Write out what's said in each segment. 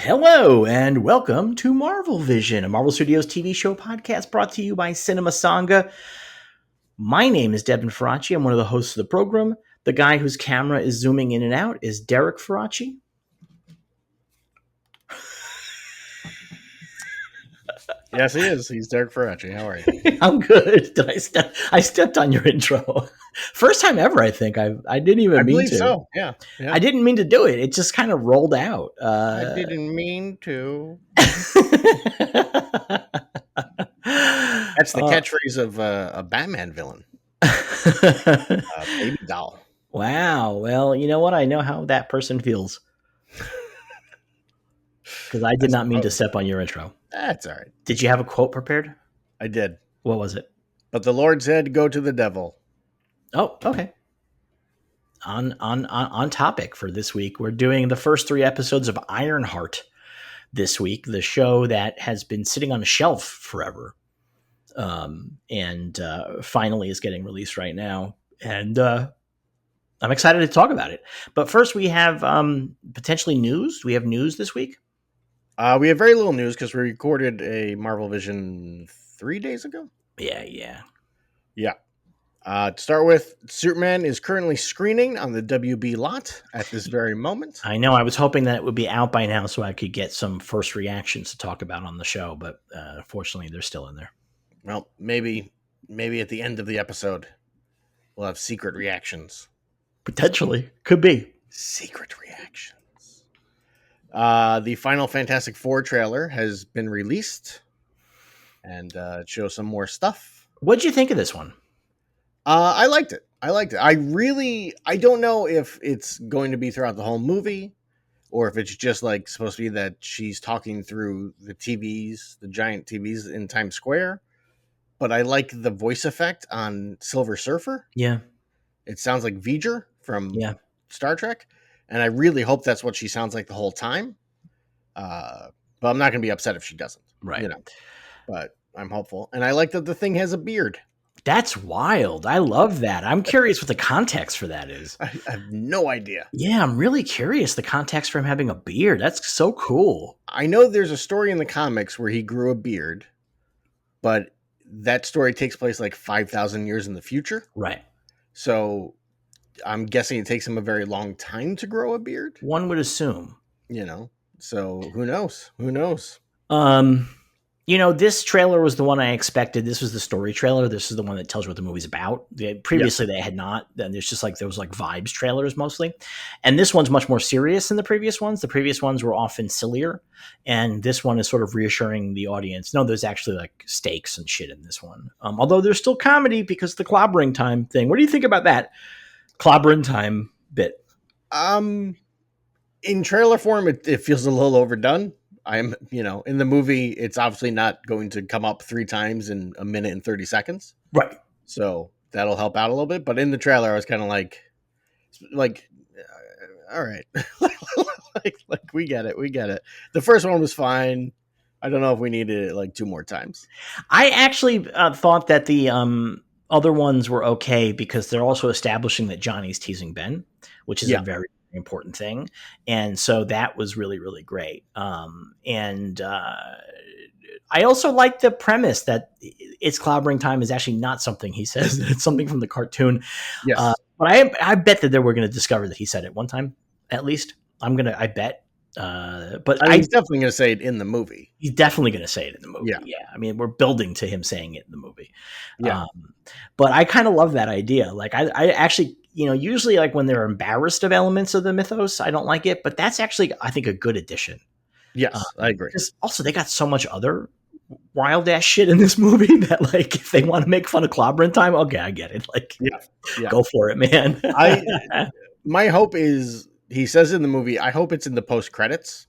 Hello and welcome to Marvel Vision, a Marvel Studios TV show podcast brought to you by Cinema Sangha. My name is Devin Faraci. I'm one of the hosts of the program. The guy whose camera is zooming in and out is Derek Faraci. Yes, he is. He's Derek Faraci. How are you? I'm good. I stepped on your intro. First time ever, I think. I didn't even I mean believe to. so. Yeah. I didn't mean to do it. It just kind of rolled out. I didn't mean to. That's the catchphrase of a Batman villain. Baby doll. Wow. Well, you know what? I know how that person feels. Because I did not mean to step on your intro. That's all right. Did you have a quote prepared? I did. What was it? But the Lord said, "Go to the devil." Oh, okay. On topic for this week, we're doing the first 3 episodes of Ironheart this week, the show that has been sitting on a shelf forever, and finally is getting released right now. And I'm excited to talk about it. But first, we have potentially news. Do we have news this week? We have very little news because we recorded a Marvel Vision 3 days ago. Yeah. To start with, Superman is currently screening on the WB lot at this very moment. I know. I was hoping that it would be out by now so I could get some first reactions to talk about on the show, but unfortunately, they're still in there. Well, maybe at the end of the episode, we'll have secret reactions. Potentially. Could be. Secret reactions. The final Fantastic Four trailer has been released, and it shows some more stuff. What'd you think of this one? I liked it. I don't know if it's going to be throughout the whole movie, or if it's just like supposed to be that she's talking through the TVs, the giant TVs in Times Square. But I like the voice effect on Silver Surfer. Yeah. It sounds like V'ger from Star Trek. And I really hope that's what she sounds like the whole time. But I'm not going to be upset if she doesn't. Right. But I'm hopeful. And I like that the thing has a beard. That's wild. I love that. I'm curious what the context for that is. I have no idea. Yeah, I'm really curious the context for him having a beard. That's so cool. I know there's a story in the comics where he grew a beard, but that story takes place like 5,000 years in the future. Right. So I'm guessing it takes him a very long time to grow a beard. One would assume. So who knows? This trailer was the one I expected. This was the story trailer. This is the one that tells you what the movie's about. Previously, they had not. Then there's just there was vibes trailers mostly. And this one's much more serious than the previous ones. The previous ones were often sillier. And this one is sort of reassuring the audience. No, there's actually stakes and shit in this one. Although there's still comedy because the clobbering time thing. What do you think about that clobbering time bit? In trailer form, it feels a little overdone. In the movie, it's obviously not going to come up 3 times in a minute and 30 seconds. Right. So that'll help out a little bit. But in the trailer, I was kind of like, all right. we get it. The first one was fine. I don't know if we needed it 2 more times. I actually thought that the other ones were okay because they're also establishing that Johnny's teasing Ben, which is a very important thing. And so that was really, really great. And I also like the premise that it's clobbering time is actually not something he says. It's something from the cartoon. Yes. But I bet that we're going to discover that he said it one time, at least. I bet. But he's definitely going to say it in the movie. He's definitely going to say it in the movie. Yeah. I mean, we're building to him saying it in the movie. Yeah. But I kind of love that idea. I actually, usually when they're embarrassed of elements of the mythos, I don't like it. But that's actually, I think, a good addition. Yes, I agree. Because also they got so much other wild ass shit in this movie that if they want to make fun of clobbering time, okay, I get it. Go for it, man. My hope is, he says in the movie, I hope it's in the post credits.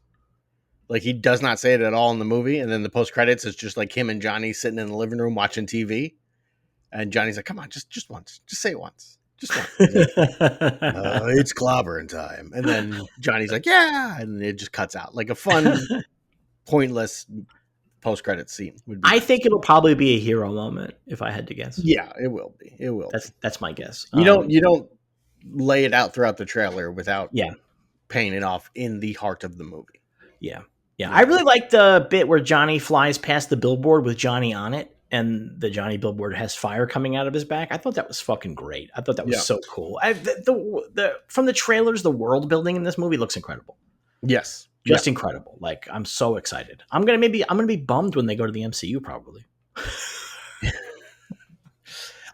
He does not say it at all in the movie, and then the post credits is just him and Johnny sitting in the living room watching TV, and Johnny's like, "Come on, just once, just say it once, just once." It's clobbering time, and then Johnny's like, "Yeah," and it just cuts out a fun, pointless post credits scene. I think it'll probably be a hero moment if I had to guess. Yeah, it will be. That's my guess. You don't lay it out throughout the trailer without paying it off in the heart of the movie. Yeah. Yeah, You I know. really like the bit where Johnny flies past the billboard with Johnny on it, and the Johnny billboard has fire coming out of his back. I thought that was fucking great. I thought that was Yeah. so cool. From the trailers, the world building in this movie looks incredible. Yes. Yeah. Just incredible. Like, I'm so excited. I'm gonna be bummed when they go to the MCU probably.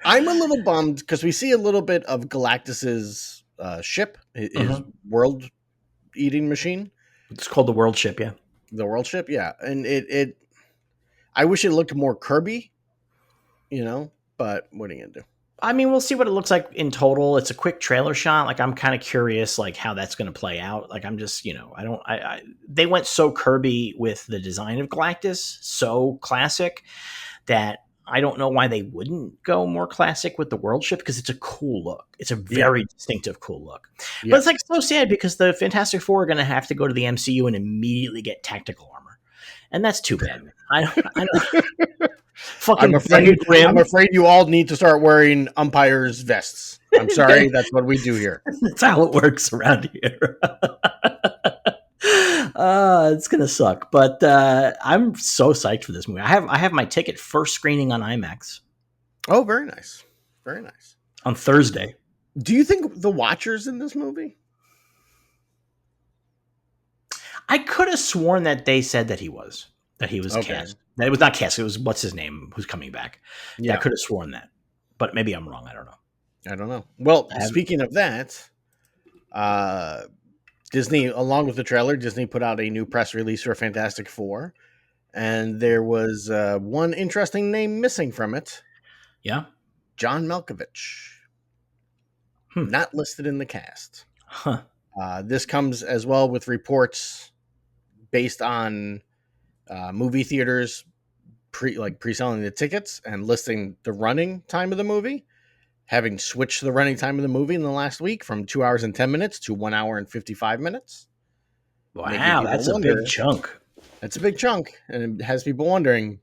I'm a little bummed because we see a little bit of Galactus's ship, his Mhm. world eating machine, It's called the World Ship, yeah. the world ship. Yeah, and it I wish it looked more Kirby, but what are you gonna do? I mean, we'll see what it looks like in total. It's a quick trailer shot. Like, I'm kind of curious, like, how that's going to play out. Like, I'm just, they went so Kirby with the design of Galactus, so classic, that I don't know why they wouldn't go more classic with the world ship, because it's a cool look. It's a Yeah, very distinctive, cool look. But yeah. it's like so sad because the Fantastic Four are going to have to go to the MCU and immediately get tactical armor. And that's too bad, man. I don't I'm fucking Ben afraid. I'm Grimm. afraid you all need to start wearing umpires' vests. I'm sorry, that's what we do here. That's how it works around here. It's gonna suck, but I'm so psyched for this movie. I have my ticket first screening on IMAX Oh, very nice, very nice. on Thursday. Do you think the Watcher's in this movie? I could have sworn that they said that he was Okay. cast. That it was not cast. It was what's his name who's coming back. Yeah, I Yeah, could have sworn that, but maybe I'm wrong. I don't know. I don't know. Well, I haven't- speaking of that, uh, Disney, along with the trailer, Disney put out a new press release for Fantastic Four, and there was one interesting name missing from it: Yeah. John Malkovich, Hmm. not listed in the cast. Huh. This comes as well with reports based on movie theaters pre-selling the tickets and listing the running time of the movie, having switched the running time of the movie in the last week from 2 hours and 10 minutes to 1 hour and 55 minutes. Making Wow, people that's a wonder. big chunk. That's a big chunk, and it has people wondering,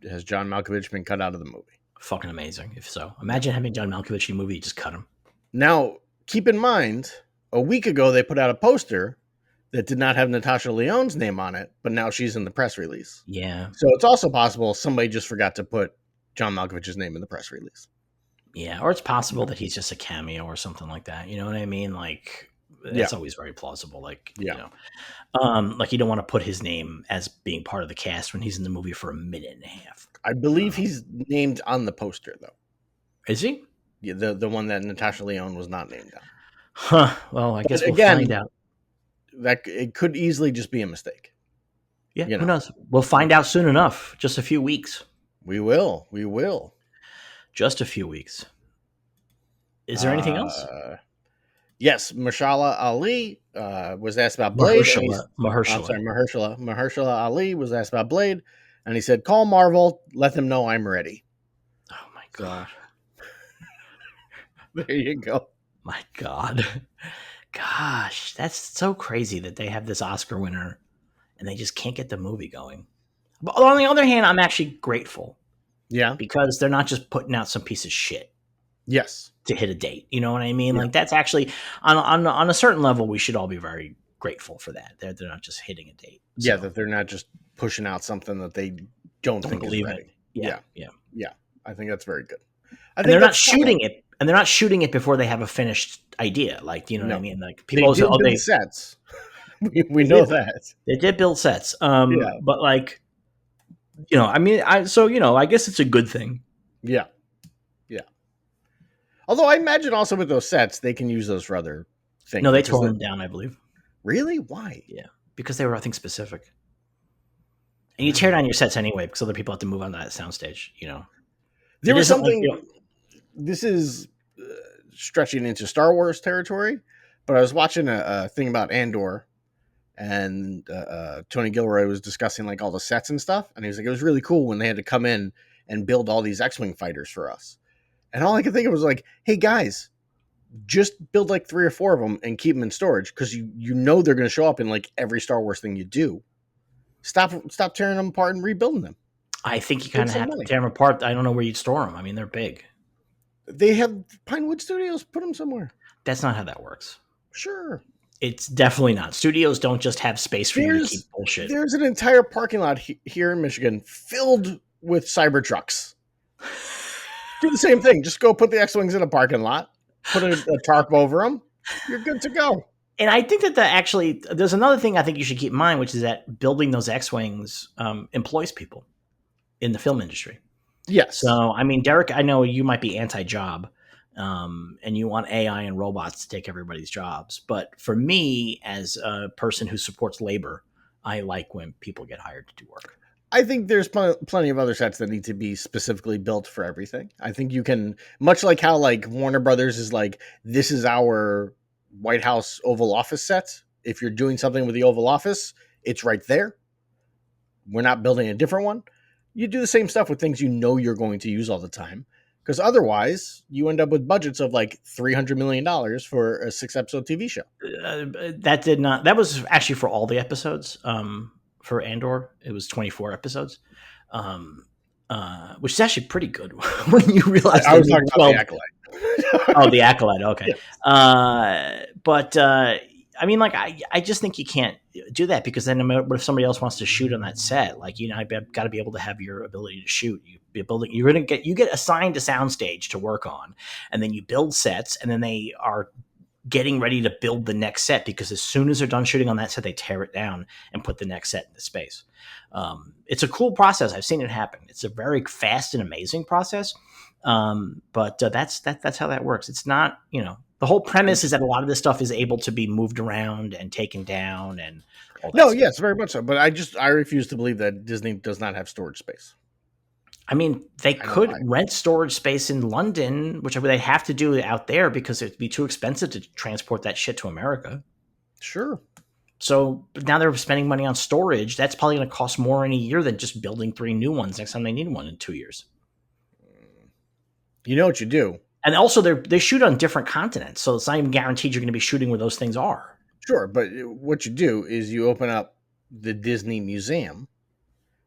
has John Malkovich been cut out of the movie? Fucking amazing. If so, imagine having John Malkovich in a movie. You just cut him. Now, keep in mind, a week ago they put out a poster that did not have Natasha Lyonne's name on it, but now she's in the press release. Yeah. So it's also possible somebody just forgot to put John Malkovich's name in the press release. Yeah, or it's possible that he's just a cameo or something like that. You know what I mean? Like, that's always very plausible. Like, like you don't want to put his name as being part of the cast when he's in the movie for a minute and a half. I believe he's named on the poster, though. Is he? Yeah, the one that Natasha Lyonne was not named on. Huh. Well, I guess we'll again, find out. That it could easily just be a mistake. Yeah, who knows? We'll find out soon enough. Just a few weeks. We will. We will. Just a few weeks. Is there anything else? Yes, Mahershala Ali was asked about Blade. Mahershala Ali was asked about Blade, and he said, "Call Marvel, let them know I'm ready." Oh my god! There you go. My god! Gosh, that's so crazy that they have this Oscar winner, and they just can't get the movie going. But on the other hand, I'm actually grateful. Yeah, because they're not just putting out some piece of shit. Yes. To hit a date. You know what I mean? Yeah. Like, that's actually on a certain level, we should all be very grateful for that. They're not just hitting a date. So. Yeah, that they're not just pushing out something that they don't think is ready. Yeah. I think that's very good. And they're not shooting it, and they're not shooting it before they have a finished idea. Like, you know what I mean? Like, people say, build sets. we know that they did build sets. But like, I mean, I guess it's a good thing. Yeah. Although I imagine also with those sets, they can use those for other things. No, they tore them down, I believe. Really? Why? Yeah, because they were, I think, specific. And you tear down your sets anyway because other people have to move on to that soundstage. There was something. Like, this is stretching into Star Wars territory, but I was watching a thing about Andor, and Tony Gilroy was discussing like all the sets and stuff, and he was like, it was really cool when they had to come in and build all these X-Wing fighters for us. And all I could think of was like, hey guys, just build like 3 or 4 of them and keep them in storage because you know they're going to show up in like every Star Wars thing you do. Stop tearing them apart and rebuilding them. I think you kind of have to tear them apart. I don't know where you'd store them. I mean, they're big. They have Pinewood Studios. Put them somewhere. That's not how that works. Sure. It's definitely not. Studios don't just have space for you to keep There's bullshit. there's an entire parking lot here in Michigan filled with cyber trucks. Do the same thing. Just go put the X-wings in a parking lot, put a tarp over them. You're good to go. And I think that actually, there's another thing I think you should keep in mind, which is that building those X-wings employs people in the film industry. Yes, So, I mean, Derek, I know you might be anti-job, and you want AI and robots to take everybody's jobs. But for me, as a person who supports labor, I like when people get hired to do work. I think there's plenty of other sets that need to be specifically built for everything. I think you can, much like how like Warner Brothers is like, this is our White House Oval Office set. If you're doing something with the Oval Office, it's right there. We're not building a different one. You do the same stuff with things you know you're going to use all the time. Because otherwise, you end up with budgets of like $300 million for a 6-episode TV show. That did not. That was actually for all the episodes. For Andor, it was 24 episodes, which is actually pretty good when you realize I they was made talking about 12. the Acolyte. Oh, the Acolyte. Okay. Yes. But I mean, like, I just think you can't do that, because then what if somebody else wants to shoot on that set? Like, I've got to be able to have your ability to shoot. You get assigned a soundstage to work on, and then you build sets, and then they are getting ready to build the next set, because as soon as they're done shooting on that set, they tear it down and put the next set into space. It's a cool process. I've seen it happen. It's a very fast and amazing process. But that's how that works. It's not, the whole premise is that a lot of this stuff is able to be moved around and taken down and all that No, stuff. yes, very much so. But I refuse to believe that Disney does not have storage space. I mean, they I know could why. rent storage space in London, which they'd have to do out there because it'd be too expensive to transport that shit to America. Sure. So now they're spending money on storage. That's probably going to cost more in a year than just building 3 new ones next time they need one in 2 years. You know what you do? And also, they shoot on different continents, so it's not even guaranteed you're going to be shooting where those things are. Sure, but what you do is you open up the Disney Museum,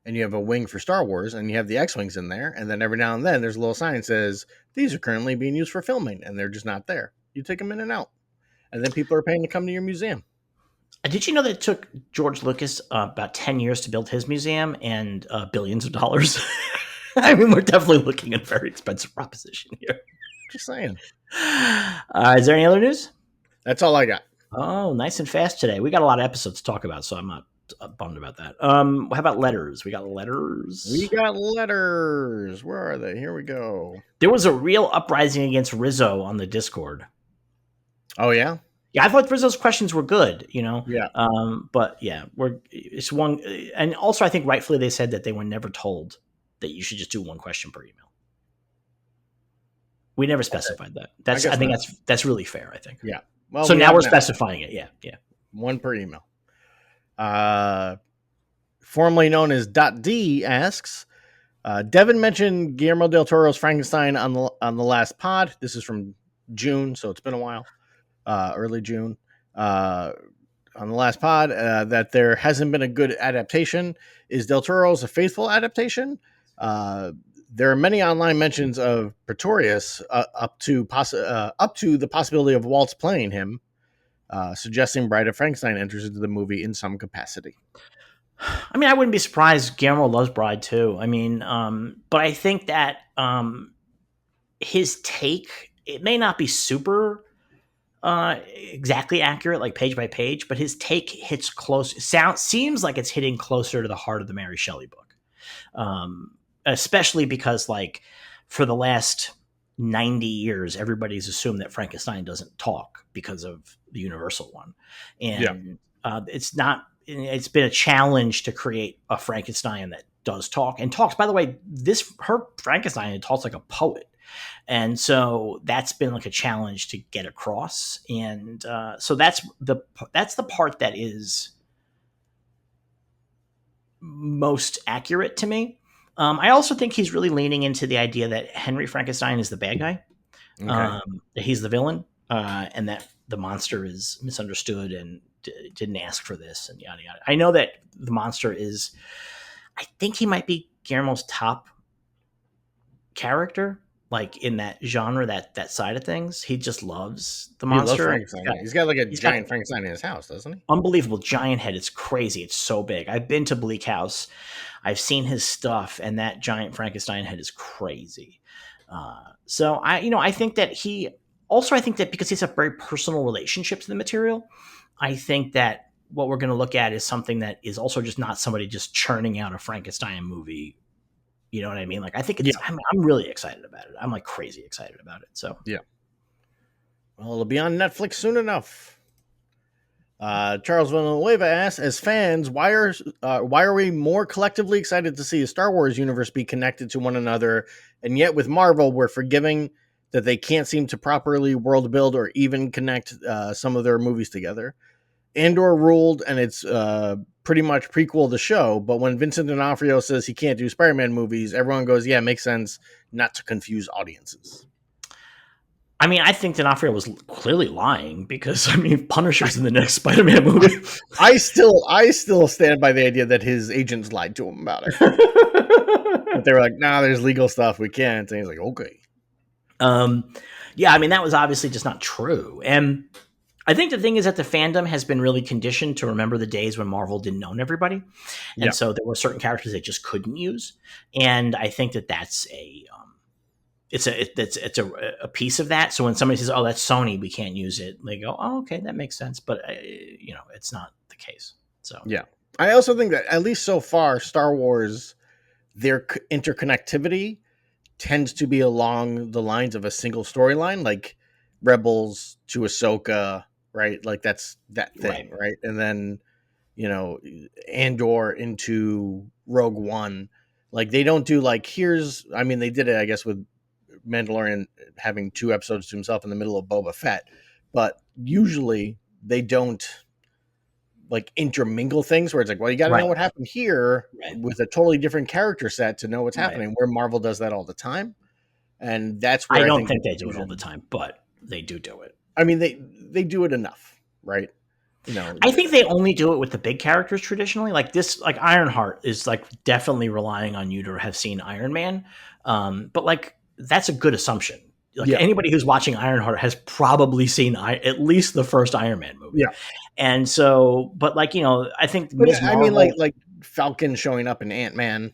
and you have a wing for Star Wars, and you have the X-wings in there, and then every now and then there's a little sign that says these are currently being used for filming, and they're just not there. You take them in and out, and then people are paying to come to your museum. Did you know that it took George Lucas about 10 years to build his museum and billions of dollars? I mean, we're definitely looking at a very expensive proposition here. Just saying. Is there any other news? That's all I got. Oh, nice and fast today. We got a lot of episodes to talk about, so I'm not bummed about that. How about letters? We got letters. We got letters. Where are they? Here we go. There was a real uprising against Rizzo on the Discord. Oh, yeah? Yeah, I thought Rizzo's questions were good, Yeah. But yeah, it's one, and also I think rightfully they said that they were never told that you should just do one question per email. We never specified that. I think that's really fair, I think. Yeah. Well, so now we're specifying it. Yeah. One per email. Formerly known as .D asks, Devin mentioned Guillermo del Toro's Frankenstein on the last pod. This is from June, so it's been a while. Early June. On the last pod, that there hasn't been a good adaptation. Is del Toro's a faithful adaptation? There are many online mentions of Pretorius up to the possibility of Waltz playing him, suggesting Bride of Frankenstein enters into the movie in some capacity. I mean, I wouldn't be surprised. Guillermo loves Bride too. I mean, but I think that his take, it may not be super exactly accurate, like page by page, but his take hits close. Seems like it's hitting closer to the heart of the Mary Shelley book, especially because, like, for the last 90 years, everybody's assumed that Frankenstein doesn't talk because of the Universal one, and it's not. It's been a challenge to create a Frankenstein that does talk and talks. By the way, her Frankenstein talks like a poet. And so that's been like a challenge to get across. And so that's the part that is most accurate to me. I also think he's really leaning into the idea that Henry Frankenstein is the bad guy. Okay. That he's the villain, and that the monster is misunderstood and didn't ask for this, and yada yada. I know that the monster I think he might be Guillermo's top character. like in that genre, that side of things. He just loves the He loves monster. Frankenstein. Yeah. He's got like a He's got giant Frankenstein in his house, doesn't he? unbelievable giant head. It's crazy. It's so big. I've been to Bleak House. I've seen his stuff, and that giant Frankenstein head is crazy. So I think that I think that because he has a very personal relationship to the material, I think that what we're going to look at is something that is also just not somebody just churning out a Frankenstein movie. You know what I mean? Like, I think Yeah. I'm really excited about it. I'm like crazy excited about it. So Yeah. Well, it'll be on Netflix soon enough. Charles Villanueva asks, as fans, why are we more collectively excited to see a Star Wars universe be connected to one another, and yet with Marvel, we're forgiving that they can't seem to properly world build or even connect some of their movies together. Andor ruled, and it's pretty much prequel the show. But when Vincent D'Onofrio says he can't do Spider-Man movies, everyone goes, "Yeah, makes sense." Not to confuse audiences. I mean, I think D'Onofrio was clearly lying because I mean, Punisher's in the next Spider-Man movie. I still stand by the idea that his agents lied to him about it. But they were like, "Nah, there's legal stuff. We can't." And he's like, "Okay." um, yeah, I mean, that was obviously just not true. And I think the thing is that the fandom has been really conditioned to remember the days when Marvel didn't own everybody, and Yeah. so there were certain characters they just couldn't use. And I think that that's a piece of that. So when somebody says, "Oh, that's Sony, we can't use it," they go, "Oh, okay, that makes sense." But it's not the case. So Yeah. I also think that at least so far, Star Wars, their interconnectivity tends to be along the lines of a single storyline, like Rebels to Ahsoka, right? Like that's that right, thing, right? And then you know Andor into Rogue One. Like they don't do like here's. I mean, they did it, I guess, with Mandalorian having 2 episodes to himself in the middle of Boba Fett, but usually they don't like intermingle things where it's like, well, you got to know right, what happened here right, with a totally different character set to know what's right. happening. Where Marvel does that all the time, and that's I where I don't think think the they do it all the confusion. time, but they do it. I mean, they do it enough, right? You know, I think they only do it with the big characters traditionally. Like this, like Ironheart is like definitely relying on you to have seen Iron Man. But like that's a good assumption. Like yeah, anybody who's watching Ironheart has probably seen at least the first Iron Man movie. yeah. And so, but like I think But Ms. I mean, Marvel. like Falcon showing up in Ant-Man,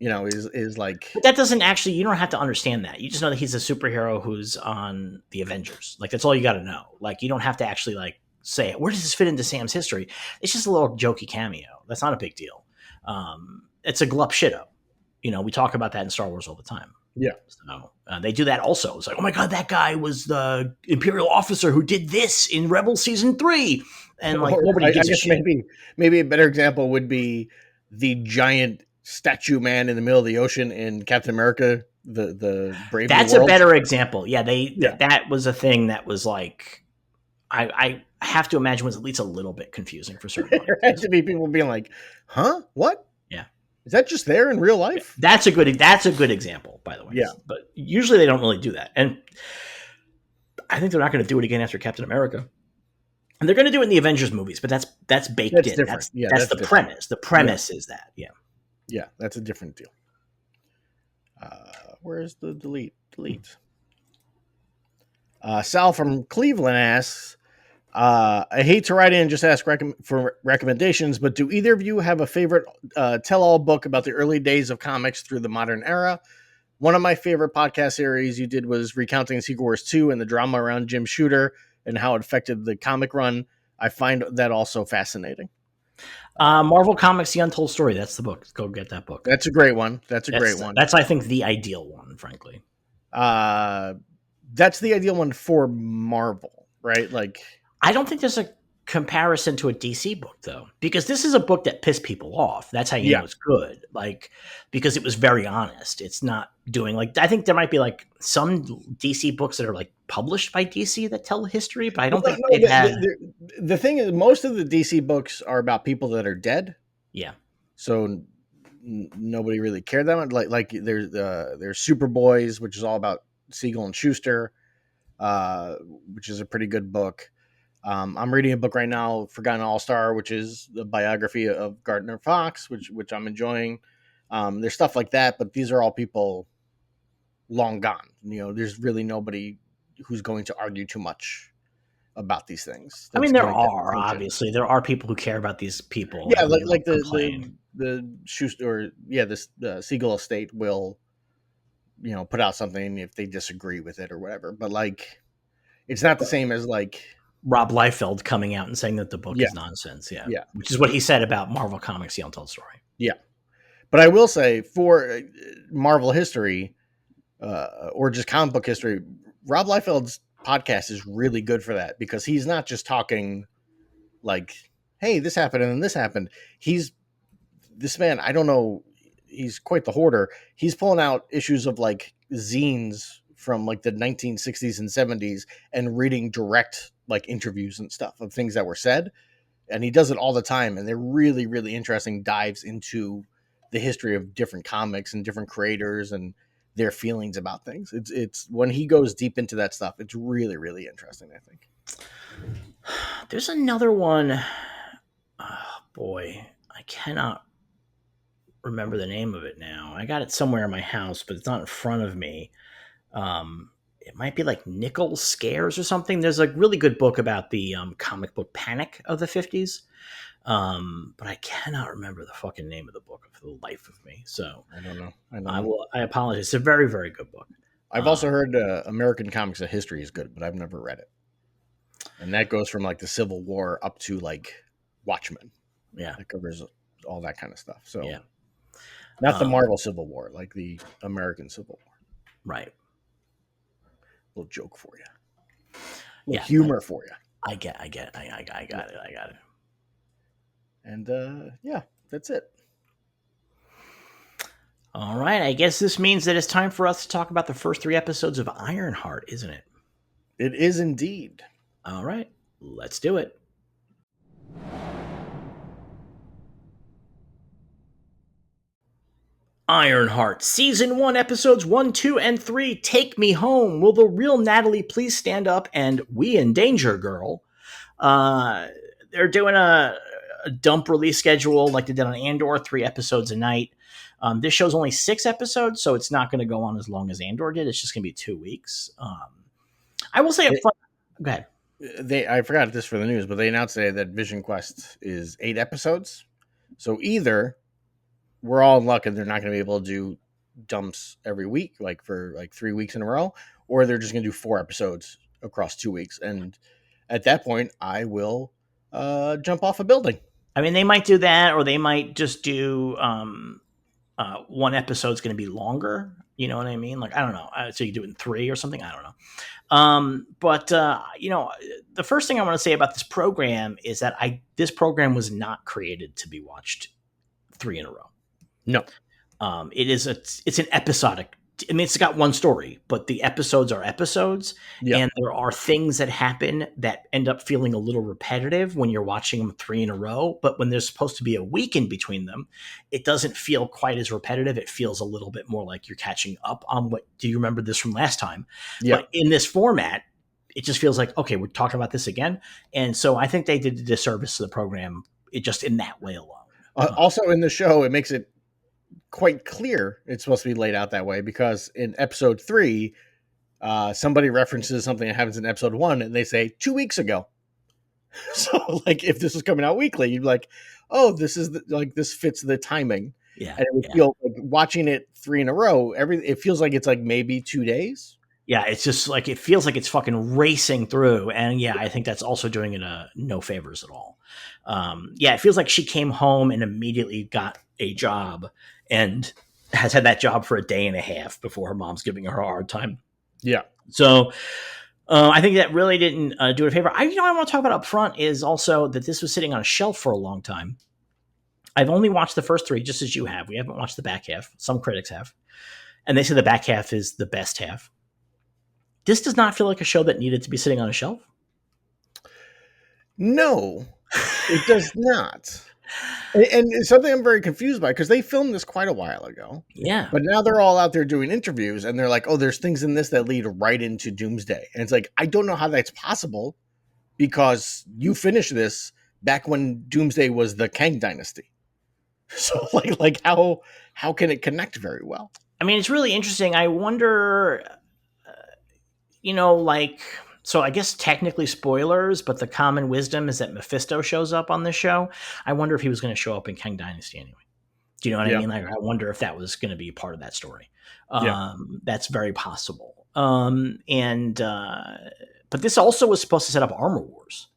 is like But that doesn't actually. You don't have to understand that. You just know that he's a superhero who's on the Avengers. Like that's all you got to know. Like you don't have to actually like say where does this fit into Sam's history. It's just a little jokey cameo. That's not a big deal. It's a glup shitto. We talk about that in Star Wars all the time. yeah. So they do that also. It's like, oh my god, that guy was the Imperial officer who did this in Rebel season 3, and like Or nobody I gives a guess shit. maybe a better example would be the giant statue man in the middle of the ocean in Captain America, the Brave New That's a World. better example. Yeah, Yeah, that was a thing that was like I have to imagine was at least a little bit confusing for certain there had audiences. to be people being like, "Huh? What? Yeah. Is that just there in real Yeah. life?" That's a good example, by the way. Yeah. But usually they don't really do that. And I think they're not going to do it again after Captain America. And they're going to do it in the Avengers movies, but that's baked That's in. different. That's Yeah, that's that's the different. premise. The Yeah. premise is that. Yeah. Yeah, that's a different deal. Where's the delete? Delete. Sal from Cleveland asks, I hate to write in and just ask for recommendations, but do either of you have a favorite tell-all book about the early days of comics through the modern era? One of my favorite podcast series you did was recounting Secret Wars 2 and the drama around Jim Shooter and how it affected the comic run. I find that also fascinating. Marvel Comics: The Untold Story. That's the book. Go get that book. That's a great one. That's a great That's one. that's I think the ideal one, frankly. Uh, that's the ideal one for Marvel, right? Like, I don't think there's a comparison to a DC book though, because this is a book that pissed people off. That's how you yeah, know it's good. Like because it was very honest. It's not doing like I think there might be like some DC books that are like published by DC that tell history, but I well, don't think no, they've had. the thing is, most of the DC books are about people that are dead, Yeah, so nobody really cared that much. Like there's Superboys, which is all about Siegel and Schuster, which is a pretty good book. I'm reading a book right now, Forgotten All Star, which is the biography of Gardner Fox, which I'm enjoying. There's stuff like that, but these are all people, long gone. There's really nobody who's going to argue too much about these things. I That's mean, there going to are function. obviously there are people who care about these people Yeah, and like they like don't the complain. Schuster, or yeah, this the Siegel estate will put out something if they disagree with it or whatever. But like, it's not the same as like, Rob Liefeld coming out and saying that the book yeah, is nonsense. Yeah, yeah, which is what he said about Marvel Comics: The Untold Story. yeah. But I will say for Marvel history, or just comic book history, Rob Liefeld's podcast is really good for that because he's not just talking like, "Hey, this happened and then this happened." He's this man. I don't know. He's quite the hoarder. He's pulling out issues of like zines from like the 1960s and 70s and reading direct like interviews and stuff of things that were said, and he does it all the time, and they're really really interesting dives into the history of different comics and different creators and their feelings about things. It's when he goes deep into that stuff, it's really really interesting, I think. There's another one. Oh boy, I cannot remember the name of it now. I got it somewhere in my house, but it's not in front of me. It might be like Nickel Scares or something. There's a really good book about the comic book panic of the 50s. But I cannot remember the fucking name of the book for the life of me. So I don't know. I don't I know. will. I apologize. It's a very, very good book. I've also heard American Comics of History is good, but I've never read it. And that goes from like the Civil War up to like Watchmen. Yeah, That covers all that kind of stuff. So yeah, not the Marvel Civil War, like the American Civil War. right. Little joke for you. Yeah, Little humor for you. I got it. I got it. And yeah, that's it. All right. I guess this means that it's time for us to talk about the first 3 episodes of Ironheart, isn't it? It is indeed. All right. Let's do it. Ironheart, Season 1, Episodes 1, 2, and 3. Take me home. Will the real Natalie please stand up? And We in Danger, Girl. They're doing a dump release schedule like they did on Andor, 3 episodes a night. This show's only 6 episodes, so it's not going to go on as long as Andor did. It's just going to be 2 weeks. I will say up front. Go ahead. I forgot this for the news, but they announced today that Vision Quest is 8 episodes. So either we're all in luck and they're not going to be able to do dumps every week, like for like 3 weeks in a row, or they're just going to do 4 episodes across 2 weeks. And at that point, I will jump off a building. I mean, they might do that, or they might just do one episode's going to be longer. You know what I mean? Like, I don't know. So you do it in 3 or something. I don't know. But the first thing I want to say about this program is that this program was not created to be watched 3 in a row. No. It's an episodic. I mean, it's got one story, but the episodes are episodes, and there are things that happen that end up feeling a little repetitive when you're watching them 3 in a row. But when there's supposed to be a week in between them, it doesn't feel quite as repetitive. It feels a little bit more like you're catching up on what. Do you remember this from last time? Yeah. But in this format, it just feels like, okay, we're talking about this again. And so I think they did a disservice to the program just in that way alone. Also in the show, it makes it quite clear it's supposed to be laid out that way, because in episode 3, somebody references something that happens in episode 1 and they say 2 weeks ago. So like if this was coming out weekly, you'd be like, oh, this is this fits the timing. Yeah. And it would feel like watching it 3 in a row, it feels like it's like maybe 2 days. Yeah, it's just like it feels like it's fucking racing through, and I think that's also doing it no favors at all. It feels like she came home and immediately got a job and has had that job for a day and a half before her mom's giving her a hard time. Yeah. So I think that really didn't do it a favor. I want to talk about up front is also that this was sitting on a shelf for a long time. I've only watched the first 3, just as you have. We haven't watched the back half. Some critics have, and they say the back half is the best half. This does not feel like a show that needed to be sitting on a shelf. No, it does not. And it's something I'm very confused by, because they filmed this quite a while ago. Yeah. But now they're all out there doing interviews and they're like, oh, there's things in this that lead right into Doomsday. And it's like, I don't know how that's possible, because you finished this back when Doomsday was the Kang Dynasty. So like how can it connect very well? I mean, it's really interesting. I wonder, like, so I guess technically spoilers, but the common wisdom is that Mephisto shows up on this show. I wonder if he was going to show up in Kang Dynasty anyway. Do you know what I Yeah, mean? Like, I wonder if that was going to be part of that story. yeah. That's very possible. But this also was supposed to set up Armor Wars.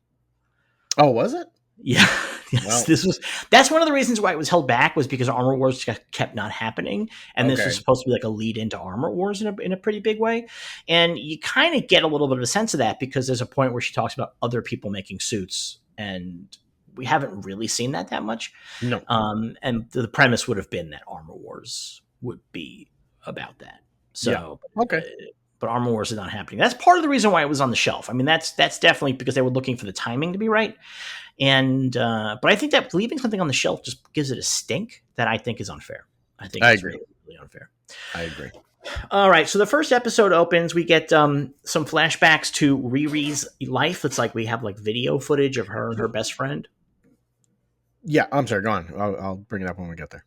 Oh, was it? Yeah, yes. Well, That's one of the reasons why it was held back, was because Armor Wars kept not happening, and this was okay. supposed to be like a lead into Armor Wars in a pretty big way. And you kind of get a little bit of a sense of that because there's a point where she talks about other people making suits, and we haven't really seen that much. No. And the premise would have been that Armor Wars would be about that. So, Yeah. Okay. but Armor Wars is not happening. That's part of the reason why it was on the shelf. I mean, that's definitely because they were looking for the timing to be right. And but I think that leaving something on the shelf just gives it a stink that I think is unfair. I think I it's agree. really unfair. I agree. All right, so the first episode opens. We get some flashbacks to Riri's life. It's like we have like video footage of her and her best friend. Yeah, I'm sorry. Go on. I'll bring it up when we get there.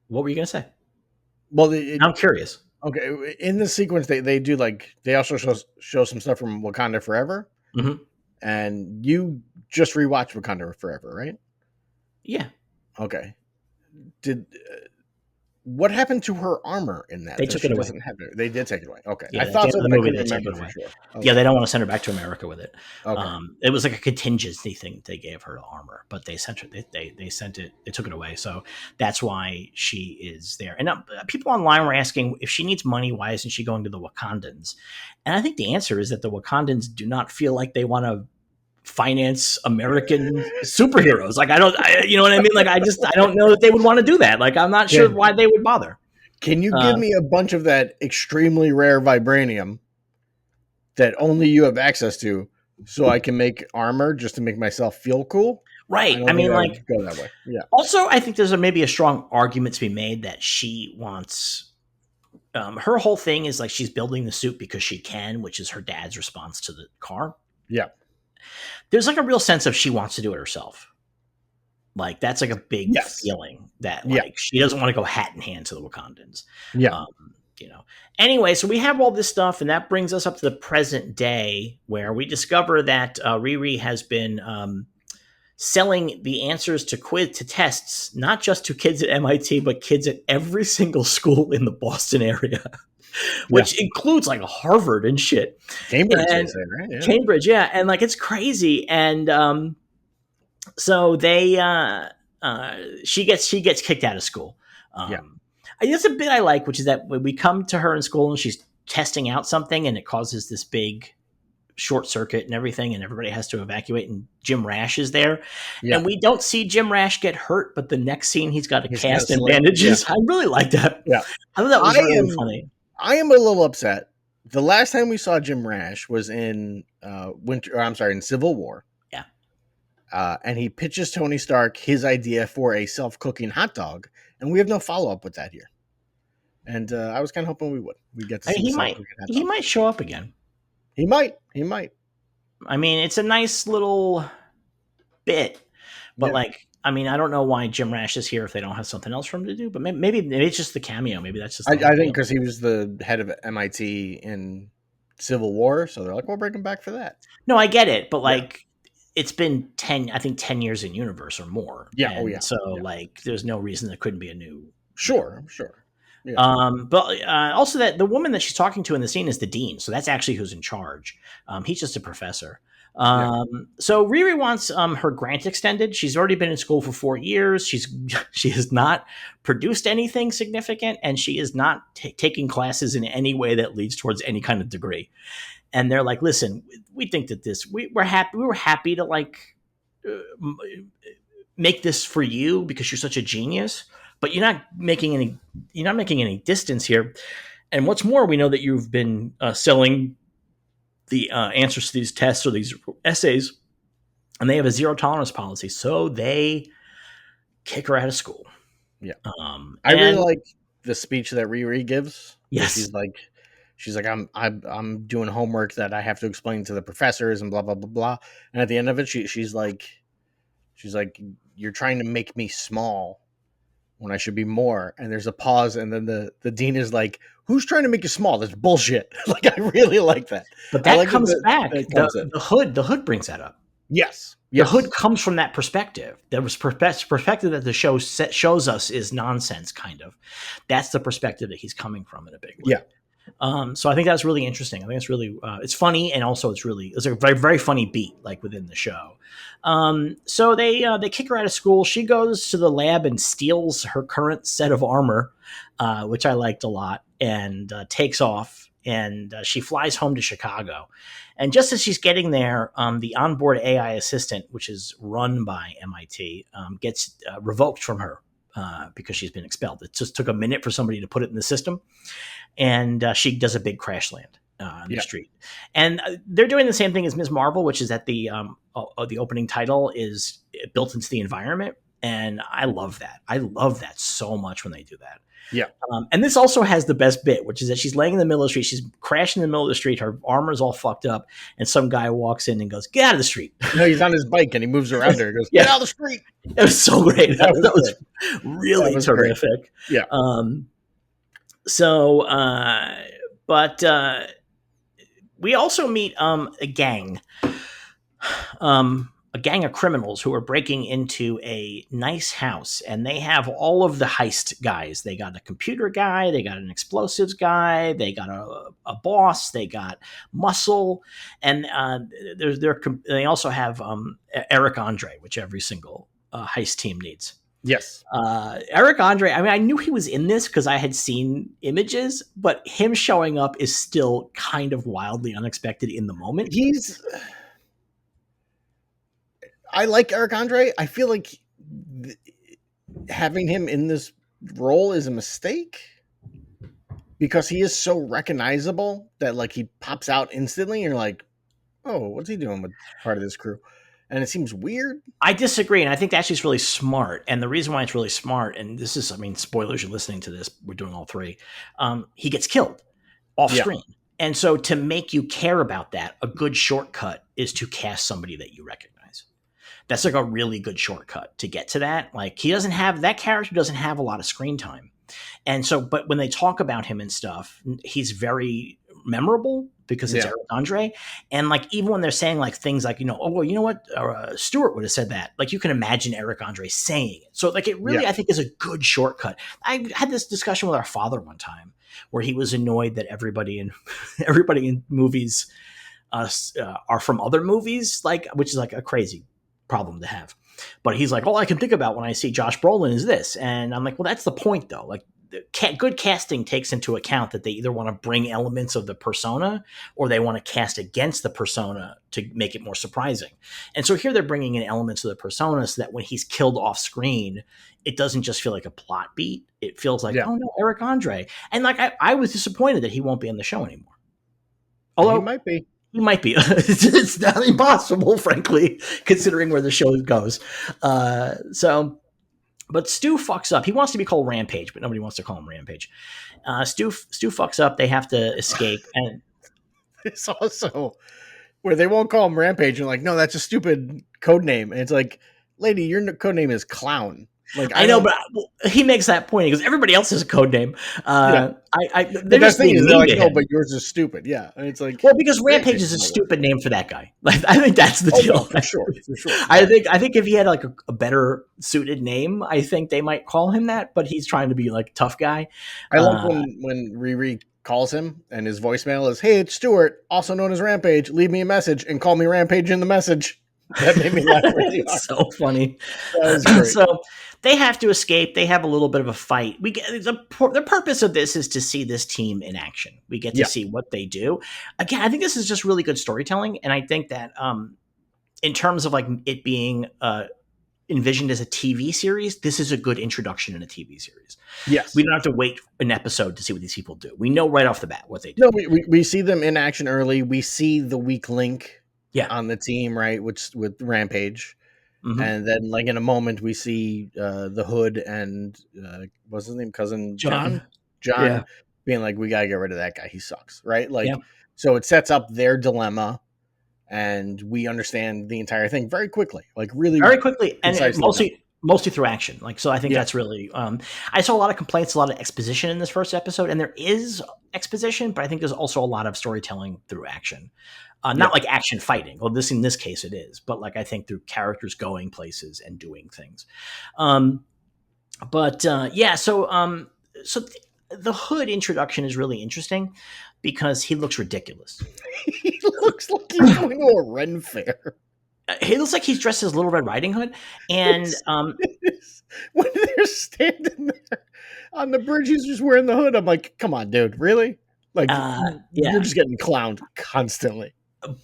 What were you gonna say? Well, I'm curious. okay. In the sequence, they do like they also show some stuff from Wakanda Forever, Mm-hmm. and you just rewatched Wakanda Forever, right? Yeah, Okay. Did what happened to her armor in that? they That took she it away. doesn't have it. They did take it away. Okay, Yeah, I at the thought end so, of the but I movie, couldn't they take remember it for away. sure. Yeah, Okay. they don't want to send her back to America with it. Okay. It was like a contingency thing they gave her armor, but they sent her. They sent it. They took it away, so that's why she is there. And people online were asking if she needs money, why isn't she going to the Wakandans? And I think the answer is that the Wakandans do not feel like they want to finance American superheroes. Like you know what I mean? Like I don't know that they would want to do that. Like I'm not sure Can why they would bother. Can you give Uh, me a bunch of that extremely rare vibranium that only you have access to, so I can make armor just to make myself feel cool? I right. I don't think mean, I like would go that way. Yeah. also, I think there's maybe a strong argument to be made that she wants. Her whole thing is like she's building the suit because she can, which is her dad's response to the car. Yeah. There's like a real sense of she wants to do it herself. Like that's like a big Yes. feeling that Yeah. like she doesn't want to go hat in hand to the Wakandans. Yeah. Um, Anyway, so we have all this stuff, and that brings us up to the present day where we discover that Riri has been selling the answers to tests, not just to kids at MIT, but kids at every single school in the Boston area, Yeah. which includes like Harvard and shit. Cambridge, they And say, right? Yeah. Cambridge, yeah. And like it's crazy. And so they she gets kicked out of school. Yeah. It's a bit I like, which is that when we come to her in school and she's testing out something and it causes this big short circuit and everything, and everybody has to evacuate, and Jim Rash is there. Yeah. And we don't see Jim Rash get hurt, but the next scene he's got a He's cast got a and sling. bandages. I really like that. Yeah. I thought that was really funny. I am a little upset. The last time we saw Jim Rash was in in Civil War. Yeah. And he pitches Tony Stark his idea for a self-cooking hot dog, and we have no follow-up with that here. And I was kind of hoping we'd get to see He hot dog. might show up again. He might. I mean, it's a nice little bit, but like, I mean, I don't know why Jim Rash is here if they don't have something else for him to do. But maybe it's just the cameo. Maybe that's just. I think because he was the head of MIT in Civil War, so they're like, we'll bring him back for that. No, I get it, but like, it's been 10 years in universe or more. Yeah. And so like, there's no reason there couldn't be a new. Sure, I'm sure. Yeah. But also that the woman that she's talking to in the scene is the dean, so that's actually who's in charge. He's just a professor. So Riri wants her grant extended. She's already been in school for 4 years. She has not produced anything significant, and she is not taking classes in any way that leads towards any kind of degree. And they're like, "Listen, we think that we were happy to like make this for you because you're such a genius." But you're not making any distance here. And what's more, we know that you've been selling the answers to these tests or these essays, and they have a zero tolerance policy. So they kick her out of school. Yeah. I really like the speech that Riri gives. Yes. She's like, I'm doing homework that I have to explain to the professors and blah, blah, blah, blah. And at the end of it, she's like, you're trying to make me small when I should be more. And there's a pause, and then the dean is like, "Who's trying to make you small? That's bullshit." Like, I really like that. But I that like that comes back. that comes in. The hood brings that up. Yes, The hood yes, comes from that perspective. There was perspective that the show shows us is nonsense, kind of. That's the perspective that he's coming from in a big way. yeah. So I think that's really interesting. I think it's really it's funny, and also it's a very very funny beat like within the show. So they kick her out of school. She goes to the lab and steals her current set of armor, which I liked a lot, and takes off. And she flies home to Chicago. And just as she's getting there, the onboard AI assistant, which is run by MIT, gets revoked from her because she's been expelled. It just took a minute for somebody to put it in the system, and she does a big crash land on the street. And they're doing the same thing as Ms. Marvel, which is that the opening title is built into the environment, and I love that. I love that so much when they do that. Yeah. And this also has the best bit, which is that she's laying in the middle of the street. She's crashing in the middle of the street. Her armor's all fucked up. And some guy walks in and goes, "Get out of the street." No, he's on his bike and he moves around her. He goes, "Get out of the street." It was so great. That was really terrific. Great. Yeah. But we also meet a gang of criminals who are breaking into a nice house, and they have all of the heist guys. They got a computer guy, they got an explosives guy, they got a boss, they got muscle, and they also have Eric Andre, which every single heist team needs. Yes. Eric Andre, I mean, I knew he was in this because I had seen images, but him showing up is still kind of wildly unexpected in the moment. I like Eric Andre. I feel like having him in this role is a mistake because he is so recognizable that like he pops out instantly and you're like, "Oh, what's he doing with part of this crew?" And it seems weird. I disagree, and I think actually it's really smart. And the reason why it's really smart, and this is, I mean, spoilers, you're listening to this, we're doing all three. He gets killed off screen. And so to make you care about that, a good shortcut is to cast somebody that you recognize. That's like a really good shortcut to get to that. Like that character doesn't have a lot of screen time. And so, but when they talk about him and stuff, he's very memorable because it's Eric Andre. And like, even when they're saying like things like, oh, well, you know what? Stewart would have said that. Like, you can imagine Eric Andre saying it. So like, it really, I think, is a good shortcut. I had this discussion with our father one time where he was annoyed that everybody in movies are from other movies, like, which is like a crazy problem to have. But he's like, all I can think about when I see Josh Brolin is this. And I'm like, well, that's the point though. Like, good casting takes into account that they either want to bring elements of the persona or they want to cast against the persona to make it more surprising. And so here they're bringing in elements of the persona so that when he's killed off screen, it doesn't just feel like a plot beat. It feels like, oh no, Eric Andre. And like, I was disappointed that he won't be on the show anymore. Although he might be. He might be. It's not impossible, frankly, considering where the show goes. But Stu fucks up. He wants to be called Rampage, but nobody wants to call him Rampage. Stu fucks up. They have to escape. And it's also where they won't call him Rampage. And like, no, that's a stupid code name. And it's like, lady, your code name is Clown. Like, I know, but he makes that point because everybody else has a code name. They're just thing is, they're like, no, but yours is stupid. Yeah, and it's like, well, because Rampage is a stupid name for that guy. Like, I think that's the deal. For sure. I think if he had like a better suited name, I think they might call him that. But he's trying to be like a tough guy. I love when Riri calls him and his voicemail is, "Hey, it's Stewart, also known as Rampage. Leave me a message and call me Rampage in the message." That made me laugh really hard. So funny. That was great. So they have to escape. They have a little bit of a fight. We get the purpose of this is to see this team in action. We get to see what they do. Again, I think this is just really good storytelling, and I think that in terms of like it being envisioned as a TV series, this is a good introduction in a TV series. Yes, we don't have to wait an episode to see what these people do. We know right off the bat what they do. No, we see them in action early. We see the weak link. On the team, right? Which with Rampage, and then like in a moment we see the Hood and what's his name, cousin John, being like, we gotta get rid of that guy. He sucks, right? Like, so it sets up their dilemma, and we understand the entire thing very quickly, like really very quickly, and mostly through action. Like, so I think Yeah, that's really, I saw a lot of complaints, a lot of exposition in this first episode, and there is exposition, but I think there's also a lot of storytelling through action. yeah. Not like action fighting. Well, in this case it is, but like I think through characters going places and doing things. Um, but yeah, the Hood introduction is really interesting because he looks ridiculous. He looks like he's going to a Ren fair. He looks like he's dressed as Little Red Riding Hood, and When they're standing there on the bridge, he's just wearing the hood. I'm like, come on, dude, really? Like, you're yeah. just getting clowned constantly.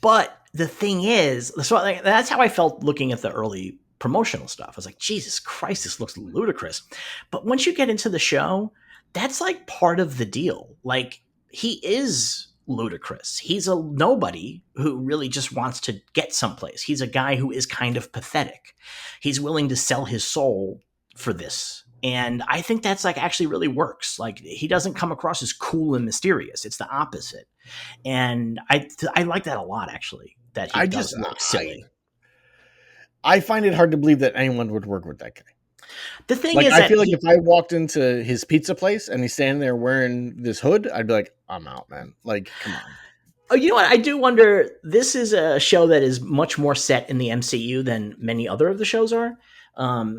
But the thing is, so like, that's how I felt looking at the early promotional stuff. I was like, Jesus Christ, this looks ludicrous. But once you get into the show, that's like part of the deal. Like, he is ludicrous. He's a nobody who really just wants to get someplace. He's a guy who is kind of pathetic. He's willing to sell his soul for this. And I think that's like actually really works. Like, he doesn't come across as cool and mysterious. It's the opposite. And I like that a lot, actually, that he doesn't look silly. I find it hard to believe that anyone would work with that guy. The thing Like, is I that feel like if I walked into his pizza place and he's standing there wearing this hood, I'd be like, I'm out, man. Like, come on. oh, you know what? I do wonder. This is a show that is much more set in the MCU than many other of the shows are.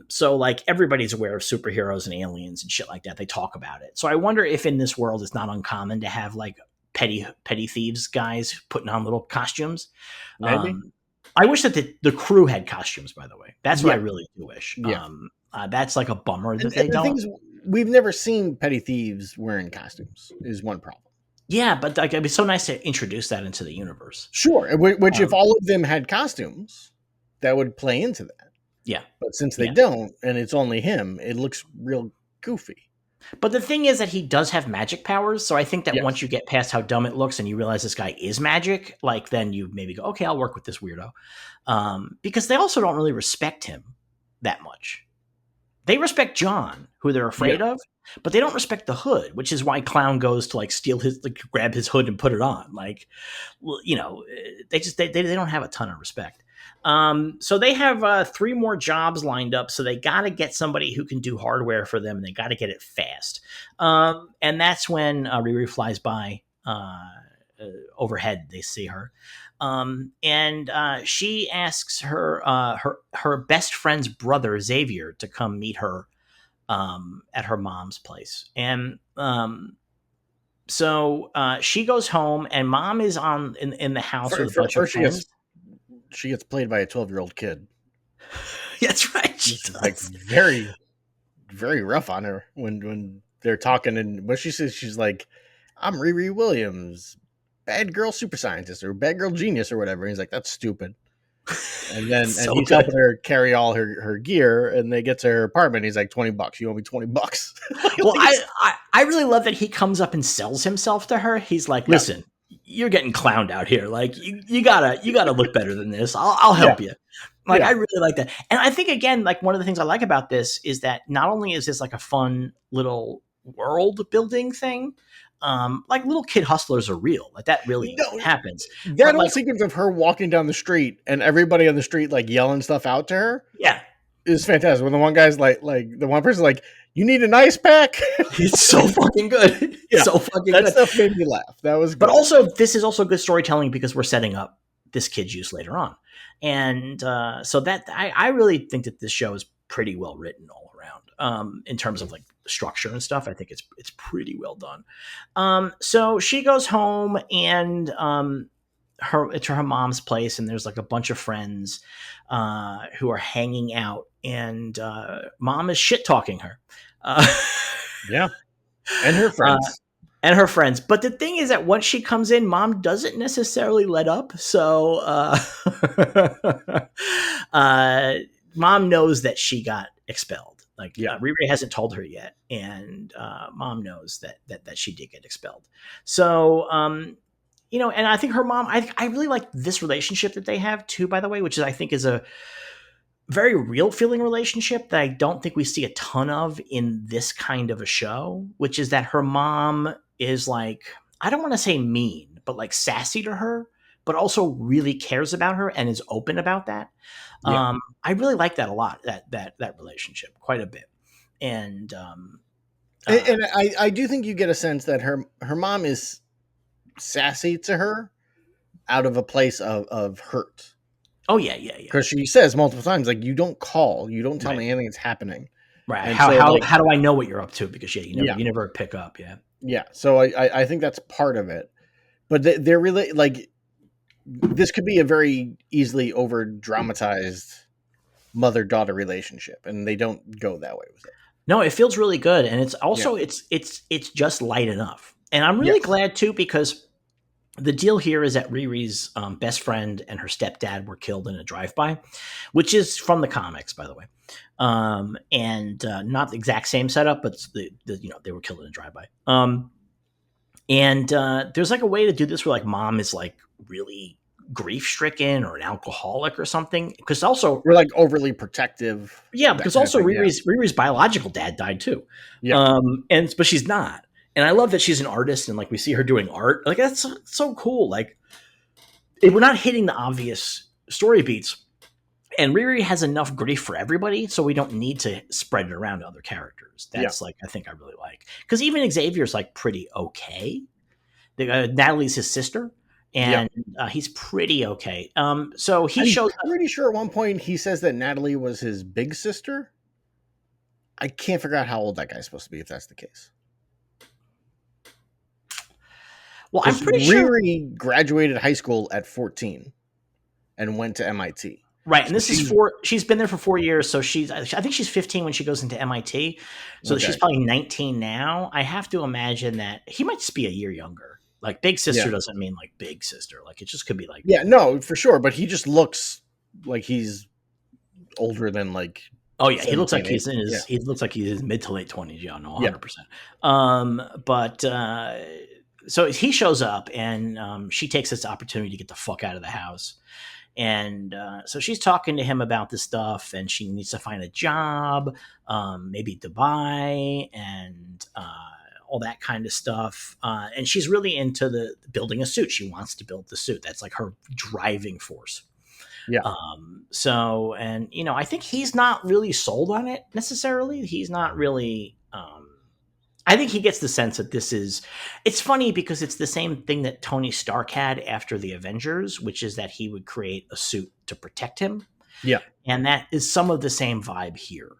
So like everybody's aware of superheroes and aliens and shit like that. They talk about it. So I wonder if in this world it's not uncommon to have like petty thieves guys putting on little costumes. Maybe. I wish that the crew had costumes. By the way, that's what I Yeah. really do wish. Yeah. That's like a bummer that And they the don't. thing is, we've never seen petty thieves wearing costumes, is one problem. Yeah, but like, it'd be so nice to introduce that into the universe. Sure. Which, if all of them had costumes, that would play into that. Yeah. But since they Yeah. don't, and it's only him, it looks real goofy. But the thing is that he does have magic powers, so I think that Yes. once you get past how dumb it looks and you realize this guy is magic, like then you maybe go, okay, I'll work with this weirdo. Because they also don't really respect him that much. They respect John, who they're afraid of, but they don't respect the Hood, which is why Clown goes to like steal his, like grab his hood and put it on. Like, well, you know, they don't have a ton of respect. So they have 3 more jobs lined up. So they got to get somebody who can do hardware for them, and they got to get it fast. And that's when Riri flies by overhead. They see her, and she asks her best friend's brother Xavier to come meet her at her mom's place, and so she goes home, and mom is in the house with a bunch of friends. She gets played by a 12-year-old kid. That's right. She's like very, very rough on her when they're talking, and what she says, she's like, "I'm Riri Williams, bad girl super scientist or bad girl genius or whatever." And he's like, "That's stupid." And then So he's good. helping her carry all her gear, and they get to her apartment. He's like, $20. You owe me $20. Well, I really love that he comes up and sells himself to her. He's like, listen, you're getting clowned out here. Like you gotta look better than this. I'll help you. Like, I really like that. And I think, again, like one of the things I like about this is that not only is this like a fun little world building thing, like little kid hustlers are real. Like that really happens. That whole sequence of her walking down the street and everybody on the street like yelling stuff out to her, is fantastic. When the one guy's like the one person's like, "You need an ice pack." It's so fucking good. So fucking that good. stuff made me laugh. That was good. But also, this is also good storytelling because we're setting up this kid's use later on, and so that I really think that this show is pretty well written all around. In terms of like structure and stuff, I think it's pretty well done. So she goes home and it's her mom's place, and there's like a bunch of friends who are hanging out, and mom is shit talking her. And her friends. But the thing is that once she comes in, mom doesn't necessarily let up. So mom knows that she got expelled. Like, Riri hasn't told her yet, and mom knows that she did get expelled. So you know, and I think her mom, I really like this relationship that they have too, by the way, which I think is a very real feeling relationship that I don't think we see a ton of in this kind of a show, which is that her mom is like, I don't want to say mean, but like sassy to her, but also really cares about her and is open about that. Yeah. I really like that a lot. That relationship quite a bit, and And I do think you get a sense that her mom is sassy to her out of a place of hurt. oh yeah, yeah, yeah, Because she says multiple times, like, you don't call, you don't tell right, me anything that's happening. right. And so, like, How do I know what you're up to? Because yeah, yeah, you never pick up. Yeah, yeah. So I think that's part of it. But they're really like, this could be a very easily over dramatized mother daughter relationship, and they don't go that way with it. no, it feels really good, and it's Yeah. also it's just light enough, and I'm really Yes. glad too because the deal here is that Riri's best friend and her stepdad were killed in a drive-by, which is from the comics, by the way, and not the exact same setup, but they were killed in a drive-by. And there's like a way to do this where like mom is like really grief stricken or an alcoholic or something. Because also, We're like overly protective, yeah, that because kind of also thing. Yeah. Riri's biological dad died too, Yeah. and but she's not. And I love that she's an artist and like we see her doing art. Like that's so cool. Like if we're not hitting the obvious story beats, and Riri has enough grief for everybody, so we don't need to spread it around to other characters. Yeah. That's like I think I really like because even Xavier's like pretty okay. Natalie's his sister, Yeah. and he's pretty okay. So he I'm shows up. pretty sure at one point he says that Natalie was his big sister. I can't figure out how old that guy's supposed to be if that's the case. Well, I'm Because pretty sure. Riri graduated high school at 14 and went to MIT. Right, and So this is she's 4. She's been there for 4 years, so I think she's 15 when she goes into MIT. So she's okay. probably 19 now. I have to imagine that he might just be a year younger. Like big sister Yeah. doesn't mean like big sister. Like it just could be like Yeah, no, for sure. But he just looks like he's older than like oh yeah, he looks like 17, he's in 18. Yeah. his he looks like he's in his mid to late 20s. Yeah, no, Yeah. 100%. But so he shows up and she takes this opportunity to get the fuck out of the house. And so she's talking to him about this stuff, and she needs to find a job, maybe Dubai, and all that kind of stuff. And she's really into the building a suit. She wants to build the suit. That's like her driving force. Yeah. So, and I think he's not really sold on it necessarily. He's not really. I think he gets the sense that this is. It's funny because it's the same thing that Tony Stark had after the Avengers, which is that he would create a suit to protect him. Yeah. And that is some of the same vibe here.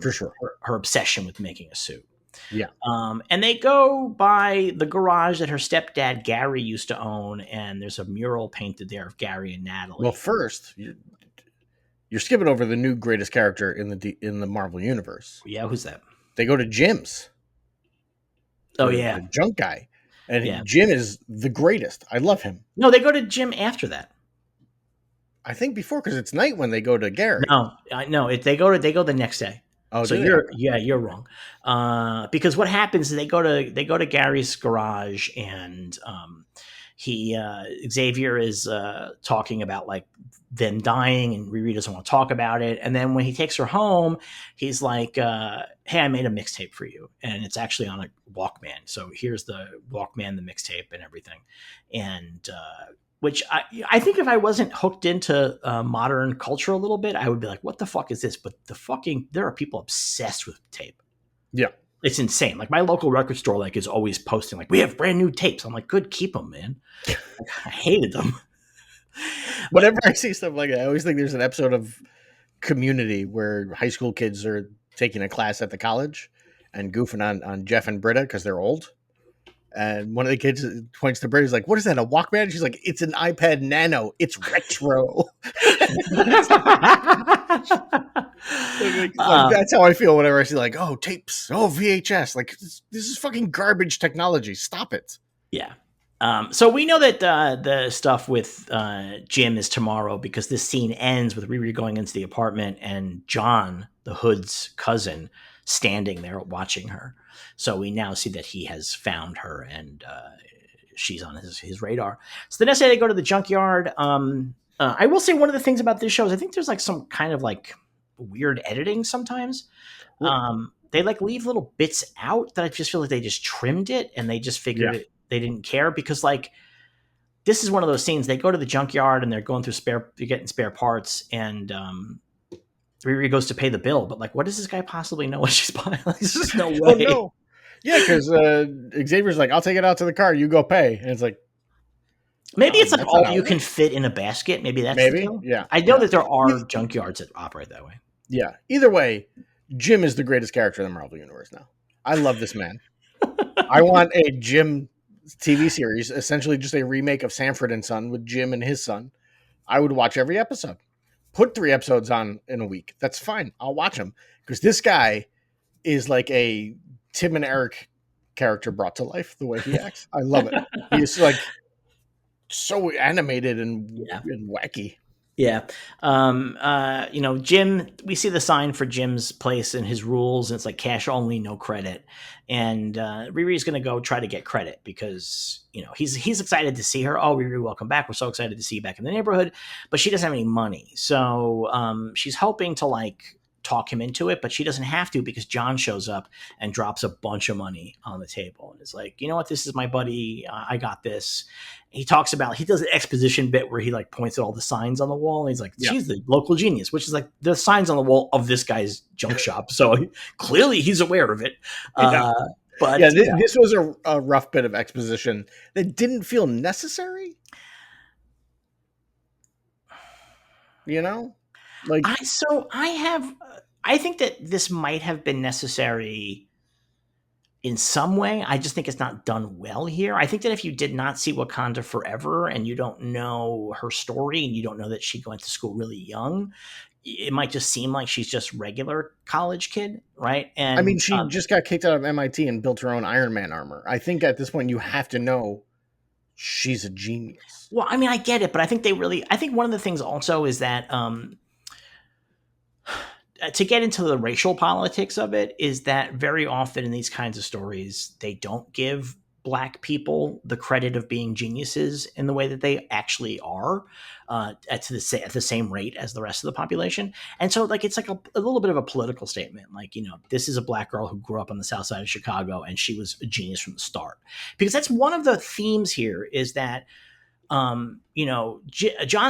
For sure. Her obsession with making a suit. Yeah. And they go by the garage that her stepdad Gary used to own, and there's a mural painted there of Gary and Natalie. Well, first, you're skipping over the new greatest character in the Marvel universe. Yeah, who's that? They go to Jim's. Oh yeah, the junk guy, and yeah. Jim is the greatest. I love him. No, they go to Jim after that. I think before, because it's night when they go to Gary. No, they go the next day. Oh, so you're wrong. Because what happens is they go to Gary's garage, and Xavier is talking about like them dying, and Riri doesn't want to talk about it. And then when he takes her home, he's like, "Hey, I made a mixtape for you, and it's actually on a Walkman. So here's the Walkman, the mixtape, and everything." And which I think if I wasn't hooked into modern culture a little bit, I would be like, "What the fuck is this?" But there are people obsessed with tape. Yeah. It's insane. Like my local record store, like is always posting like we have brand new tapes. I'm like, good, keep them, man. Like, I hated them. Whenever I see stuff like that, I always think there's an episode of Community where high school kids are taking a class at the college and goofing on Jeff and Britta because they're old. And one of the kids points to Britta, he's like, "What is that? A Walkman?" She's like, "It's an iPad Nano. It's retro." Like, that's how I feel whenever I see like, oh, tapes, oh, VHS. Like this is fucking garbage technology. Stop it. Yeah. So we know that the stuff with Jim is tomorrow because this scene ends with Riri going into the apartment and John, the Hood's cousin, standing there watching her. So we now see that he has found her and she's on his radar. So the next day they go to the junkyard. I will say one of the things about this show is I think there's like some kind of like weird editing sometimes. They like leave little bits out that I just feel like they just trimmed it and they just figured it. They didn't care because like this is one of those scenes. They go to the junkyard and they're going through they're getting spare parts, and Riri goes to pay the bill, but like, what does this guy possibly know what she's buying? Like, there's just no Oh way. no. Yeah, because Xavier's like, I'll take it out to the car. You go pay. And it's like, Maybe it's like that's not all how you it can works. fit in a basket. Maybe that's the Maybe. deal. Yeah. I know Yeah. that there are junkyards that operate that way. Yeah. Either way, Jim is the greatest character in the Marvel Universe now. I love this man. I want a Jim TV series, essentially just a remake of Sanford and Son with Jim and his son. I would watch every episode. Put 3 episodes on in a week. That's fine. I'll watch them because this guy is like a Tim and Eric character brought to life. The way he acts, I love it. He's like so animated and wacky. Yeah. Jim, we see the sign for Jim's place and his rules, and it's like cash only, no credit. And Riri's going to go try to get credit because, he's excited to see her. Oh, Riri, welcome back. We're so excited to see you back in the neighborhood. But she doesn't have any money. So she's hoping to talk him into it, but she doesn't have to because John shows up and drops a bunch of money on the table and is like, you know what, this is my buddy. I got this. He does an exposition bit where he like points at all the signs on the wall and he's like, she's the local genius, which is like the signs on the wall of this guy's junk shop. So clearly he's aware of it. But yeah, this was a rough bit of exposition that didn't feel necessary. Like I think that this might have been necessary in some way. I just think it's not done well here. I think that if you did not see Wakanda Forever and you don't know her story and you don't know that she went to school really young, it might just seem like she's just regular college kid, right? And I mean, she just got kicked out of MIT and built her own Iron Man armor. I think at this point you have to know she's a genius. Well, I mean, I get it, but I think one of the things also is that to get into the racial politics of it is that very often in these kinds of stories, they don't give Black people the credit of being geniuses in the way that they actually are at the same rate as the rest of the population. And so like, it's like a little bit of a political statement. Like, this is a Black girl who grew up on the South Side of Chicago and she was a genius from the start, because that's one of the themes here is that John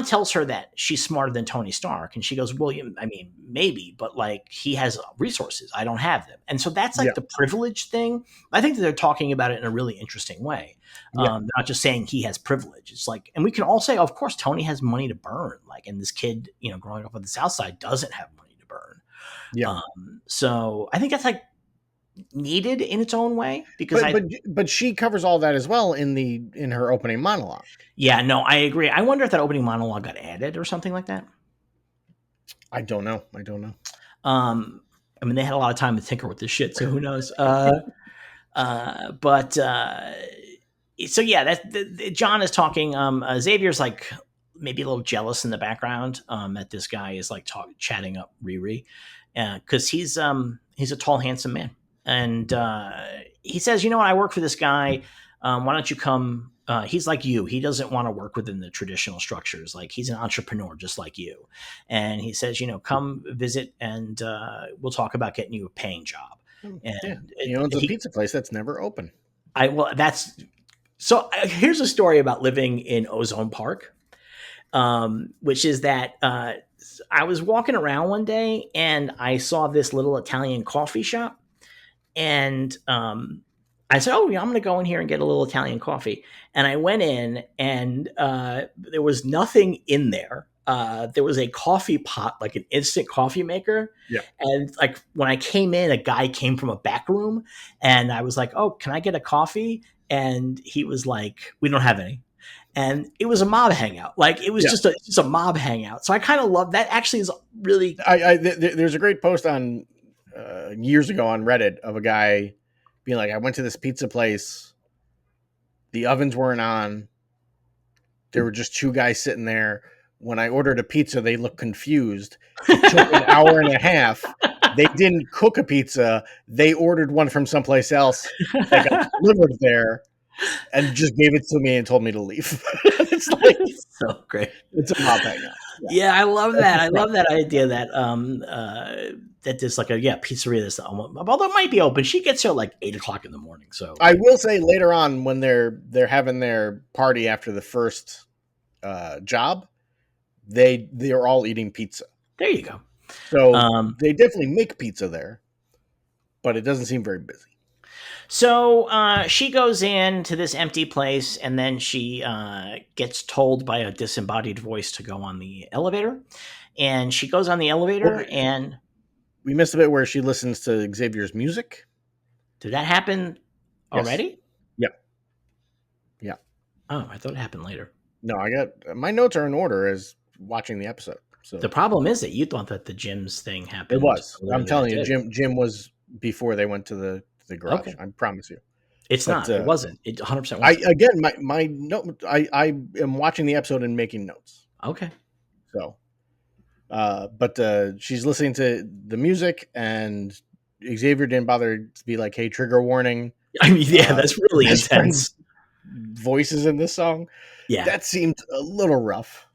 tells her that she's smarter than Tony Stark, and she goes, well, I mean, maybe, but like he has resources. I don't have them. And so that's like the privilege thing. I think that they're talking about it in a really interesting way. Not just saying he has privilege. It's like, and we can all say, of course, Tony has money to burn. Like, and this kid, growing up on the South Side doesn't have money to burn. Yeah. So I think that's like needed in its own way because but she covers all that as well in her opening monologue. Yeah, no, I agree. I wonder if that opening monologue got added or something like that. I don't know. I mean, they had a lot of time to tinker with this shit, so who knows? So yeah, John is talking. Xavier's like maybe a little jealous in the background that this guy is like chatting up Riri, because he's a tall, handsome man. And he says, you know what, I work for this guy. Why don't you come? He's like you. He doesn't want to work within the traditional structures. Like, he's an entrepreneur just like you. And he says, come visit and we'll talk about getting you a paying job. And he owns a pizza place that's never open. Here's a story about living in Ozone Park, which is that I was walking around one day and I saw this little Italian coffee shop. And I said, I'm going to go in here and get a little Italian coffee. And I went in and there was nothing in there. There was a coffee pot, like an instant coffee maker. Yeah. And like when I came in, a guy came from a back room and I was like, oh, can I get a coffee? And he was like, we don't have any. And it was a mob hangout. Like, it was just a mob hangout. So I kind of love that. Actually is really. There's a great post on years ago on Reddit of a guy being like, I went to this pizza place. The ovens weren't on. There were just 2 guys sitting there. When I ordered a pizza, they looked confused. It took an hour and a half. They didn't cook a pizza. They ordered one from someplace else that got delivered there and just gave it to me and told me to leave. It's like, so great. It's a mob hangout. Yeah, I love that. I love that idea that that there's like a pizzeria that's although it might be open. She gets there like 8 o'clock in the morning. So I will say later on when they're having their party after the first job, they're all eating pizza. there you go. So Um, they definitely make pizza there, but it doesn't seem very busy. so she goes in to this empty place, and then she gets told by a disembodied voice to go on the elevator, and she goes on the Well, elevator. And we missed a bit where she listens to Xavier's music. did that happen Yes. already? Yep. Yeah. Oh, I thought it happened later. No, I got my notes are in order as watching the episode. The So problem is that you thought that the Jim's thing it happened was. earlier I'm than it telling you, did. Jim was before they went to the garage. Okay. I promise you. It's But not. It wasn't. It 100% I wasn't. again my note. I am watching the episode and making notes. Okay. So, but she's listening to the music, and Xavier didn't bother to be like, "Hey, trigger warning." I mean, yeah, that's really Best friend's intense. voices in this song. Yeah. That seemed a little rough,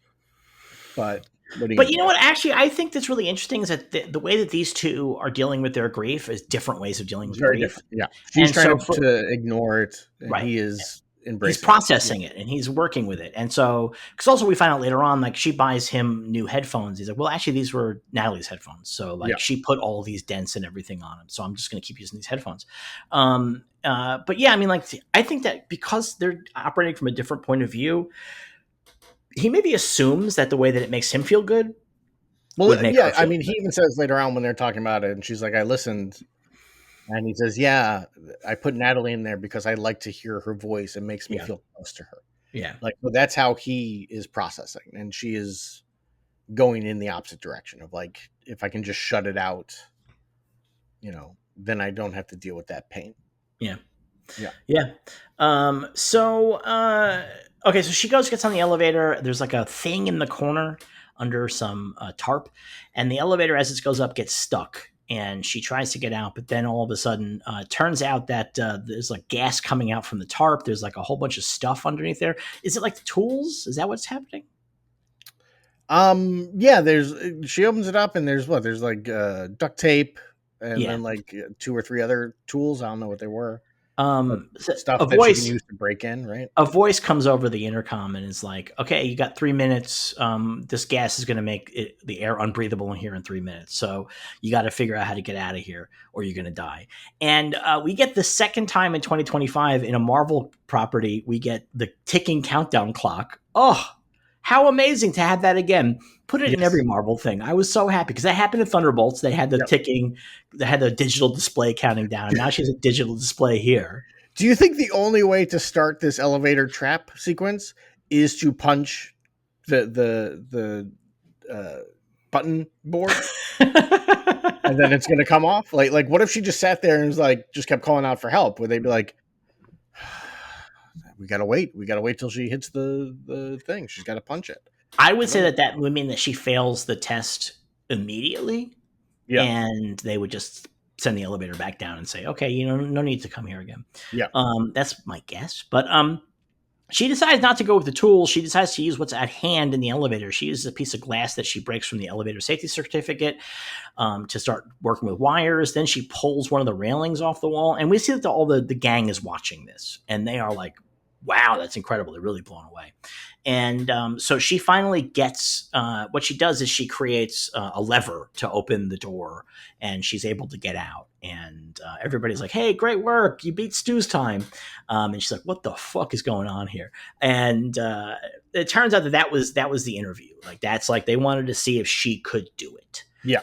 but what are you But gonna you do? know what? Actually, I think that's really interesting is that the way that these two are dealing with their grief is different ways of dealing It's with very grief. different. Yeah, she's And so, trying to ignore it, and right. he is He's embracing it. Yeah, processing it and he's working with it. And so, because also we find out later on, like she buys him new headphones. He's like, well, actually, these were Natalie's headphones. So, yeah. like, she put all these dents and everything on them. So I'm just going to keep using these headphones. But yeah, I mean, like, I think that because they're operating from a different point of view, he maybe assumes that the way that it makes him feel good would Well, make her yeah. I feel mean, he good. even says later on when they're talking about it, and she's like, "I listened," and he says, "Yeah, I put Natalie in there because I like to hear her voice. It makes me Yeah. feel close to her." Yeah. Like, so that's how he is processing, and she is going in the opposite direction of like, if I can just shut it out, then I don't have to deal with that pain. Yeah. Yeah. Yeah. Okay, so she gets on the elevator. There's like a thing in the corner under some tarp, and the elevator as it goes up gets stuck. And she tries to get out, but then all of a sudden, turns out that there's like gas coming out from the tarp. There's like a whole bunch of stuff underneath there. Is it like the tools? Is that what's happening? Yeah, she opens it up and there's like duct tape and Yeah. then like two or three other tools. I don't know what they were, but So stuff that she can use to break in, right? a voice comes over the intercom and is like, okay, you got 3 minutes. This gas is going to make the air unbreathable in here in 3 minutes. So you got to figure out how to get out of here or you're going to die. And we get the second time in 2025 in a Marvel property, we get the ticking countdown clock. Oh, how amazing to have that again. Put it in Yes. every Marvel thing. I was so happy because that happened in Thunderbolts. They had the Yep. ticking, they had the digital display counting down. And now she has a digital display here. Do you think the only way to start this elevator trap sequence is to punch the button board and then it's going to come off? Like what if she just sat there and was like just kept calling out for help? Would they be like, we gotta wait till she hits the thing. She's got to punch it. I would say that would mean that she fails the test immediately, Yeah. and they would just send the elevator back down and say, "Okay, no need to come here again." Yeah. That's my guess. But she decides not to go with the tools. She decides to use what's at hand in the elevator. She uses a piece of glass that she breaks from the elevator safety certificate to start working with wires. Then she pulls one of the railings off the wall, and we see that all the gang is watching this, and they are like, "Wow, that's incredible!" They're really blown away. And so she finally gets what she does is she creates a lever to open the door, and she's able to get out. And everybody's like, "Hey, great work! You beat Stu's time." And she's like, "What the fuck is going on here?" And it turns out that was the interview. Like that's like they wanted to see if she could do it. Yeah.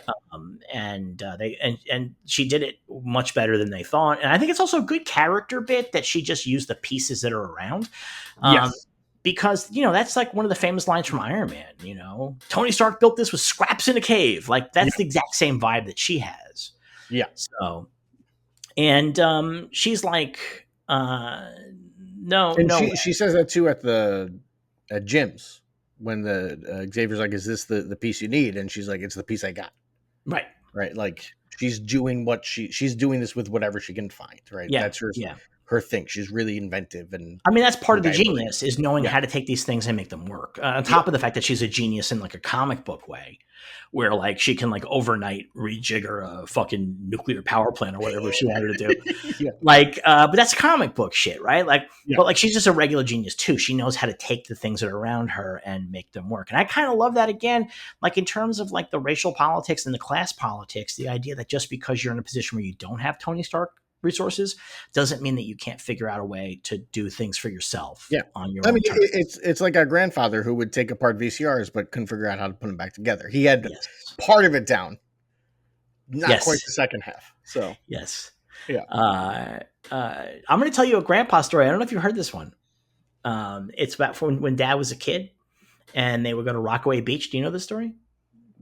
And she did it much better than they thought. And I think it's also a good character bit that she just used the pieces that are around. Yes. Because that's like one of the famous lines from Iron Man. Tony Stark built this with scraps in a cave. Like that's the exact same vibe that she has. Yeah. So, and she's like, no, And no. she says that too at Jim's when the Xavier's like, "Is this the piece you need?" And she's like, "It's the piece I got." Right. Like she's doing she's doing this with whatever she can find. Right. Yeah. That's her Yeah. her thing. She's really inventive and I mean, that's part of the diverse. genius is knowing Yeah. how to take these things and make them work. On Yeah. top of the fact that she's a genius in like a comic book way, where like she can like overnight rejigger a fucking nuclear power plant or whatever she wanted to do. Yeah. Like, but that's comic book shit, right? Like, Yeah. but like she's just a regular genius too. She knows how to take the things that are around her and make them work. And I kind of love that again, like in terms of like the racial politics and the class politics, the idea that just because you're in a position where you don't have Tony Stark resources doesn't mean that you can't figure out a way to do things for yourself Yeah. on your I own mean, terms. it's like our grandfather who would take apart VCRs but couldn't figure out how to put them back together. He had Yes. part of it down, not Yes. quite the second half. So Yes. yeah. I'm going to tell you a grandpa story. I don't know if you heard this one. It's about when Dad was a kid and they were going to Rockaway Beach. Do you know this story?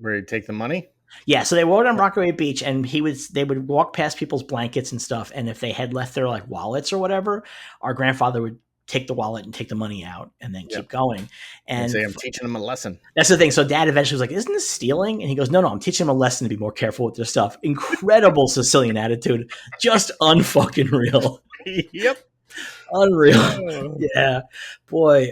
Where you take the money? Yeah, so they rode on Rockaway Beach, and they would walk past people's blankets and stuff, and if they had left their like wallets or whatever, our grandfather would take the wallet and take the money out, and then keep going. And say, I'm teaching them a lesson. That's the thing. So Dad eventually was like, "Isn't this stealing?" And he goes, "No, I'm teaching them a lesson to be more careful with their stuff." Incredible Sicilian attitude, just unfucking real. Yep. Unreal. Yeah, boy.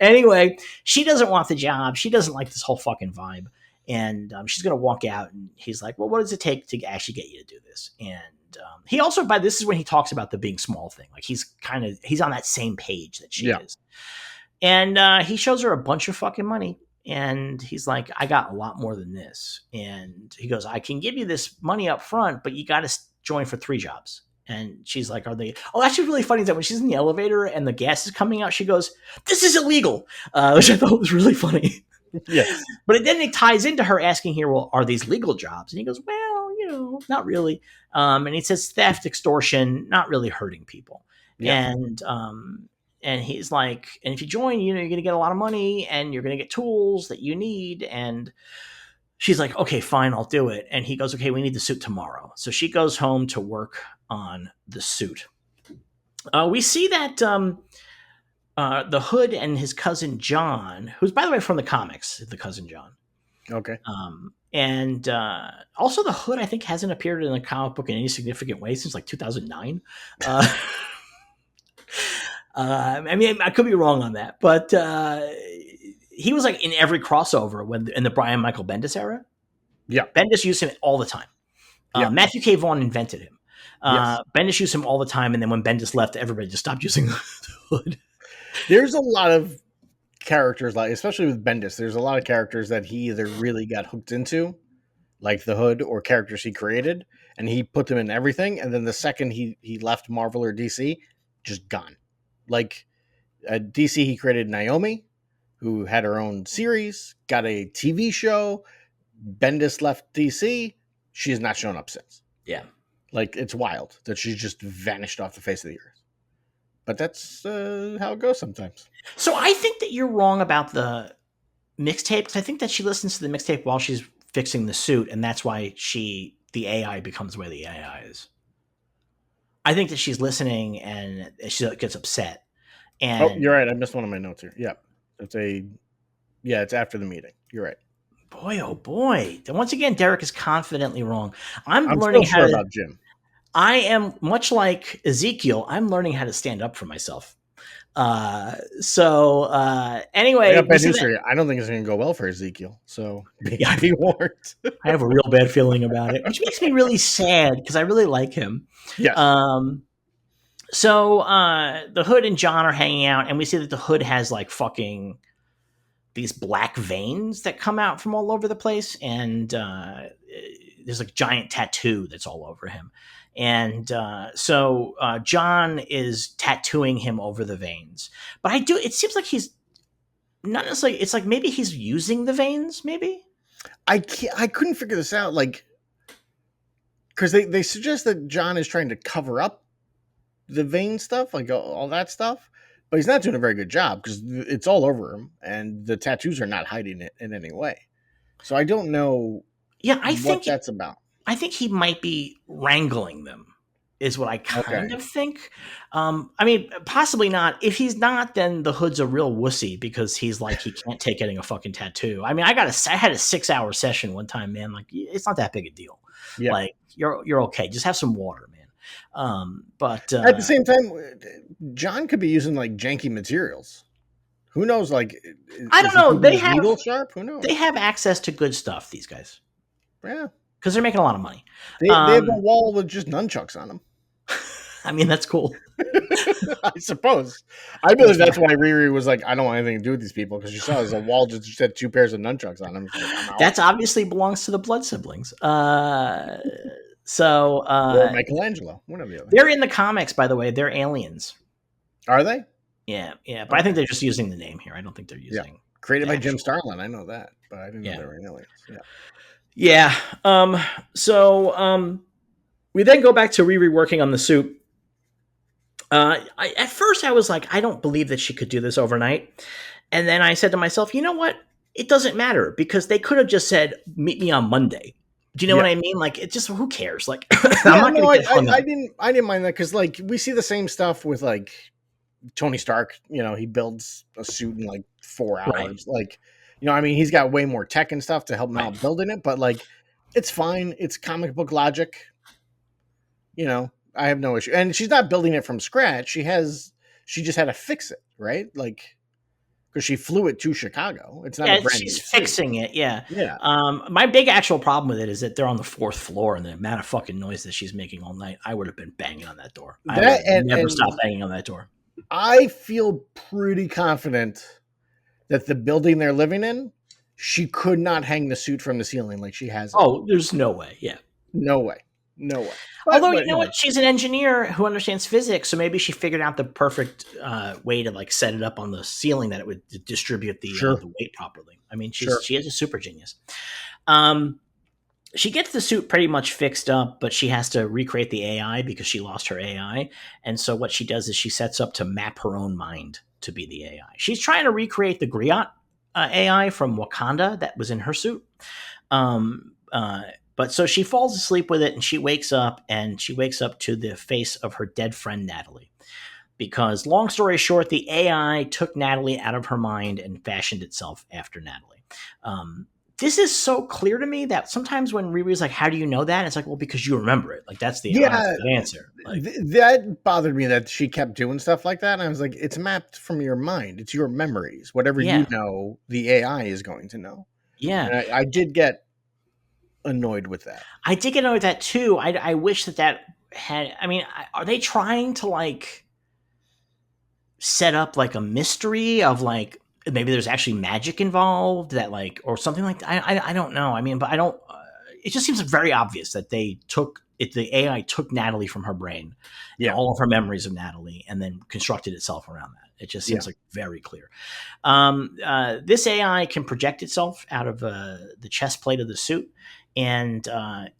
Anyway, she doesn't want the job. She doesn't like this whole fucking vibe. And she's going to walk out, and he's like, well, what does it take to actually get you to do this? And he also, this is when he talks about the being small thing. Like he's on that same page that she is. And he shows her a bunch of fucking money. And he's like, I got a lot more than this. And he goes, I can give you this money up front, but you got to join for 3 jobs. And she's like, are they? Oh, actually, really funny is that when she's in the elevator and the gas is coming out, she goes, this is illegal, which I thought was really funny. Yes. But then it ties into her asking here, well, are these legal jobs? And he goes, well, not really. And he says theft, extortion, not really hurting people. Yeah. And he's like, and if you join, you're going to get a lot of money and you're going to get tools that you need. And she's like, okay, fine, I'll do it. And he goes, okay, we need the suit tomorrow. So she goes home to work on the suit. We see that the Hood and his cousin John, who's by the way from the comics, the cousin John. Okay. And also the Hood, I think, hasn't appeared in a comic book in any significant way since like 2009. I mean, I could be wrong on that, but he was like in every crossover in the Brian Michael Bendis era. Yeah. Bendis used him all the time. Matthew K. Vaughn invented him. Yes. Bendis used him all the time, and then when Bendis left, everybody just stopped using the Hood. There's a lot of characters, like especially with Bendis, there's a lot of characters that he either really got hooked into, like the Hood, or characters he created, and he put them in everything. And then the second he left Marvel or DC, just gone. Like at DC, he created Naomi, who had her own series, got a TV show. Bendis left DC. She has not shown up since. Yeah. Like, it's wild that she's just vanished off the face of the earth. But that's how it goes sometimes. So I think that you're wrong about the mixtape, because I think that she listens to the mixtape while she's fixing the suit, and that's why the AI becomes the way the AI is. I think that she's listening and she gets upset. And you're right. I missed one of my notes here. Yeah. It's after the meeting. You're right. Boy, oh boy. Once again, Derek is confidently wrong. I'm learning how about Jim. I am, much like Ezekiel, I'm learning how to stand up for myself. Anyway. I got bad news for you. I don't think it's going to go well for Ezekiel. So be warned. I have a real bad feeling about it, which makes me really sad because I really like him. Yeah. So the Hood and John are hanging out, and we see that the Hood has like fucking these black veins that come out from all over the place, and there's like a giant tattoo that's all over him. And so John is tattooing him over the veins. But it seems like he's not necessarily, it's like maybe he's using the veins, maybe? I couldn't figure this out, like, because they suggest that John is trying to cover up the vein stuff, like all that stuff. But he's not doing a very good job because it's all over him, and the tattoos are not hiding it in any way. So I don't know what that's about. I think he might be wrangling them, is what I kind of think. I mean, possibly not. If he's not, then the Hood's a real wussy because he's like, he can't take getting a fucking tattoo. I mean, I had a 6-hour session one time, man. Like, it's not that big a deal. Yeah. Like, you're okay. Just have some water, man. But At the same time, John could be using like janky materials. Who knows? Like, I is don't he know. keeping his needle sharp? Who They knows? have access to good stuff. These guys, Yeah, because they're making a lot of money. they have a Um, wall with just nunchucks on them. I mean, that's cool. I suppose. I believe That's that's fair. why Riri was like, I don't want anything to do with these people because she saw there's a wall just had two pairs of nunchucks on them. She's like, I'm out. That's obviously belongs to the blood siblings. So Or Michelangelo, one or the other. they're in the comics, by the way. They're aliens. Are they? Yeah, yeah. But I think Okay. they're just using the name here. I don't think they're Yeah. using Created the by Jim actual. Starlin. I know that, but I didn't know Yeah, they were aliens. Yeah. yeah. So we then go back to Riri working on the suit. At first, I was like, I don't believe that she could do this overnight. And then I said to myself, you know what? It doesn't matter because they could have just said, meet me on Monday. Do you know Yeah. what I mean? Like, it just, who cares? Like, I'm Yeah, not going no, to get hung up. I didn't mind that because like we see the same stuff with like Tony Stark. You know, he builds a suit in like 4 hours. Right, Like, you know, I mean, he's got way more tech and stuff to help him right. out building it, but like, it's fine. It's comic book logic. You know, I have no issue. And she's not building it from scratch. She just had to fix it, right? Like, because she flew it to Chicago. It's not a Yeah, brand she's new suit. fixing it. Yeah. Yeah, My big actual problem with it is that they're on the fourth floor and the amount of fucking noise that she's making all night. I would have been banging on that door. I would that have never stopped and banging on that door. I feel pretty confident that the building they're living in, she could not hang the suit from the ceiling like she has it. Oh, there's no way. Yeah. No way, no way. Although you But know you know, what, she's an engineer who understands physics, so maybe she figured out the perfect way to like set it up on the ceiling that it would distribute sure, the weight properly. I mean, sure, she is a super genius. Um, she gets the suit pretty much fixed up, but she has to recreate the AI because she lost her AI. And so what she does is she sets up to map her own mind to be the AI. She's trying to recreate the Griot AI from Wakanda that was in her suit. But so she falls asleep with it and she wakes up to the face of her dead friend Natalie. Because long story short, the AI took Natalie out of her mind and fashioned itself after Natalie. This is so clear to me that sometimes when Riri's like, "How do you know that?" It's like, "Well, because you remember it." Like that's the honest yeah. answer. Like, That bothered me that she kept doing stuff like that. And I was like, it's mapped from your mind. It's your memories. Whatever you yeah, know, the AI is going to know. yeah. And I did get annoyed with that. I did get annoyed with that too. I wish that had. I mean, are they trying to like set up like a mystery of like maybe there's actually magic involved that like or something like that. I don't know. I mean, but I don't. It just seems very obvious that they took it. The AI took Natalie from her brain and Yeah, all of her memories of Natalie, and then constructed itself around that. It just yeah, seems like very clear. This AI can project itself out of the chest plate of the suit, and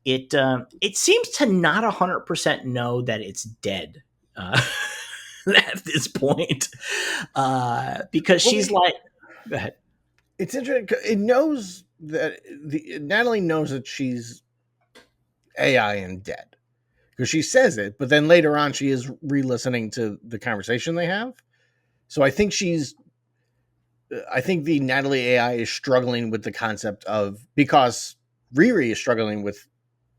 it seems to not 100% know that it's dead. At this point, because well, she's like, go ahead. it's interesting. It knows that the Natalie knows that she's AI and dead because she says it, but then later on she is re-listening to the conversation they have. So I think the Natalie AI is struggling with the concept of because Riri is struggling with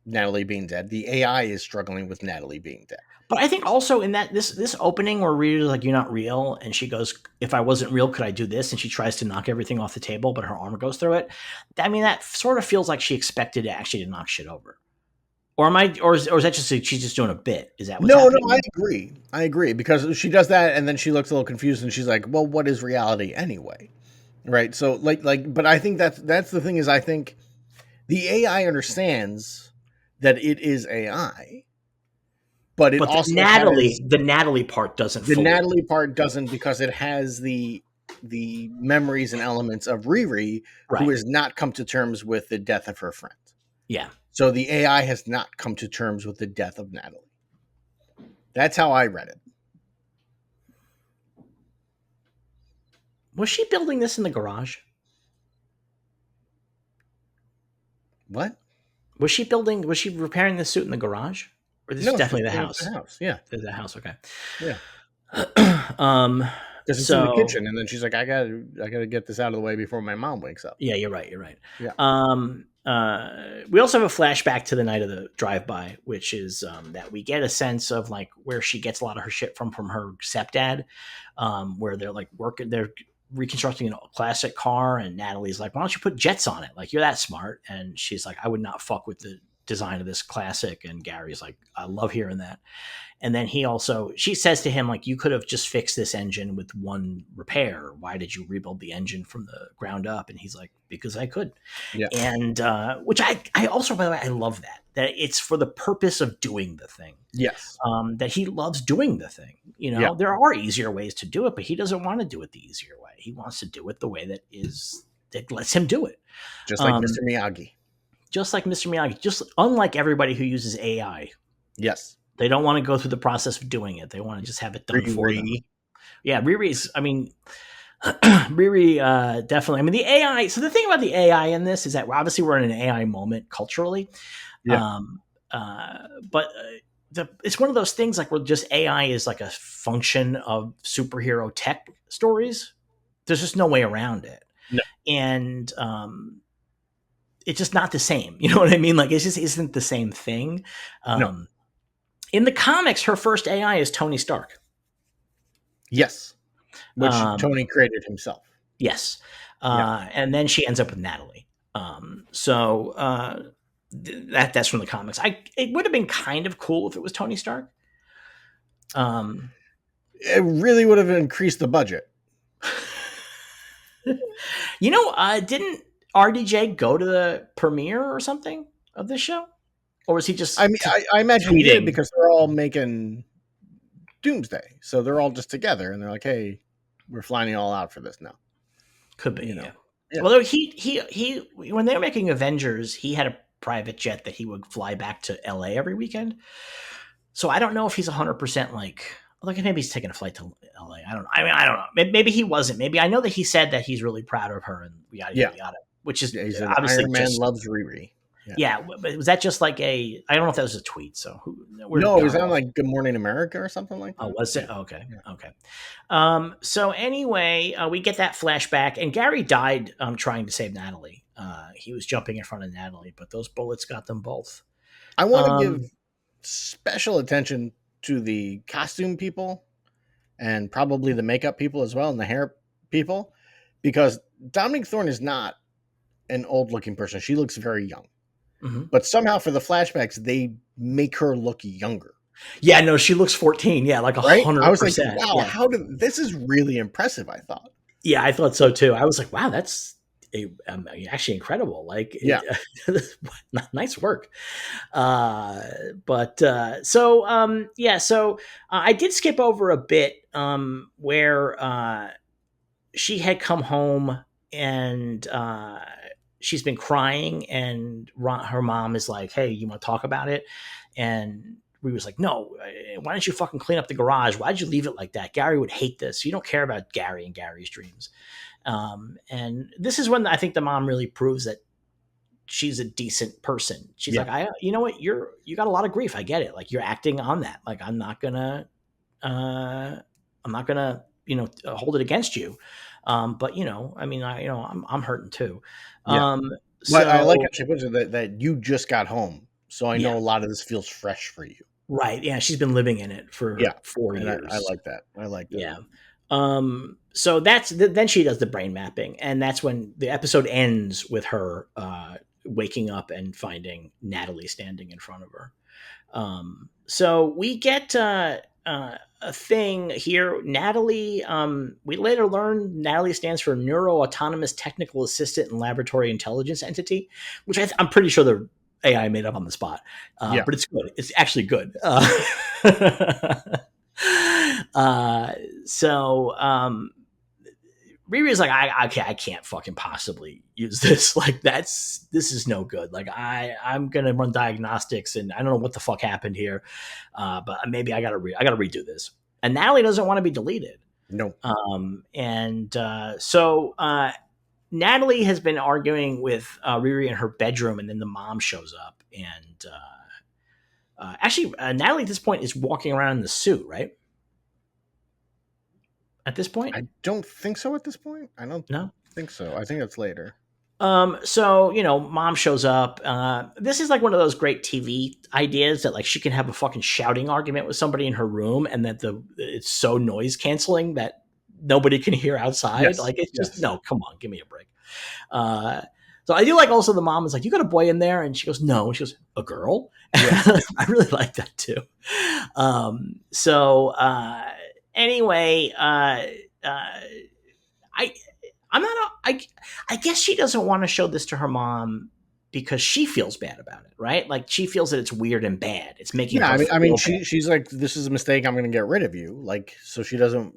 Natalie being dead. The AI is struggling with Natalie being dead. But I think also in that this opening where Rita's like, "You're not real," and she goes, "If I wasn't real, could I do this?" And she tries to knock everything off the table, but her arm goes through it. I mean, that sort of feels like she expected actually to knock shit over. Or am I? Or is that just she's just doing a bit? Is that what's No, no, happening I there? agree. I agree because she does that and then she looks a little confused and she's like, "Well, what is reality anyway?" Right? So but I think that's the thing is I think the AI understands that it is AI, but it But also has The Natalie part doesn't the fully. Natalie part doesn't because it has the memories and elements of Riri, who Right. has not come to terms with the death of her friend. Yeah. So the AI has not come to terms with the death of Natalie. That's how I read it. Was she building this in the garage? What? Was she building? Was she repairing the suit in the garage? Or this is No, definitely the it's the house? house. Yeah, This is the house. Okay. yeah. um. Because it's in the So kitchen, and then she's like, I gotta get this out of the way before my mom wakes up. yeah, you're right. You're right. Yeah, we also have a flashback to the night of the drive-by, which is that we get a sense of like where she gets a lot of her shit from her stepdad, where they're like working, they're reconstructing a classic car, and Natalie's like, "Why don't you put jets on it? Like you're that smart." And she's like, "I would not fuck with the design of this classic." And Gary's like, "I love hearing that." And then she says to him, like, you could have just fixed this engine with one repair. Why did you rebuild the engine from the ground up? And he's like, because I could. Yeah. And which I also, by the way, I love that it's for the purpose of doing the thing. Yes. That he loves doing the thing. You know, Yeah. there are easier ways to do it, but he doesn't want to do it the easier way. He wants to do it the way that lets him do it. Just like Mr. Miyagi. Just like Mr. Miyagi. Just unlike everybody who uses AI. Yes. They don't want to go through the process of doing it. They want to just have it done for them. Yeah, Riri's, I mean, Riri definitely. I mean, the AI. So the thing about the AI in this is that obviously we're in an AI moment culturally. Yeah. But it's one of those things like where just AI is like a function of superhero tech stories. There's just no way around it. No. And it's just not the same. You know what I mean? Like it just isn't the same thing. No. In the comics, her first AI is Tony Stark. Yes. Which Tony created himself. Yes. And then she ends up with Natalie. That's from the comics. It would have been kind of cool if it was Tony Stark. It really would have increased the budget. You know, didn't RDJ go to the premiere or something of this show? Or was he just I mean, I imagine he did because they're all making Doomsday. So they're all just together and they're like, hey, we're flying you all out for this now. Could be, yeah. Although he when they were making Avengers, he had a private jet that he would fly back to LA every weekend. So I don't know if he's 100% like maybe he's taking a flight to LA. I don't know. I mean, I don't know. Maybe he wasn't. Maybe I know that he said that he's really proud of her and yada, which is obviously Iron Man loves Riri. Yeah, but was that just like I don't know if that was a tweet. So no, it was on like Good Morning America or something like that. Oh, was it? Okay. Yeah. Okay. So anyway, we get that flashback, and Gary died trying to save Natalie. He was jumping in front of Natalie, but those bullets got them both. I want to give special attention to the costume people and probably the makeup people as well and the hair people, because Dominique Thorne is not an old looking person. She looks very young. Mm-hmm. But somehow for the flashbacks, they make her look younger. Yeah, no, she looks 14. Yeah, like 100%. I was like, wow, this is really impressive, I thought. Yeah, I thought so too. I was like, wow, that's actually incredible. Like, nice work. So I did skip over a bit where she had come home and she's been crying, and her mom is like, hey, you want to talk about it? And we was like, no, why don't you fucking clean up the garage? Why'd you leave it like that? Gary would hate this. You don't care about Gary and Gary's dreams. And this is when I think the mom really proves that she's a decent person. She's like, you know what? You got a lot of grief. I get it. Like you're acting on that. Like, I'm not gonna, hold it against you. But I mean, I'm hurting too. Yeah. But I like how she puts it that you just got home. So I know a lot of this feels fresh for you. Right. Yeah. She's been living in it for 4 years. I like that. Yeah. So then she does the brain mapping, and that's when the episode ends with her waking up and finding Natalie standing in front of her. So we get a thing here. Natalie, we later learn Natalie stands for Neuro Autonomous Technical Assistant and Laboratory Intelligence Entity, which I'm pretty sure the AI made up on the spot. But it's good. It's actually good. Riri's like, I can't fucking possibly use this. Like this is no good. Like I'm going to run diagnostics and I don't know what the fuck happened here. But maybe I gotta redo this. And Natalie doesn't want to be deleted. No. So Natalie has been arguing with Riri in her bedroom, and then the mom shows up, and actually Natalie at this point is walking around in the suit, right? At this point? I don't think so at this point. I don't think so. I think that's later. So mom shows up. This is like one of those great TV ideas that like she can have a fucking shouting argument with somebody in her room, and that it's so noise canceling that nobody can hear outside. Yes, Like it's just yes, no, come on, give me a break. Uh, so I do like also the mom is like, "You got a boy in there?" And she goes, "No." And she goes, "A girl?" yeah. I really like that too. So anyway, uh, I I'm not. I guess she doesn't want to show this to her mom because she feels bad about it, right? Like she feels that it's weird and bad. It's making Yeah, her I mean, feel bad. she's like, this is a mistake. I'm going to get rid of you. Like, so she doesn't,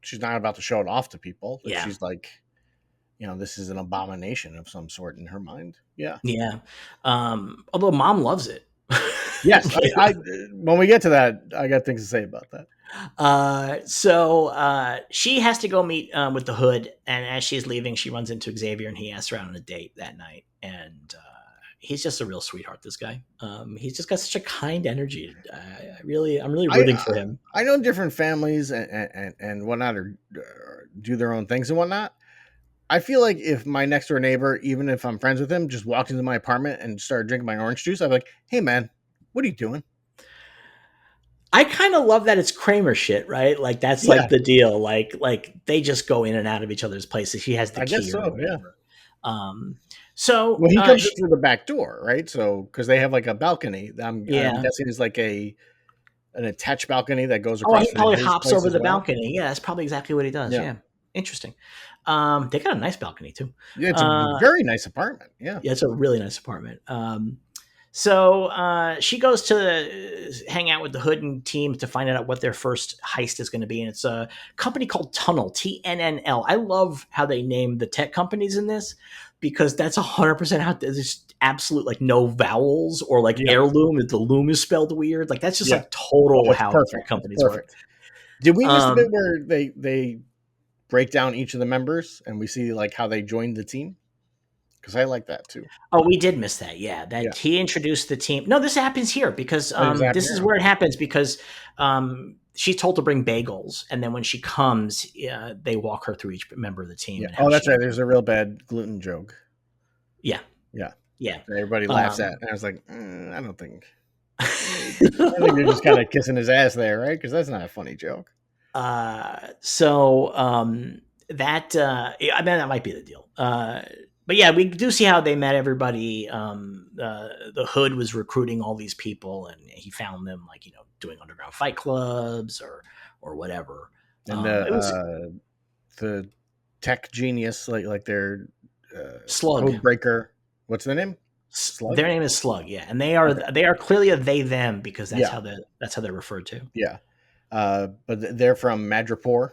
she's not about to show it off to people. If Yeah, she's like, this is an abomination of some sort in her mind. Yeah. yeah. Although mom loves it. Yes. I when we get to that, I got things to say about that. So she has to go meet with the Hood, and as she's leaving, she runs into Xavier, and he asks her out on a date that night. And he's just a real sweetheart. This guy, he's just got such a kind energy. I'm really I rooting for him. I know different families and whatnot do their own things and whatnot. I feel like if my next door neighbor, even if I'm friends with him, just walked into my apartment and started drinking my orange juice, I'd be like, "Hey, man, what are you doing?" I kind of love that it's Kramer shit, right? Like that's like Yeah, the deal. Like they just go in and out of each other's places. He has the I guess key or so. Yeah. whatever. Um, so Well, he comes in through the back door, right? So because they have like a balcony, I'm yeah. guessing is like an attached balcony that goes Oh, across he from probably his hops place over as the well. balcony. Yeah, that's probably exactly what he does. Yeah, Yeah, interesting. They got a nice balcony too. yeah, it's a Uh, very nice apartment. Yeah, yeah, it's a really nice apartment. So she goes to hang out with the Hood and team to find out what their first heist is going to be, and it's a company called Tunnel, TNNL. I love how they name the tech companies in this because that's 100% how there's absolute like no vowels or like yeah, heirloom. The loom is spelled weird. Like that's just yeah. like Oh, total it's how tech perfect. It's companies work. perfect. Did we miss the bit Um, where they break down each of the members and we see like how they joined the team? Because I like that too. Oh, we did miss that. Yeah, Yeah, that he introduced the team. No, this happens here because oh, does that happen this is here? where it Okay. happens because she's told to bring bagels, and then when she comes, they walk her through each member of the team Yeah. and how Oh, that's right. she. There's a real bad gluten joke. Yeah, Yeah, yeah. that everybody laughs at, Um, and I was like, I don't think. I think you're just kind of kissing his ass there, right? Because that's not a funny joke. so that I mean that might be the deal. But yeah, we do see how they met everybody. The Hood was recruiting all these people, and he found them like doing underground fight clubs or whatever. And It was the tech genius, like their Slug. code breaker. What's the name? Slug. Their name is Slug, yeah, and Okay. they are clearly a they them because Yeah, that's how they're referred to. yeah. But they're from Madripoor.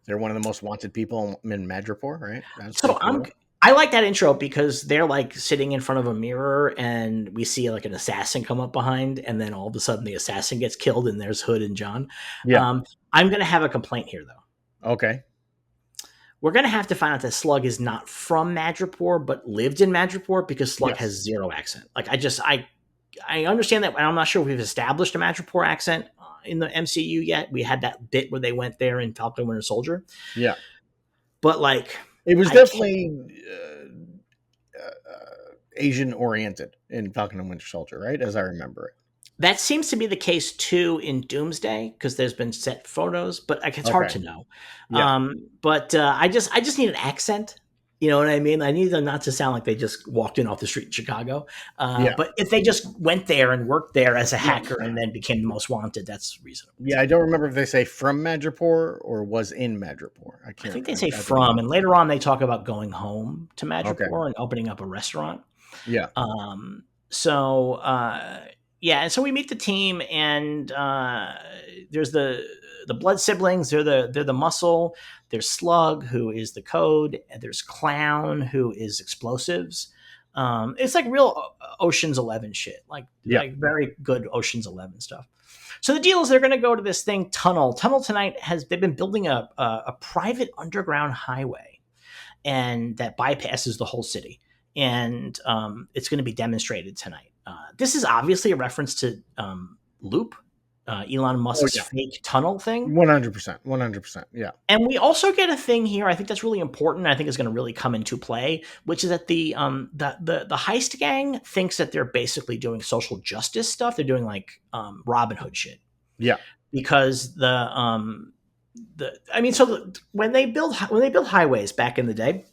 They're one of the most wanted people in Madripoor, right? That's So pretty cool. I like that intro because they're like sitting in front of a mirror and we see like an assassin come up behind, and then all of a sudden the assassin gets killed and there's Hood and John. Yeah. Um, I'm gonna have a complaint here though. Okay. We're gonna have to find out that Slug is not from Madripoor but lived in Madripoor because Slug has Yes. zero accent. Like I understand that. I'm not sure if we've established a Madripoor accent in the MCU yet. We had that bit where they went there in Falcon and Winter Soldier, Yeah. but like It was I can't. definitely Asian oriented in Falcon and Winter Soldier, right? As I remember it. That seems to be the case too in Doomsday because there's been set photos, but like, it's hard Okay. to know. Yeah. But I just need an accent. You know what I mean? I need them not to sound like they just walked in off the street in Chicago. Yeah. But if they just went there and worked there as a Yeah. hacker and then became the most wanted, that's reasonable Yeah. too. I don't remember if they say from Madripoor or was in Madripoor. I I can't. think they say I don't from, remember. and later on they talk about going home to Okay. Madripoor and opening up a restaurant. Yeah. Um, so yeah, and so we meet the team, and there's the blood siblings. They're the muscle. There's Slug, who is the code, and there's Clown, who is explosives. It's like real Ocean's 11 shit, Yeah. like very good Ocean's 11 stuff. So the deal is they're going to go to this thing Tunnel. Tunnel tonight has they've been building a private underground highway and that bypasses the whole city. And it's going to be demonstrated tonight. This is obviously a reference to Loop, Elon Oh Musk's yeah, fake tunnel thing. 100%, 100%. Yeah, And we also get a thing here. I think that's really important. I think is going to really come into play, which is that the heist gang thinks that they're basically doing social justice stuff. They're doing like Robin Hood shit yeah, because when they build highways back in the day,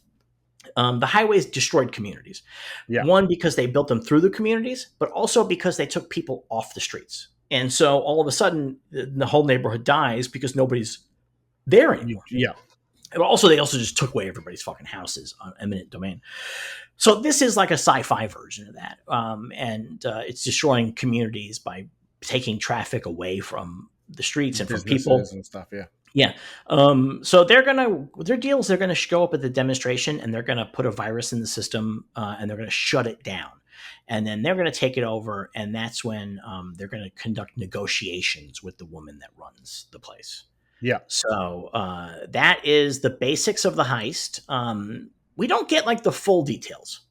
the highways destroyed communities. yeah. One, because they built them through the communities, but also because they took people off the streets. And so all of a sudden, the whole neighborhood dies because nobody's there anymore. Yeah. But also, they also just took away everybody's fucking houses on eminent domain. So this is like a sci-fi version of that, and it's destroying communities by taking traffic away from the streets and from people. Businesses and stuff. Yeah. Yeah. So their deal is they're gonna show up at the demonstration and they're gonna put a virus in the system and they're gonna shut it down, and then they're gonna take it over, and that's when they're gonna conduct negotiations with the woman that runs the place. Yeah. So that is the basics of the heist. We don't get like the full details.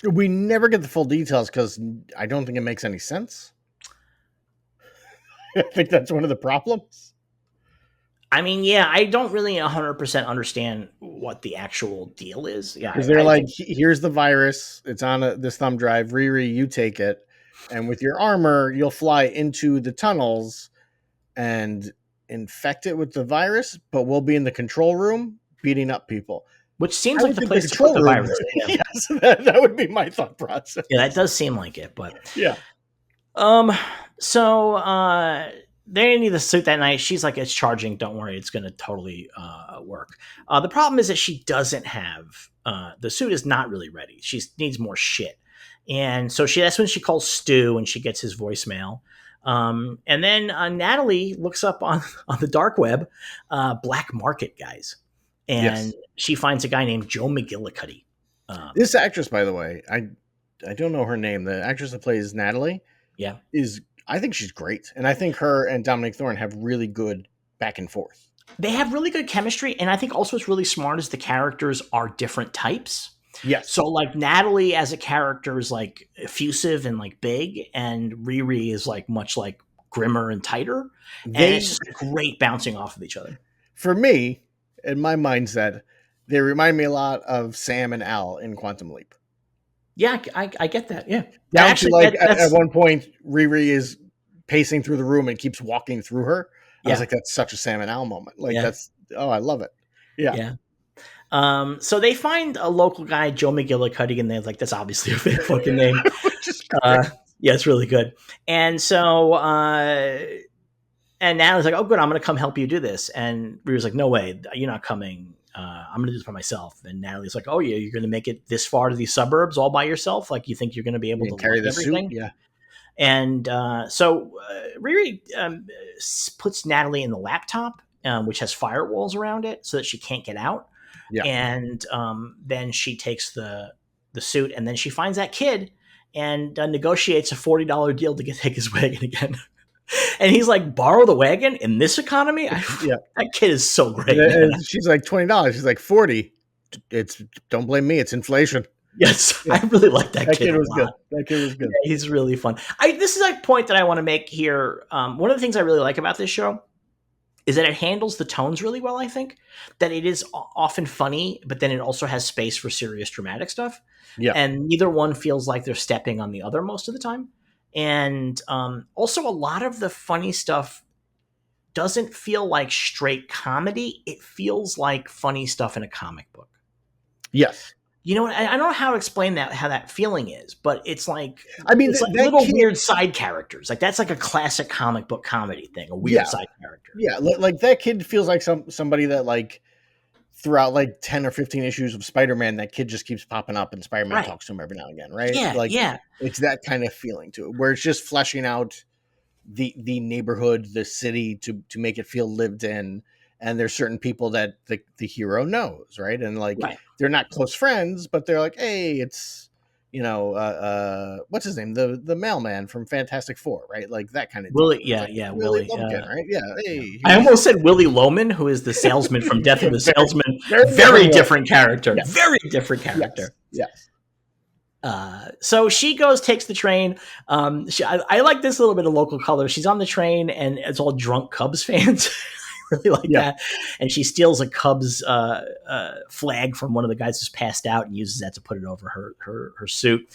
We never get the full details because I don't think it makes any sense. I think that's one of the problems. I mean, yeah, I don't really 100% understand what the actual deal is. Yeah, Because they're like, here's the virus. It's on this thumb drive. Riri, you take it. And with your armor, you'll fly into the tunnels and infect it with the virus, but we'll be in the control room beating up people. Which seems like the place to put the virus. Yes, that would be my thought process. Yeah, that does seem like it, but yeah. So they need the suit that night. She's like, it's charging. Don't worry, it's going to totally work. The problem is that she doesn't have the suit is not really ready. She needs more shit, and so that's when she calls Stu and she gets his voicemail. And then Natalie looks up on the dark web, black market guys. And she finds a guy named Joe McGillicuddy. This actress, by the way, I don't know her name. The actress that plays Natalie, I think she's great, and I think her and Dominic Thorne have really good back and forth. They have really good chemistry, and I think also what's really smart is the characters are different types. Yes. So like Natalie as a character is like effusive and like big, and Riri is like much like grimmer and tighter, and it's just great bouncing off of each other. For me, in my mindset, they remind me a lot of Sam and Al in Quantum Leap. Yeah, I get that. Yeah. Actually, like at one point, Riri is pacing through the room and keeps walking through her. I was like, that's such a Sam and Al moment. Like I love it. Yeah. Yeah. So they find a local guy, Joe McGillicuddy, and they're like, that's obviously a fake fucking name. Yeah, it's really good. And so, and Natalie's like, oh, good, I'm going to come help you do this. And Riri's like, no way, you're not coming. I'm going to do this by myself. And Natalie's like, oh, yeah, you're going to make it this far to these suburbs all by yourself? Like, you think you're going to be able to carry this everything? Suit? Yeah. And so Riri puts Natalie in the laptop, which has firewalls around it so that she can't get out. Yeah. And then she takes the suit, and then she finds that kid and negotiates a $40 deal to take his wagon again. And he's like, borrow the wagon in this economy? That kid is so great. And she's like, $20. She's like, $40. Don't blame me. It's inflation. Yes, yeah. I really like that kid. That kid was good. Yeah, he's really fun. This is a point that I want to make here. One of the things I really like about this show is that it handles the tones really well. I think that it is often funny, but then it also has space for serious dramatic stuff. Yeah. And neither one feels like they're stepping on the other most of the time. And also a lot of the funny stuff doesn't feel like straight comedy. It feels like funny stuff in a comic book. Yes. You know, I don't know how to explain how that feeling is, but it's like, it's like little weird side characters. Like that's like a classic comic book comedy thing, a weird side character. Yeah, like that kid feels like somebody that like throughout like 10 or 15 issues of Spider-Man, that kid just keeps popping up and Spider-Man talks to him every now and again, right? Yeah, it's that kind of feeling to it, where it's just fleshing out the neighborhood, the city to make it feel lived in. And there's certain people that the hero knows, right? And like they're not close friends, but they're like, hey, it's what's his name, the mailman from Fantastic Four, right? Like that kind of Willie, deal. Willie Lumpkin, right? Yeah. Hey, I almost said Willie Loman, who is the salesman from Death of the Salesman. Very different character. Yes. Very different character. Yes. So she goes, takes the train. I like this little bit of local color. She's on the train, and it's all drunk Cubs fans. I really like Yeah. that. And she steals a Cubs flag from one of the guys who's passed out and uses that to put it over her suit.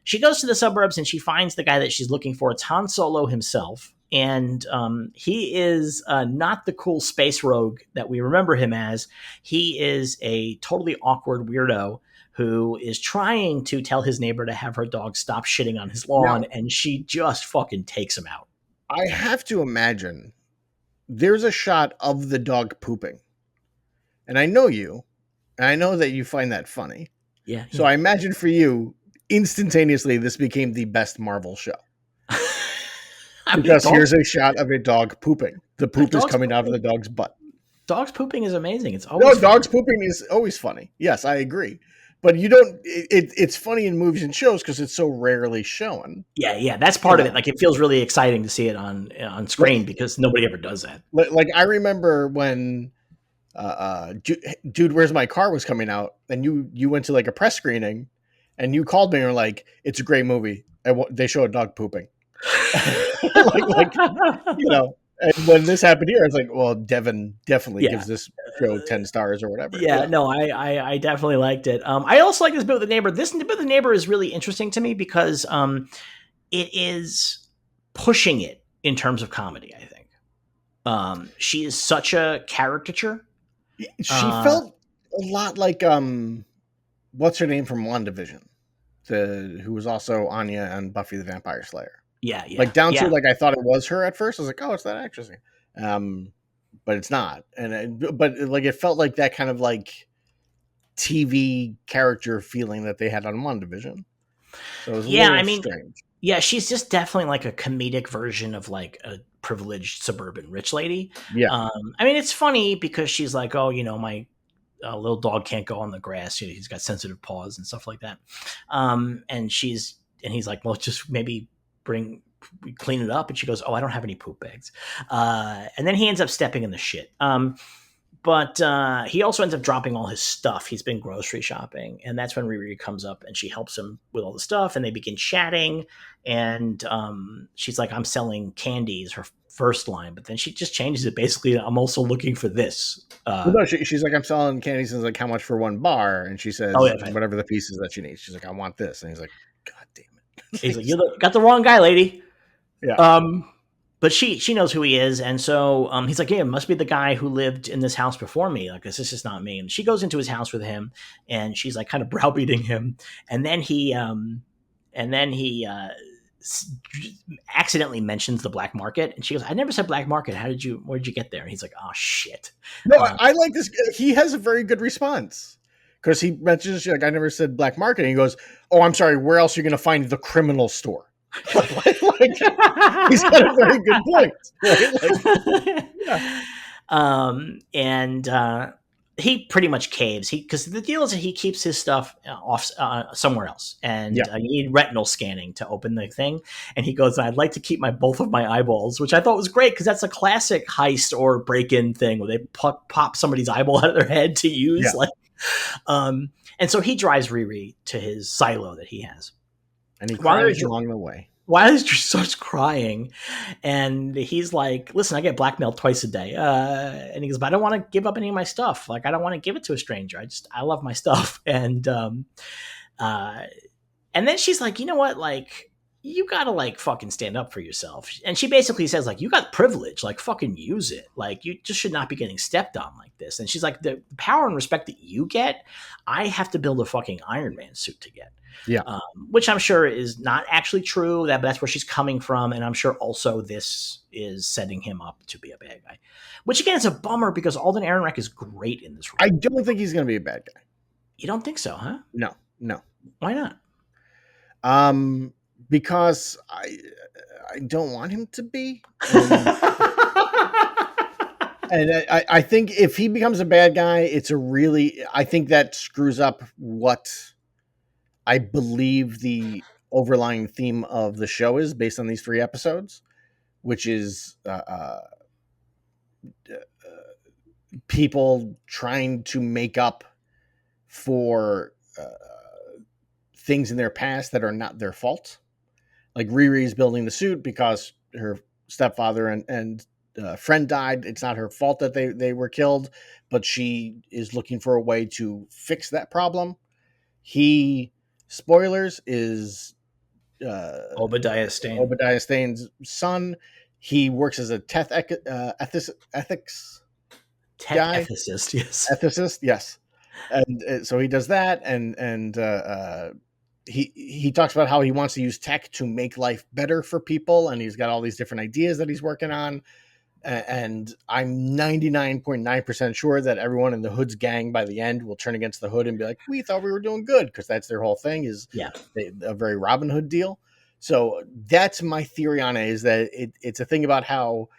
She goes to the suburbs and she finds the guy that she's looking for. It's Han Solo himself. And he is not the cool space rogue that we remember him as. He is a totally awkward weirdo who is trying to tell his neighbor to have her dog stop shitting on his lawn, Now, and she just fucking takes him out. I have to imagine there's a shot of the dog pooping. And I know you, and I know that you find that funny. Yeah, So I imagine for you, instantaneously, this became the best Marvel show. Because here's a shot of a dog pooping. The poop is coming out of the dog's butt. Dogs pooping is amazing. It's always no, dogs pooping is always funny. Yes, I agree. But you don't. It's funny in movies and shows because it's so rarely shown. Yeah, that's part of it. Like it feels really exciting to see it on screen because nobody ever does that. Like I remember when Dude, Where's My Car was coming out, and you went to like a press screening, and you called me and were like, "It's a great movie. They show a dog pooping." like and when this happened here, it's like, well, Devin definitely gives this show 10 stars or whatever. Yeah, no, I definitely liked it. I also like this bit with the neighbor. This bit with the neighbor is really interesting to me because it is pushing it in terms of comedy, I think. She is such a caricature. She felt a lot like what's her name from WandaVision? Who was also Anya on Buffy the Vampire Slayer. Yeah. Like down to like I thought it was her at first. I was like, oh, it's that actress. But it's not. But like it felt like that kind of like TV character feeling that they had on WandaVision. So it was a little strange. Yeah, she's just definitely like a comedic version of like a privileged suburban rich lady. Yeah. I mean, it's funny because she's like, oh, my little dog can't go on the grass. He's got sensitive paws and stuff like that. And he's like, well, just maybe clean it up. And she goes, oh, I don't have any poop bags. And then he ends up stepping in the shit. But he also ends up dropping all his stuff. He's been grocery shopping. And that's when Riri comes up and she helps him with all the stuff. And they begin chatting. And she's like, I'm selling candies, her first line. But then she just changes it. Basically, I'm also looking for this. No, she's like, I'm selling candies. And like, how much for one bar? And she says, whatever the pieces that she needs. She's like, I want this. And he's like, God damn it. He's like, you got the wrong guy, lady. Yeah. But she knows who he is, and so he's like, yeah, it must be the guy who lived in this house before me. Like, this is just not me. And she goes into his house with him, and she's like kind of browbeating him, and then he accidentally mentions the black market, and she goes, I never said black market. Where did you get there? And he's like, oh shit. No, I like this. He has a very good response. Because he mentions, like, I never said black market. And he goes, oh, I'm sorry, where else are you going to find the criminal store? Like, he's got a very good point. Right? And he pretty much caves. Because the deal is that he keeps his stuff off somewhere else, and you need retinal scanning to open the thing. And he goes, "I'd like to keep both of my eyeballs," which I thought was great because that's a classic heist or break-in thing where they pop somebody's eyeball out of their head to use. And so he drives Riri to his silo that he has. And he cries along the way. Wiley starts crying, and he's like, listen, I get blackmailed twice a day. And he goes, but I don't want to give up any of my stuff. Like, I don't want to give it to a stranger. I love my stuff. And then she's like, you know what? Like, you gotta like fucking stand up for yourself. And she basically says like, you got privilege, like fucking use it. Like you just should not be getting stepped on like this. And she's like, the power and respect that you get, I have to build a fucking Iron Man suit to get. Yeah. Which I'm sure is not actually true. That's where she's coming from. And I'm sure also this is setting him up to be a bad guy, which again is a bummer because Alden Ehrenreich is great in this role. I don't think he's going to be a bad guy. You don't think so, huh? No. Why not? Because I don't want him to be. And I think if he becomes a bad guy, I think that screws up what I believe the overlying theme of the show is based on these 3 episodes, which is people trying to make up for things in their past that are not their fault. Like Riri is building the suit because her stepfather and friend died. It's not her fault that they were killed, but she is looking for a way to fix that problem. He, spoilers, is uh, Obadiah Stane. Obadiah Stane's son. He works as a ethics Tech guy, ethicist, yes. ethicist, yes. And so he does that, and he talks about how he wants to use tech to make life better for people, and he's got all these different ideas that he's working on. And I'm 99.9% sure that everyone in the Hood's gang by the end will turn against the Hood and be like, we thought we were doing good, because that's their whole thing, is Yeah. a very Robin Hood deal. So that's my theory on it, is that it's a thing about how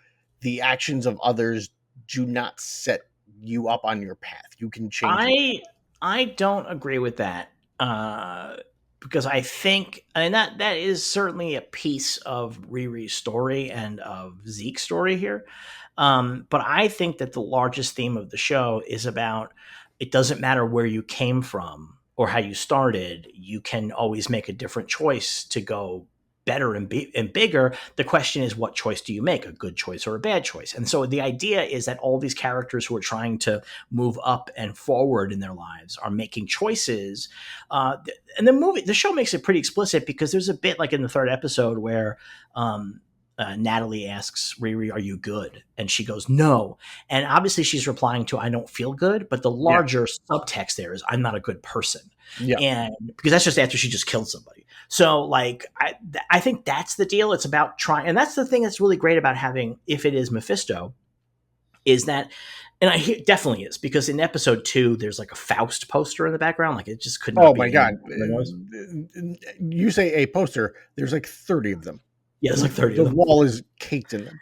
the actions of others do not set you up on your path. You can change your path. I don't agree with that. Uh because I think, and that is certainly a piece of Riri's story and of Zeke's story here. But I think that the largest theme of the show is about, it doesn't matter where you came from or how you started, you can always make a different choice to go better and bigger. The question is, what choice do you make, a good choice or a bad choice? And so the idea is that all these characters who are trying to move up and forward in their lives are making choices. And the show makes it pretty explicit, because there's a bit like in the third episode where Natalie asks Riri, "Are you good?" And she goes, "No." And obviously she's replying to, "I don't feel good." But the Yeah. larger subtext there is, "I'm not a good person." Yeah. And because that's just after she just killed somebody. So like, I think that's the deal. It's about trying, and that's the thing that's really great about having, if it is Mephisto, is that, and it definitely is, because in episode 2 there's like a Faust poster in the background, like it just could not Oh be my any God. more. You say a poster, there's like 30 of them. Yeah, there's like 30 The of them. wall is caked in them.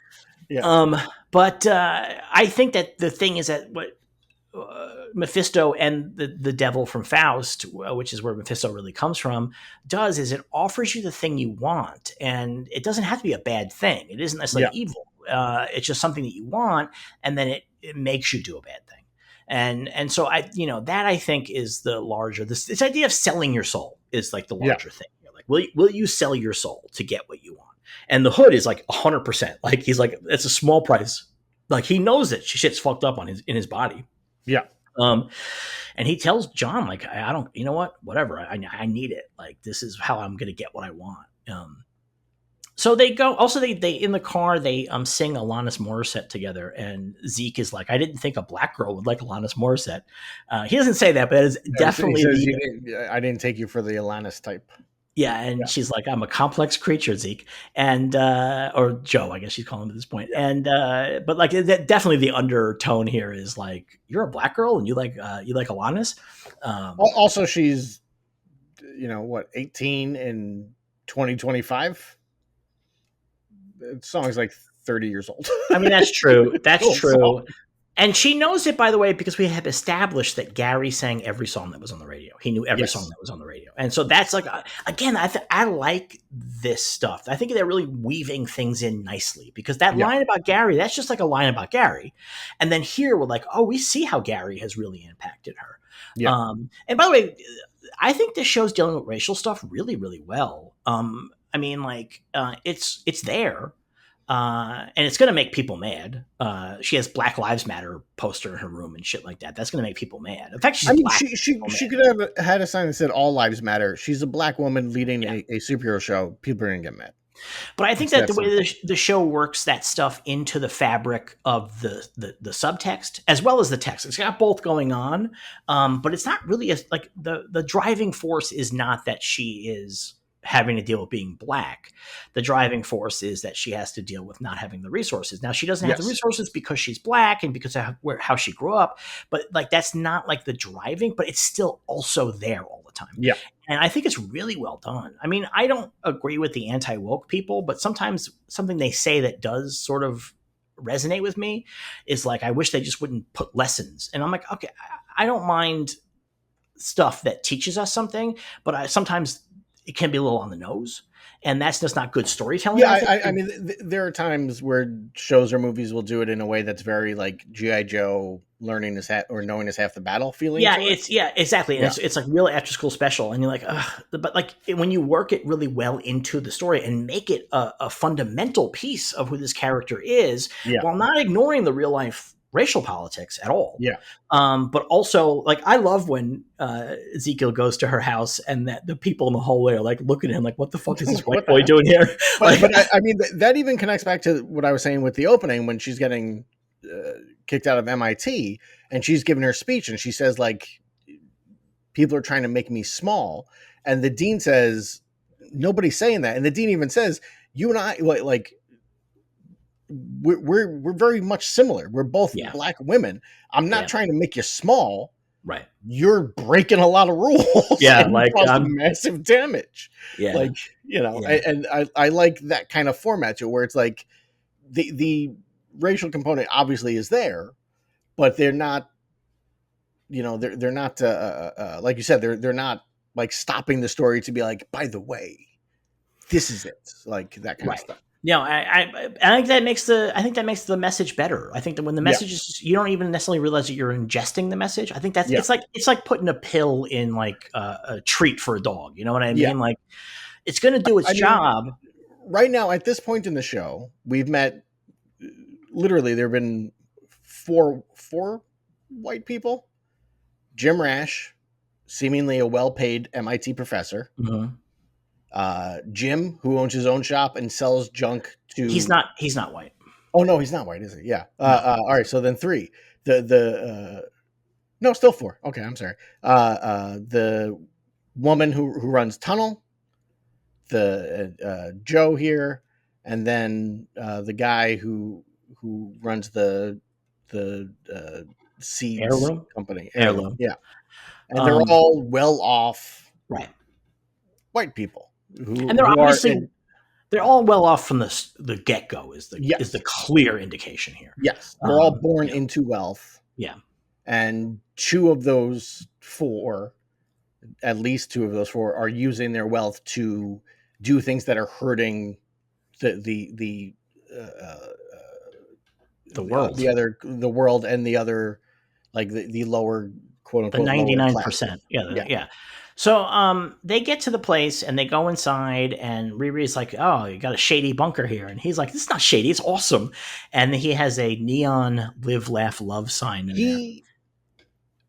Yeah. But I think that the thing is that what Mephisto and the devil from Faust, which is where Mephisto really comes from, does is it offers you the thing you want, and it doesn't have to be a bad thing. It isn't necessarily Yeah. evil. It's just something that you want, and then it makes you do a bad thing. And so that I think is the larger, this idea of selling your soul is like the Yeah. larger thing. You're like, will you sell your soul to get what you want? And the Hood is like 100%. Like he's like, it's a small price. Like he knows that shit's fucked up in his body. Yeah. And he tells John, like, I don't, you know what, whatever, I need it. Like, this is how I'm going to get what I want. So they go, also they in the car, they sing Alanis Morissette together. And Zeke is like, I didn't think a black girl would like Alanis Morissette. He doesn't say that, but it's definitely he says, I didn't take you for the Alanis type. Yeah, and she's like, I'm a complex creature, Zeke, and or Joe, I guess she's calling him at this point. And but like definitely the undertone here is like, you're a black girl and you like Alanis. Also, she's 18 in 2025. The song's like 30 years old. I mean, that's true. That's Cool true. song. And she knows it, by the way, because we have established that Gary sang every song that was on the radio. He knew every song that was on the radio. And so that's like, again, I like this stuff. I think they're really weaving things in nicely, because that line about Gary, that's just like a line about Gary. And then here we're like, oh, we see how Gary has really impacted her. Yeah. And by the way, I think this show's dealing with racial stuff really, really well. I mean, like, it's there. And it's going to make people mad. She has Black Lives Matter poster in her room and shit like that. That's going to make people mad. In fact, she's black. She could have had a sign that said "All Lives Matter." She's a black woman leading a superhero show. People are going to get mad. But I think that the way the show works that stuff into the fabric of the subtext as well as the text, it's got both going on. But it's not really like the driving force is not that she is having to deal with being black. The driving force is that she has to deal with not having the resources. Now, she doesn't have the resources because she's black and because of how she grew up, but like that's not like the driving, but it's still also there all the time. Yeah. And I think it's really well done. I mean, I don't agree with the anti-woke people, but sometimes something they say that does sort of resonate with me is like, I wish they just wouldn't put lessons. And I'm like, okay, I don't mind stuff that teaches us something, but sometimes it can be a little on the nose, and that's just not good storytelling. Yeah, I mean, there are times where shows or movies will do it in a way that's very like G.I. Joe, learning is half or knowing is half the battle feeling Yeah, to it. it's yeah, exactly, and Yeah, it's like real after school special, and you're like, ugh. But like when you work it really well into the story and make it a fundamental piece of who this character is, yeah, while not ignoring the real life racial politics at all. yeah. But also, like, I love when Ezekiel goes to her house and that the people in the hallway are like looking at him like, "What the fuck is this white What the boy heck? doing here?" But Like, I mean that even connects back to what I was saying with the opening when she's getting kicked out of MIT and she's giving her speech and she says like people are trying to make me small, and the dean says nobody's saying that, and the dean even says you and I like we're very much similar. We're both yeah, black women. I'm not yeah, trying to make you small. right, You're breaking a lot of rules yeah, and you're like causing massive damage. yeah, Like, you know, yeah, and I like that kind of format to where it's like the racial component obviously is there, but they're not, you know, they're not like you said, they're not like stopping the story to be like, by the way, this is it, like that kind of right. stuff. No, I think that makes the message better. I think that when the Yeah, message is, you don't even necessarily realize that you're ingesting the message. I think that's yeah, it's like putting a pill in like a treat for a dog. You know what I yeah. mean? Like it's going to do its I mean, job. right now at this point in the show, we've met literally there have been four white people. Jim Rash, seemingly a well-paid MIT professor. Mhm. Jim, who owns his own shop and sells junk He's to. not he's not white. Oh no, he's not white, is he? Yeah. No. All right, so then three. The no, still four. Okay, I'm sorry. The woman who runs Tunnel, the Joe here, and then the guy who runs the seeds Heirloom. company, Heirloom. Heirloom. Yeah, and they're Um, all well off right. white people And they're who are obviously in. they're all well off from the get go is the Yes, clear indication here. yes, they're all born Yeah. into wealth, Yeah. and two of those four, at least two of those four, are using their wealth to do things that are hurting the The world. the world and the other, like the lower, quote The unquote, lower classes. 99%. Yeah, Yeah, yeah. So they get to the place and they go inside and Riri's like, "Oh, you got a shady bunker here." And he's like, "This is not shady, it's awesome." And he has a neon live laugh love sign in there. he,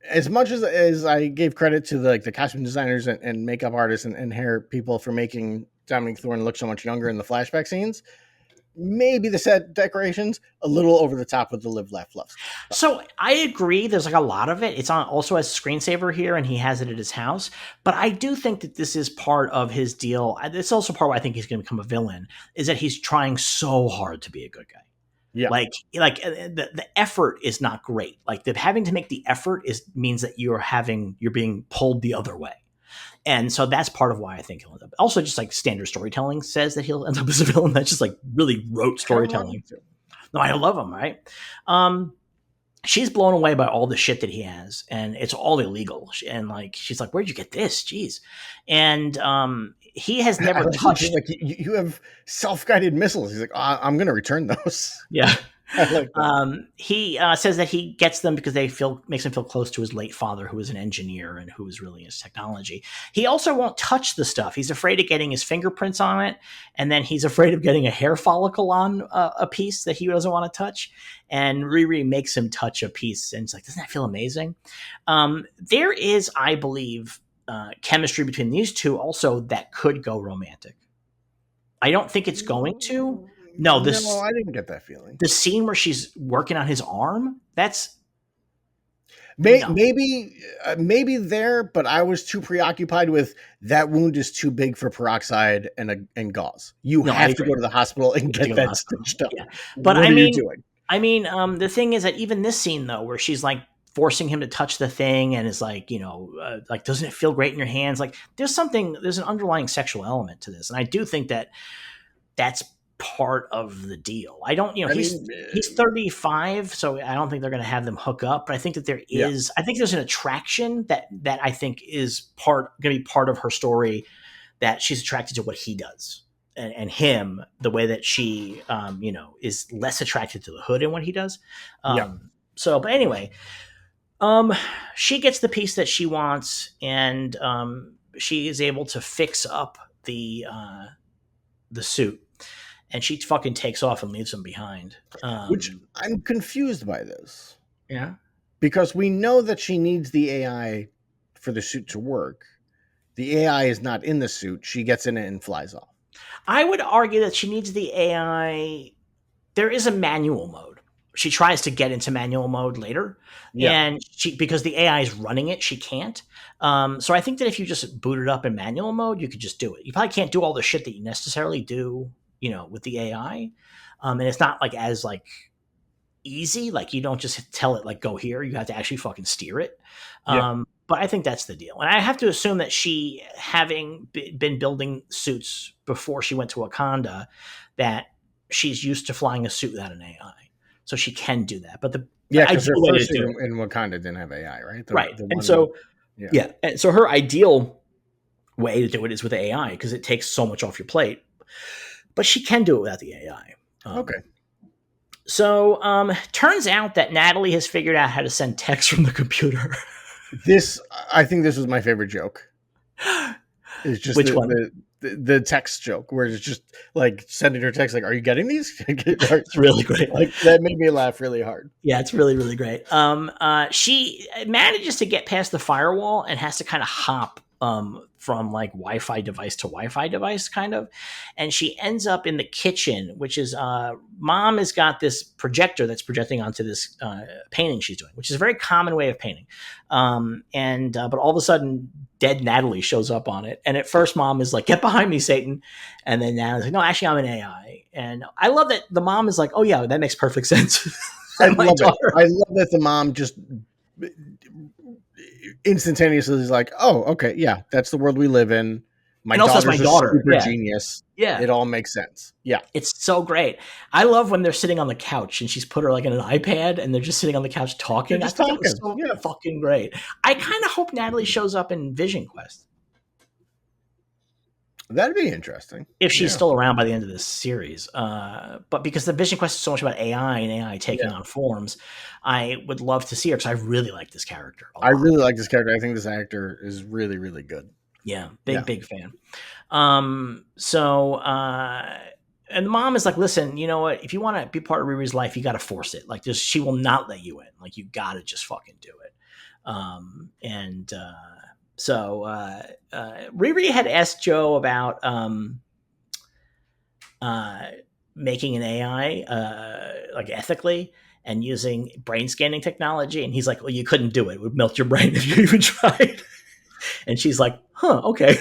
as much as I gave credit to the costume designers and makeup artists and hair people for making Dominic Thorne look so much younger in the flashback scenes, maybe the set decorations a little over the top with the live laugh love stuff. So I agree. There's like a lot of it. It's on also as a screensaver here, and he has it at his house. But I do think that this is part of his deal. It's also part why I think he's going to become a villain. Is that he's trying so hard to be a good guy. Yeah, The effort is not great. Like the having to make the effort means that you're being pulled the other way. And so that's part of why I think he'll end up. Also, just like standard storytelling says that he'll end up as a villain. That's just like really rote I kind of want him storytelling. to. No, I love him, right? Um, she's blown away by all the shit that he has, and it's all illegal. And like, she's like, "Where'd you get this? Jeez!" And he has I never like when she's touched. like, you have self-guided missiles. He's like, I'm going to return those. Yeah, I like that. he says that he gets them because makes him feel close to his late father, who was an engineer and who was really into technology. He also won't touch the stuff. He's afraid of getting his fingerprints on it, and then he's afraid of getting a hair follicle on a piece that he doesn't want to touch. And Riri makes him touch a piece, and it's like, doesn't that feel amazing? There is, I believe, chemistry between these two also that could go romantic. I don't think it's going to. No, No, I didn't get that feeling. the scene where she's working on his arm, that's no. Maybe there, but I was too preoccupied with that wound is too big for peroxide and gauze. You No, I have to agree. go to the hospital and You have to get go to the that hospital. stitched up. Yeah. But What are you doing? the thing is that even this scene though, where she's like forcing him to touch the thing and is like, like, doesn't it feel great in your hands? Like there's an underlying sexual element to this. And I do think that that's part of the deal. I don't, I he's mean, 35, so I don't think they're going to have them hook up. But I think that yeah, I think there's an attraction that I think is going to be part of her story, that she's attracted to what he does and him the way that she, is less attracted to the hood and what he does. yeah. So, but anyway, um, she gets the piece that she wants, and she is able to fix up the suit, and she fucking takes off and leaves him behind. Which I'm confused by this Yeah. because we know that she needs the AI for the suit to work. The AI is not in the suit. She gets in it and flies off. I would argue that she needs the AI. There is a manual mode. She tries to get into manual mode later, Yeah. and because the AI is running it, she can't. So I think that if you just boot it up in manual mode, you could just do it. You probably can't do all the shit that you necessarily do, with the AI, and it's not like as like easy. Like you don't just tell it like go here. You have to actually fucking steer it. Yeah. But I think that's the deal. And I have to assume that she, having been building suits before she went to Wakanda, that she's used to flying a suit without an AI, so she can do that. But the Yeah, because her ideal way to first suit do it, in Wakanda didn't have AI, right? right? The And one, so yeah. yeah, and so her ideal way to do it is with AI because it takes so much off your plate. But she can do it without the AI. Okay. So turns out that Natalie has figured out how to send text from the computer. I think this was my favorite joke. It's just Which one? the text joke where it's just like sending her text like, "Are you getting these?" It's really great. Like that made me laugh really hard. Yeah, it's really, really great. She manages to get past the firewall and has to kind of hop from like Wi-Fi device to Wi-Fi device, kind of, and she ends up in the kitchen, which is mom has got this projector that's projecting onto this painting she's doing, which is a very common way of painting. And but all of a sudden, dead Natalie shows up on it, and at first, mom is like, "Get behind me, Satan," and then Natalie's like, "No, actually, I'm an AI." And I love that the mom is like, "Oh yeah, that makes perfect sense." I love daughter. it. I love that the mom just instantaneously is like, "Oh, okay, yeah, that's the world we live in. My And also, it's my daughter's a daughter. super Yeah. genius. Yeah. It all makes sense." Yeah. It's so great. I love when they're sitting on the couch and she's put her like in an iPad and they're just sitting on the couch They're talking. I just thought that was talking. so Yeah. fucking great. I kind of hope Natalie shows up in Vision Quest That'd be interesting. if she's Yeah. still around by the end of this series. But because the Vision Quest is so much about AI and AI taking on forms, I would love to see her because I really like this character a lot. I really like this character. I think this actor is really, really good. Yeah, big fan. And the mom is like, "Listen, you know what? If you want to be part of Riri's life, you got to force it. Like, she will not let you in. Like, you got to just fucking do it." Riri had asked Joe about making an AI like ethically and using brain scanning technology, and he's like, "Well, you couldn't do it. It would melt your brain if you even tried." And she's like, "Huh, okay."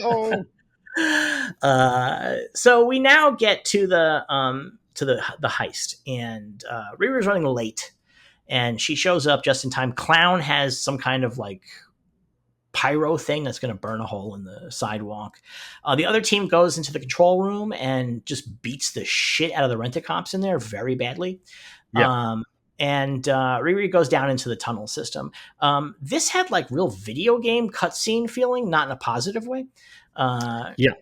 Oh, So we now get to the heist, and Riri's running late, and she shows up just in time. Clown has some kind of like pyro thing that's going to burn a hole in the sidewalk. The other team goes into the control room and just beats the shit out of the rent-a-cops in there very badly. yeah. And Riri goes down into the tunnel system. This had like real video game cutscene feeling, not in a positive way. Yeah.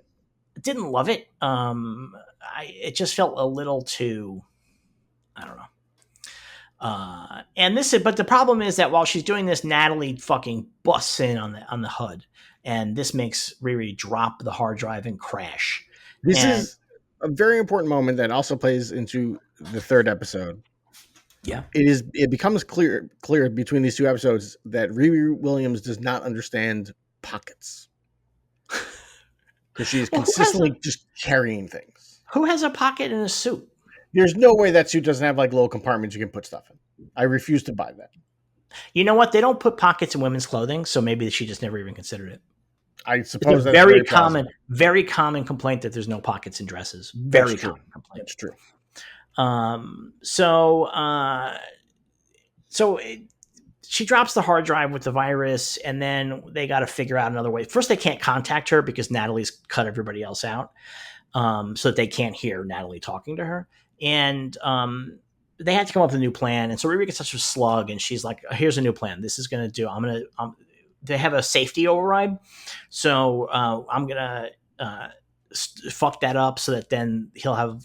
Didn't love it. It just felt a little too, I don't know. But the problem is that while she's doing this, Natalie fucking busts in on the HUD, and this makes Riri drop the hard drive and crash. This is a very important moment that also plays into the third episode. Yeah. It becomes clear between these two episodes that Riri Williams does not understand pockets. Because she is consistently just carrying things. Who has a pocket in a suit? There's no way that suit doesn't have like little compartments you can put stuff in. I refuse to buy that. You know what? They don't put pockets in women's clothing, so maybe she just never even considered it. I suppose that's very common complaint that there's no pockets in dresses. Very common complaint. That's true. She drops the hard drive with the virus, and then they got to figure out another way. First, they can't contact her because Natalie's cut everybody else out, so that they can't hear Natalie talking to her. And they had to come up with a new plan. And so Riri gets such a slug, and she's like, "Here's a new plan. This is going to do. They have a safety override, so I'm gonna fuck that up so that then he'll have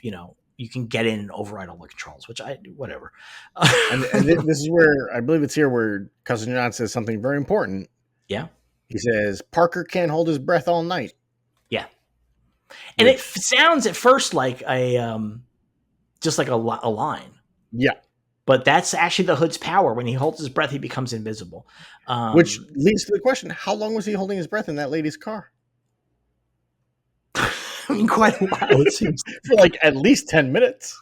you can get in and override all the controls, which I whatever. This is where I believe it's here where Cousin John says something very important. Yeah, He says Parker can't hold his breath all night. yeah, and it Which, sounds at first like a just like a line. yeah, But that's actually the Hood's power. When he holds his breath, he becomes invisible. which leads to the question: how long was he holding his breath in that lady's car? I mean, quite a while, it seems. For like at least 10 minutes.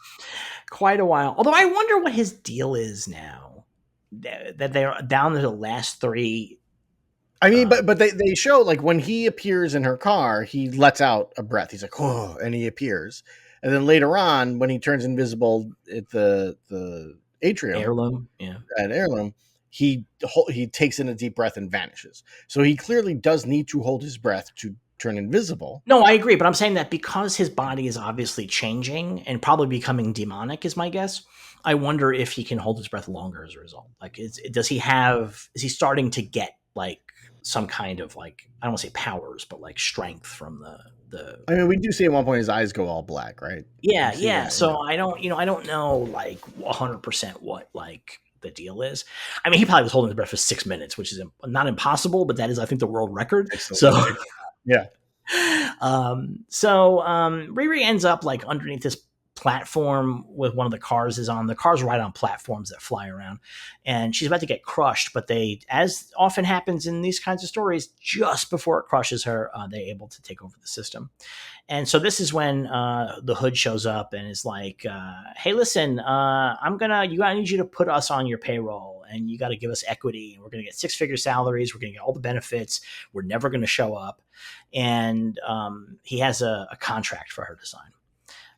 Quite a while. Although I wonder what his deal is now. That they're down to the last three. I mean, but they show like when he appears in her car, he lets out a breath. He's like, oh, and he appears. And then later on, when he turns invisible at the atrium, Heirloom. Yeah. at Heirloom, he takes in a deep breath and vanishes. So he clearly does need to hold his breath to turn invisible. No, I agree, but I'm saying that because his body is obviously changing and probably becoming demonic, is my guess. I wonder if he can hold his breath longer as a result. Like, is he starting to get like some kind of like, I don't want to say powers, but like strength from the. I mean, we do see at one point his eyes go all black, right? Yeah, yeah. So I don't know like 100% what like the deal is. I mean, he probably was holding his breath for 6 minutes, which is not impossible, but that is, I think, the world record. So. Yeah. Riri ends up like underneath this platform with one of the cars is on. The car's right on platforms that fly around, and she's about to get crushed. But they, as often happens in these kinds of stories, just before it crushes her, they're able to take over the system. And so this is when the Hood shows up and is like, "Hey, listen, I need you to put us on your payroll, and you got to give us equity, and we're going to get 6-figure salaries. We're going to get all the benefits. We're never going to show up." And he has a contract for her to sign.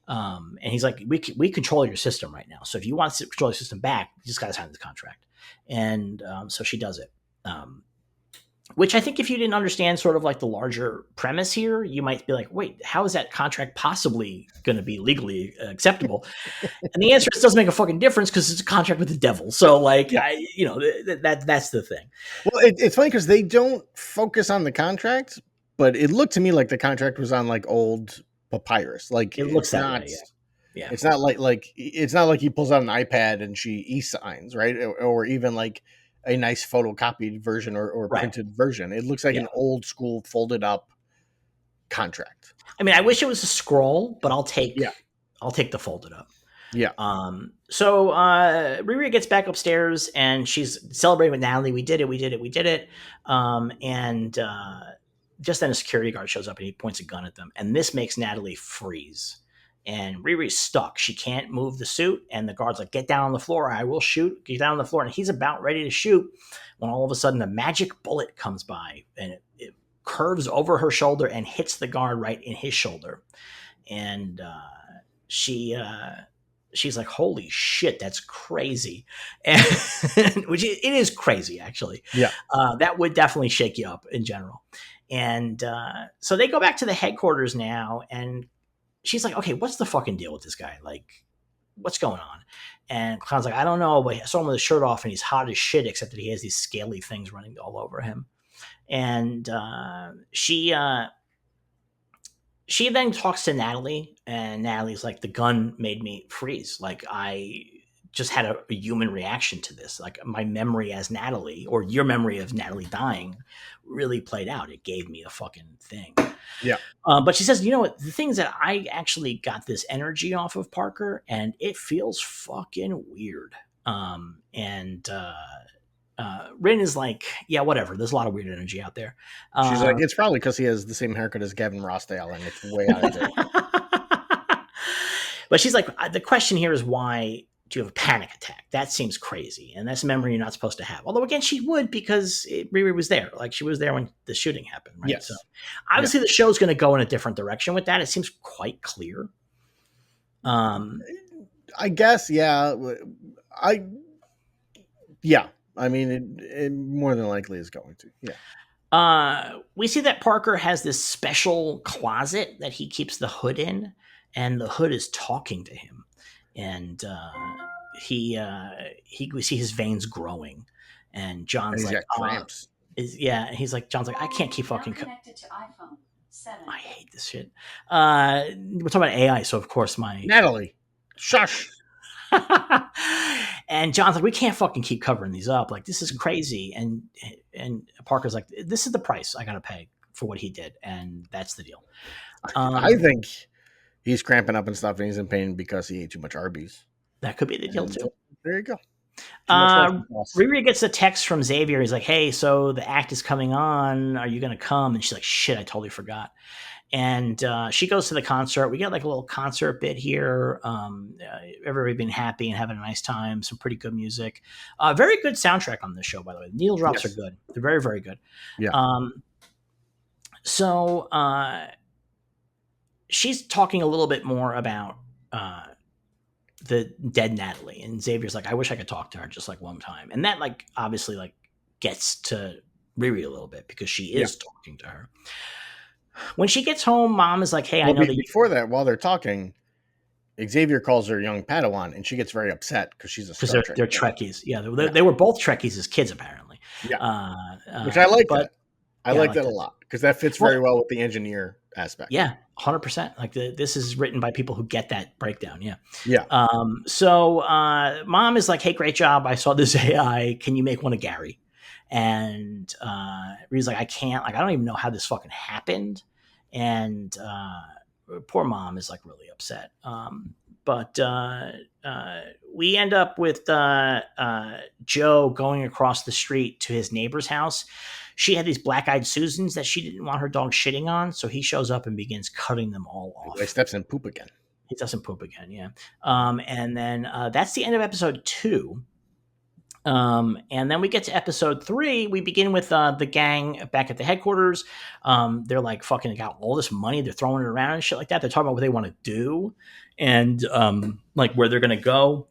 And he's like, we control your system right now. So if you want to control your system back, you just got to sign the contract. And so she does it. Which I think if you didn't understand sort of like the larger premise here, you might be like, wait, how is that contract possibly going to be legally acceptable? And the answer is it doesn't make a fucking difference because it's a contract with the devil. So like, yeah. That's the thing. Well, it's funny because they don't focus on the contract, but it looked to me like the contract was on like old papyrus. Like it looks that way. Yeah. It's not like he pulls out an iPad and she e-signs, right? Or even like a nice photocopied version or printed version. It looks like an old school folded up contract. I mean, I wish it was a scroll, but I'll take the folded up. Yeah. So Riri gets back upstairs and she's celebrating with Natalie. We did it. And just then a security guard shows up and he points a gun at them. And this makes Natalie freeze. And Riri's stuck. She can't move the suit. And the guard's like, get down on the floor. I will shoot. Get down on the floor. And he's about ready to shoot when all of a sudden a magic bullet comes by and it curves over her shoulder and hits the guard right in his shoulder. And she's like, holy shit, that's crazy. And which it is crazy, actually. Yeah. That would definitely shake you up in general. And so they go back to the headquarters now, and she's like, okay, what's the fucking deal with this guy? Like, what's going on? And Clown's like, I don't know, but I saw him with his shirt off and he's hot as shit, except that he has these scaly things running all over him. And she then talks to Natalie, and Natalie's like, the gun made me freeze. Like, I just had a human reaction to this. Like, my memory as Natalie, or your memory of Natalie dying, really played out. It gave me a fucking thing. Yeah. But she says, you know what? The thing is that I actually got this energy off of Parker, and it feels fucking weird. Rin is like, yeah, whatever. There's a lot of weird energy out there. She's like, it's probably because he has the same haircut as Gavin Rossdale, and it's way out of date. But she's like, the question here is, why do you have a panic attack? That seems crazy, and that's a memory you're not supposed to have. Although, again, she would, because Riri was there. Like, she was there when the shooting happened, right? Yes. So obviously the show's going to go in a different direction with that. It seems quite clear. I guess, yeah. I mean, it more than likely is going to. Yeah. We see that Parker has this special closet that he keeps the Hood in, and the Hood is talking to him, and we see his veins growing, and John's like, cramps. He's like, John's like, I can't keep fucking connected to iPhone 7. I hate this shit. We're talking about AI, so of course Natalie. Shush. And John's like, we can't fucking keep covering these up. Like, this is crazy. And Parker's like, this is the price I gotta pay for what he did, and that's the deal. I think he's cramping up and stuff, and he's in pain because he ate too much Arby's. That could be the deal too. There you go. Too much sauce. Riri gets a text from Xavier. He's like, hey, so the act is coming on. Are you going to come? And she's like, shit, I totally forgot. And she goes to the concert. We get like a little concert bit here. Everybody being happy and having a nice time. Some pretty good music. Very good soundtrack on this show, by the way. Needle drops are good. They're very, very good. Yeah. So she's talking a little bit more about the dead Natalie, and Xavier's like, I wish I could talk to her just like one time. And that like obviously like gets to Riri a little bit because she is talking to her. When she gets home, Mom is like, hey, I know that before that, while they're talking, Xavier calls her young Padawan, and she gets very upset because she's a Star Trek. They're Trekkies. Yeah, they were both Trekkies as kids, apparently. Yeah, which I like that. I like that a lot because that fits very well with the engineer aspect. Yeah, 100%. Like this is written by people who get that breakdown. Yeah. Yeah. So Mom is like, hey, great job. I saw this AI. Can you make one of Gary? And Riri's like, I can't. Like, I don't even know how this fucking happened. And poor Mom is like really upset. But we end up with Joe going across the street to his neighbor's house. She had these black-eyed Susans that she didn't want her dog shitting on, so he shows up and begins cutting them all off. He steps in poop again. He doesn't poop again, yeah. And then that's the end of episode 2. And then we get to episode 3. We begin with the gang back at the headquarters. They're like fucking got all this money. They're throwing it around and shit like that. They're talking about what they want to do and like where they're going to go.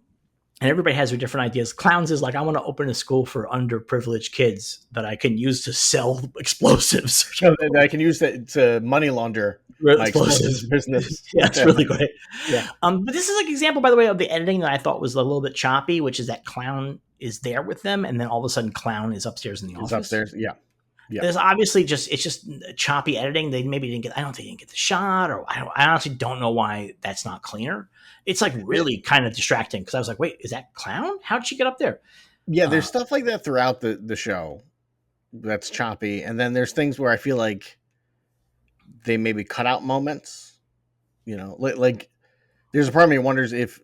And everybody has their different ideas. Clowns is like, I want to open a school for underprivileged kids that I can use to sell explosives. That I can use to money launder my explosives business. Yeah, it's really great. Yeah. But this is like an example, by the way, of the editing that I thought was a little bit choppy, which is that Clown is there with them, and then all of a sudden Clown is upstairs in the office. Upstairs, yeah. There's obviously it's just choppy editing. They maybe didn't get. I don't think they didn't get the shot, or I honestly don't know why that's not cleaner. It's like really kind of distracting because I was like, wait, is that Clown? How did she get up there? Yeah, there's stuff like that throughout the show that's choppy, and then there's things where I feel like they maybe cut out moments. You know, like there's a part of me who wonders if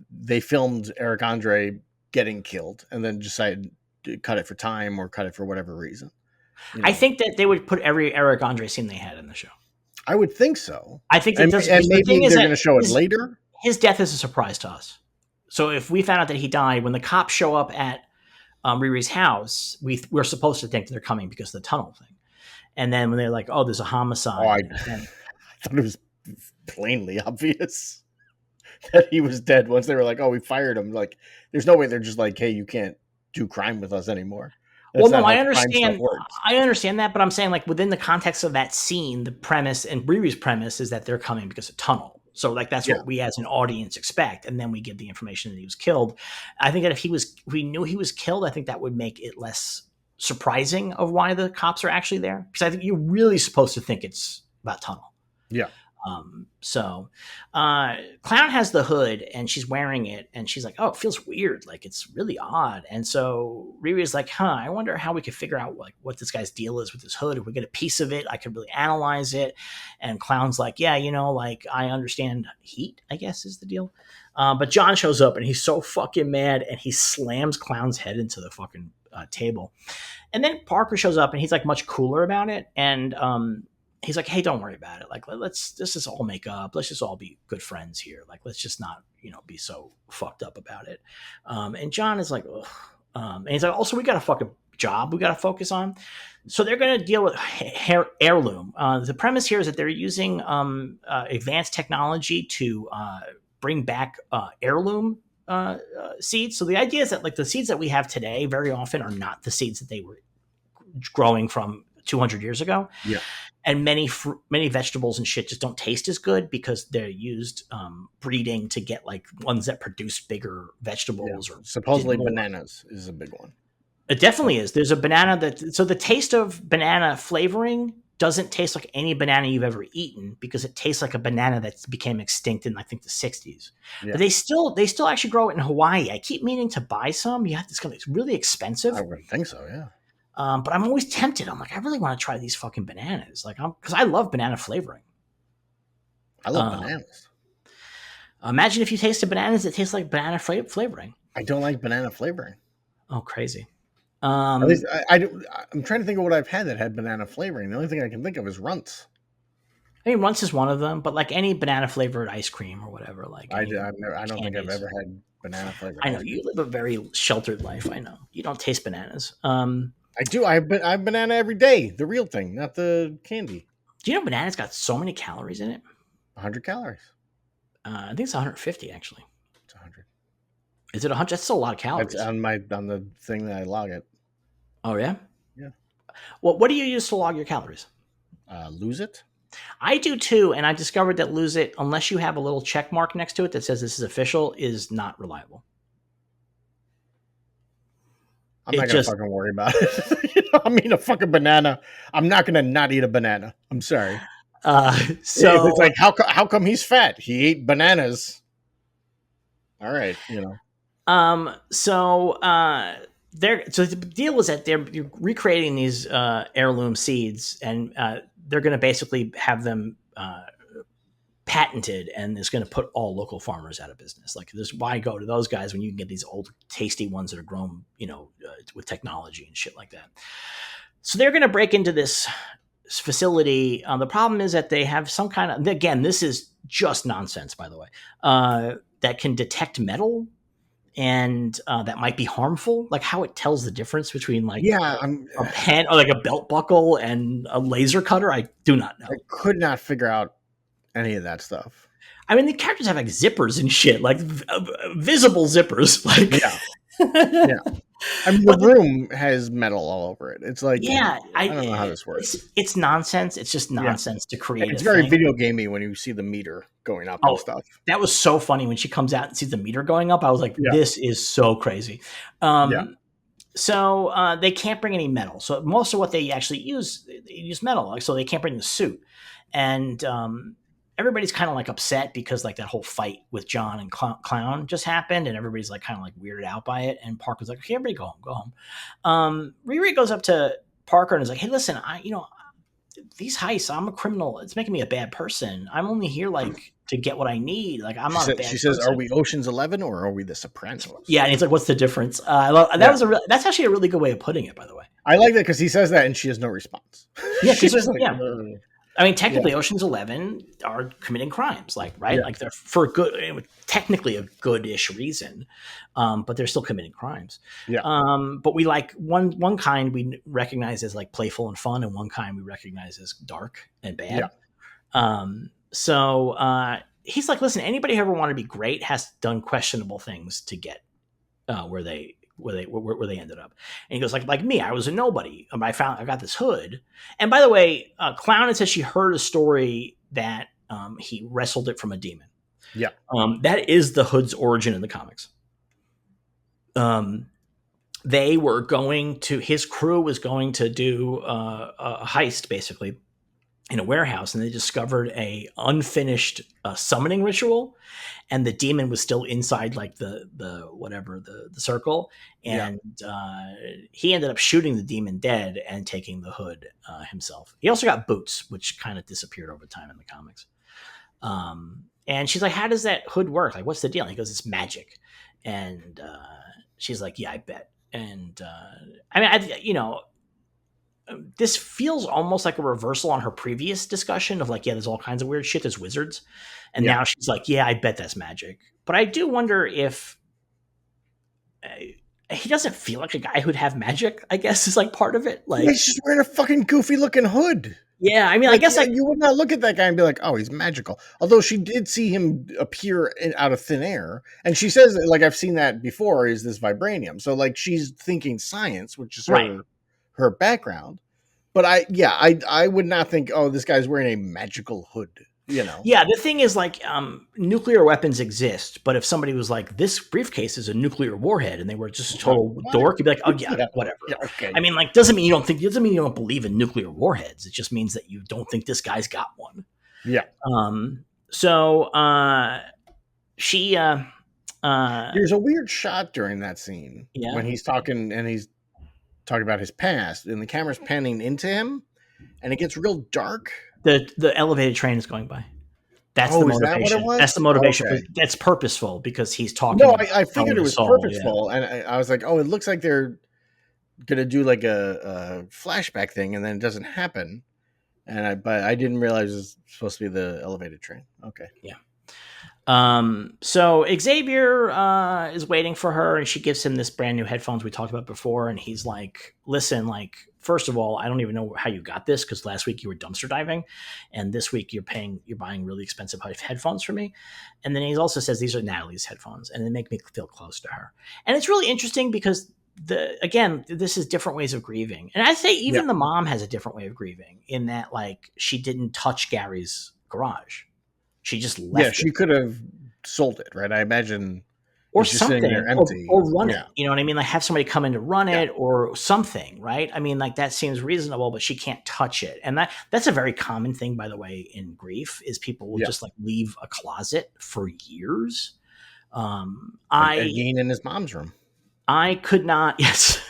they filmed Eric Andre getting killed and then decided to cut it for time or cut it for whatever reason. You know? I think that they would put every Eric Andre scene they had in the show. I would think so. I think and maybe they're going to show it later. His death is a surprise to us. So if we found out that he died, when the cops show up at Riri's house, we're supposed to think that they're coming because of the tunnel thing. And then when they're like, oh, there's a homicide. I thought it was plainly obvious that he was dead once they were like, oh, we fired him. Like, there's no way they're just like, hey, you can't do crime with us anymore. That's well, no, I understand. I understand that, but I'm saying like within the context of that scene, the premise and Riri's premise is that they're coming because of tunnel. So like that's what we as an audience expect, and then we give the information that he was killed. I think that if we knew he was killed, I think that would make it less surprising of why the cops are actually there, because I think you're really supposed to think it's about tunnel. Yeah. So Clown has the hood and she's wearing it and she's like, oh, it feels weird. Like it's really odd. And so Riri is like, I wonder how we could figure out like what this guy's deal is with his hood. If we get a piece of it, I could really analyze it. And Clown's like, yeah, like I understand heat, I guess is the deal. But John shows up and he's so fucking mad and he slams Clown's head into the fucking table. And then Parker shows up and he's like much cooler about it. And he's like, hey, don't worry about it. Like, let's just all make up. Let's just all be good friends here. Like, let's just not, be so fucked up about it. And John is like, ugh. And he's like, also, we got a fucking job we got to focus on. So they're going to deal with heirloom. The premise here is that they're using advanced technology to bring back heirloom seeds. So the idea is that like the seeds that we have today very often are not the seeds that they were growing from 200 years ago. Yeah. And many vegetables and shit just don't taste as good because they're used breeding to get like ones that produce bigger vegetables. Yeah. Or supposedly bananas is a big one. It definitely is. There's a banana so the taste of banana flavoring doesn't taste like any banana you've ever eaten because it tastes like a banana that became extinct in I think the 60s. Yeah. But they still actually grow it in Hawaii. I keep meaning to buy some. Yeah, it's really I expensive. would think so. Yeah. But I'm always tempted. I'm like, I really want to try these fucking bananas. Like, because I love banana flavoring. I love Um, bananas. Imagine if you tasted bananas that taste like banana flavoring. I don't like banana flavoring. Oh, crazy. At least Um, I'm trying to think of what I've had that had banana flavoring. The only thing I can think of is Runts. I mean, Runts is one of them, but like any banana flavored ice cream or whatever, like any I don't think I've candies. ever had banana flavored I know ice cream. you live a very sheltered life. I know you don't taste bananas. I do. I have banana every day. The real thing, not the candy. Do you know bananas got so many calories in it? 100 calories. I think it's 150 actually. It's 100. Is it 100? That's still a lot of That's calories. on the thing that I log it. Oh yeah. Yeah. Well, what do you use to log your calories? Lose it. I do too, and I discovered that lose it unless you have a little check mark next to it that says this is official is not reliable. I'm It not gonna just fucking worry about it. I'm eating a fucking banana. I'm not gonna not eat a banana. I'm sorry. so It's like how come he's fat? He ate bananas. All right, you know. So the deal is that they're recreating these heirloom seeds, and they're going to basically have them patented, and it's going to put all local farmers out of business. Like, this, why go to those guys when you can get these old, tasty ones that are grown, with technology and shit like that. So they're going to break into this facility. The problem is that they have some kind of, again, this is just nonsense, by the way, that can detect metal and that might be harmful. Like how it tells the difference between like a pen or like a belt buckle and a laser cutter. I do not know. I could not figure out any of that stuff. I mean, the characters have like zippers and shit, like visible zippers. Like, yeah. I mean, the room has metal all over it. It's like, I don't know how this works. It's nonsense. It's just nonsense to create. It's very video gamey when you see the meter going up and stuff. That was so funny when she comes out and sees the meter going up. I was like, this is so crazy. So they can't bring any metal. So most of what they actually use, they use metal. Like, so they can't bring the suit. And everybody's kind of like upset because like that whole fight with John and Clown just happened, and everybody's like kind of like weirded out by it. And Parker's like, okay, everybody go home. Riri goes up to Parker and is like, hey, listen, these heists, I'm a criminal. It's making me a bad person. I'm only here like to get what I need. Like, I'm not a bad person. She says, are we Ocean's 11 or are we the Sopranos? Yeah, and he's like, what's the difference? That's actually a really good way of putting it, by the way. I like that because he says that and she has no response. Yeah, she's just like, I mean, technically, Ocean's 11 are committing crimes, like, right? Yeah. Like, they're for good, technically a good-ish reason, but they're still committing crimes. Yeah. But we like one kind we recognize as like playful and fun, and one kind we recognize as dark and bad. Yeah. So he's like, listen, anybody who ever wanted to be great has done questionable things to get where they ended up. And he goes, like me, I was a nobody. I got this hood. And by the way, Clown says she heard a story that he wrestled it from a demon. Yeah. That is the hood's origin in the comics. They were his crew was going to do a heist basically in a warehouse, and they discovered a unfinished summoning ritual, and the demon was still inside like the circle, and he ended up shooting the demon dead and taking the hood himself. He also got boots, which kind of disappeared over time in the comics. And she's like, how does that hood work? Like, what's the deal? And he goes, it's magic. And she's like, yeah, I bet. And this feels almost like a reversal on her previous discussion of like, yeah, there's all kinds of weird shit. There's wizards. And now she's like, yeah, I bet that's magic. But I do wonder if he doesn't feel like a guy who'd have magic, I guess, is like part of it. Like, he's just wearing a fucking goofy looking hood. Yeah, I mean, like, I guess you would not look at that guy and be like, oh, he's magical. Although she did see him appear out of thin air. And she says, like, I've seen that before, is this vibranium. So, like, she's thinking science, which is her background. But I would not think, oh, this guy's wearing a magical hood. you know. Yeah, the thing is, like, nuclear weapons exist, but if somebody was like, "This briefcase is a nuclear warhead," and they were just a total What? dork, you'd be like, "Oh yeah, Yeah. whatever." Yeah. Okay. I mean, like, doesn't mean you don't believe in nuclear warheads. It just means that you don't think this guy's got one. Yeah. So she uh There's a weird shot during that scene yeah, when he's talking and he's talking about his past, and the camera's panning into him, and it gets real dark. the elevated train is going by. That's the Oh, is that what it motivation. That's the was? motivation. Okay. That's purposeful because he's talking No, about I figured selling it his was soul. Yeah. purposeful, and I was like, oh, it looks like they're gonna do like a flashback thing, and then it doesn't happen. But I didn't realize it was supposed to be the elevated train. Okay. Yeah. So Xavier is waiting for her, and she gives him this brand new headphones we talked about before, and he's like, "Listen, like, first of all, I don't even know how you got this because last week you were dumpster diving, and this week you're buying really expensive headphones for me." And then he also says these are Natalie's headphones, and they make me feel close to her. And it's really interesting because this is different ways of grieving, and I say Yeah. even the mom has a different way of grieving in that, like, she didn't touch Gary's garage. She just Yeah, left it she could have sold it, right? I imagine or it's just sitting there something, empty. or run it. Yeah. You know what I mean? Like, have somebody come in to run Yeah. it or something, right? I mean, like, that seems reasonable, but she can't touch it. And that's a very common thing, by the way, in grief, is people will Yeah. just like leave a closet for years. Again in his mom's room. I could not, yes.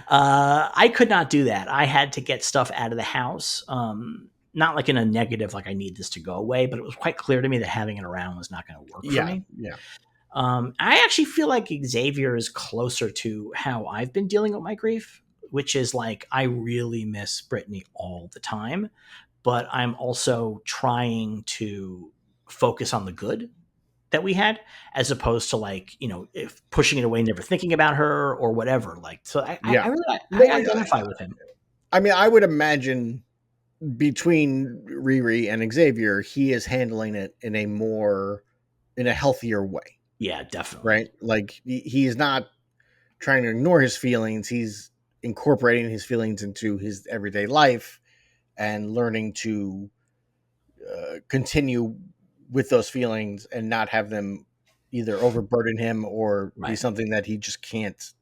I could not do that. I had to get stuff out of the house. Not like in a negative, like I need this to go away, but it was quite clear to me that having it around was not going to work for Yeah. me. Yeah. I actually feel like Xavier is closer to how I've been dealing with my grief, which is like I really miss Brittany all the time, but I'm also trying to focus on the good that we had, as opposed to, like, if pushing it away, never thinking about her or whatever. Like, so I Yeah. really No, identify with him. I mean, I would imagine between Riri and Xavier, he is handling it in a healthier way, Yeah, definitely. right? Like he is not trying to ignore his feelings. He's incorporating his feelings into his everyday life and learning to continue with those feelings and not have them either overburden him or be Right. something that he just can't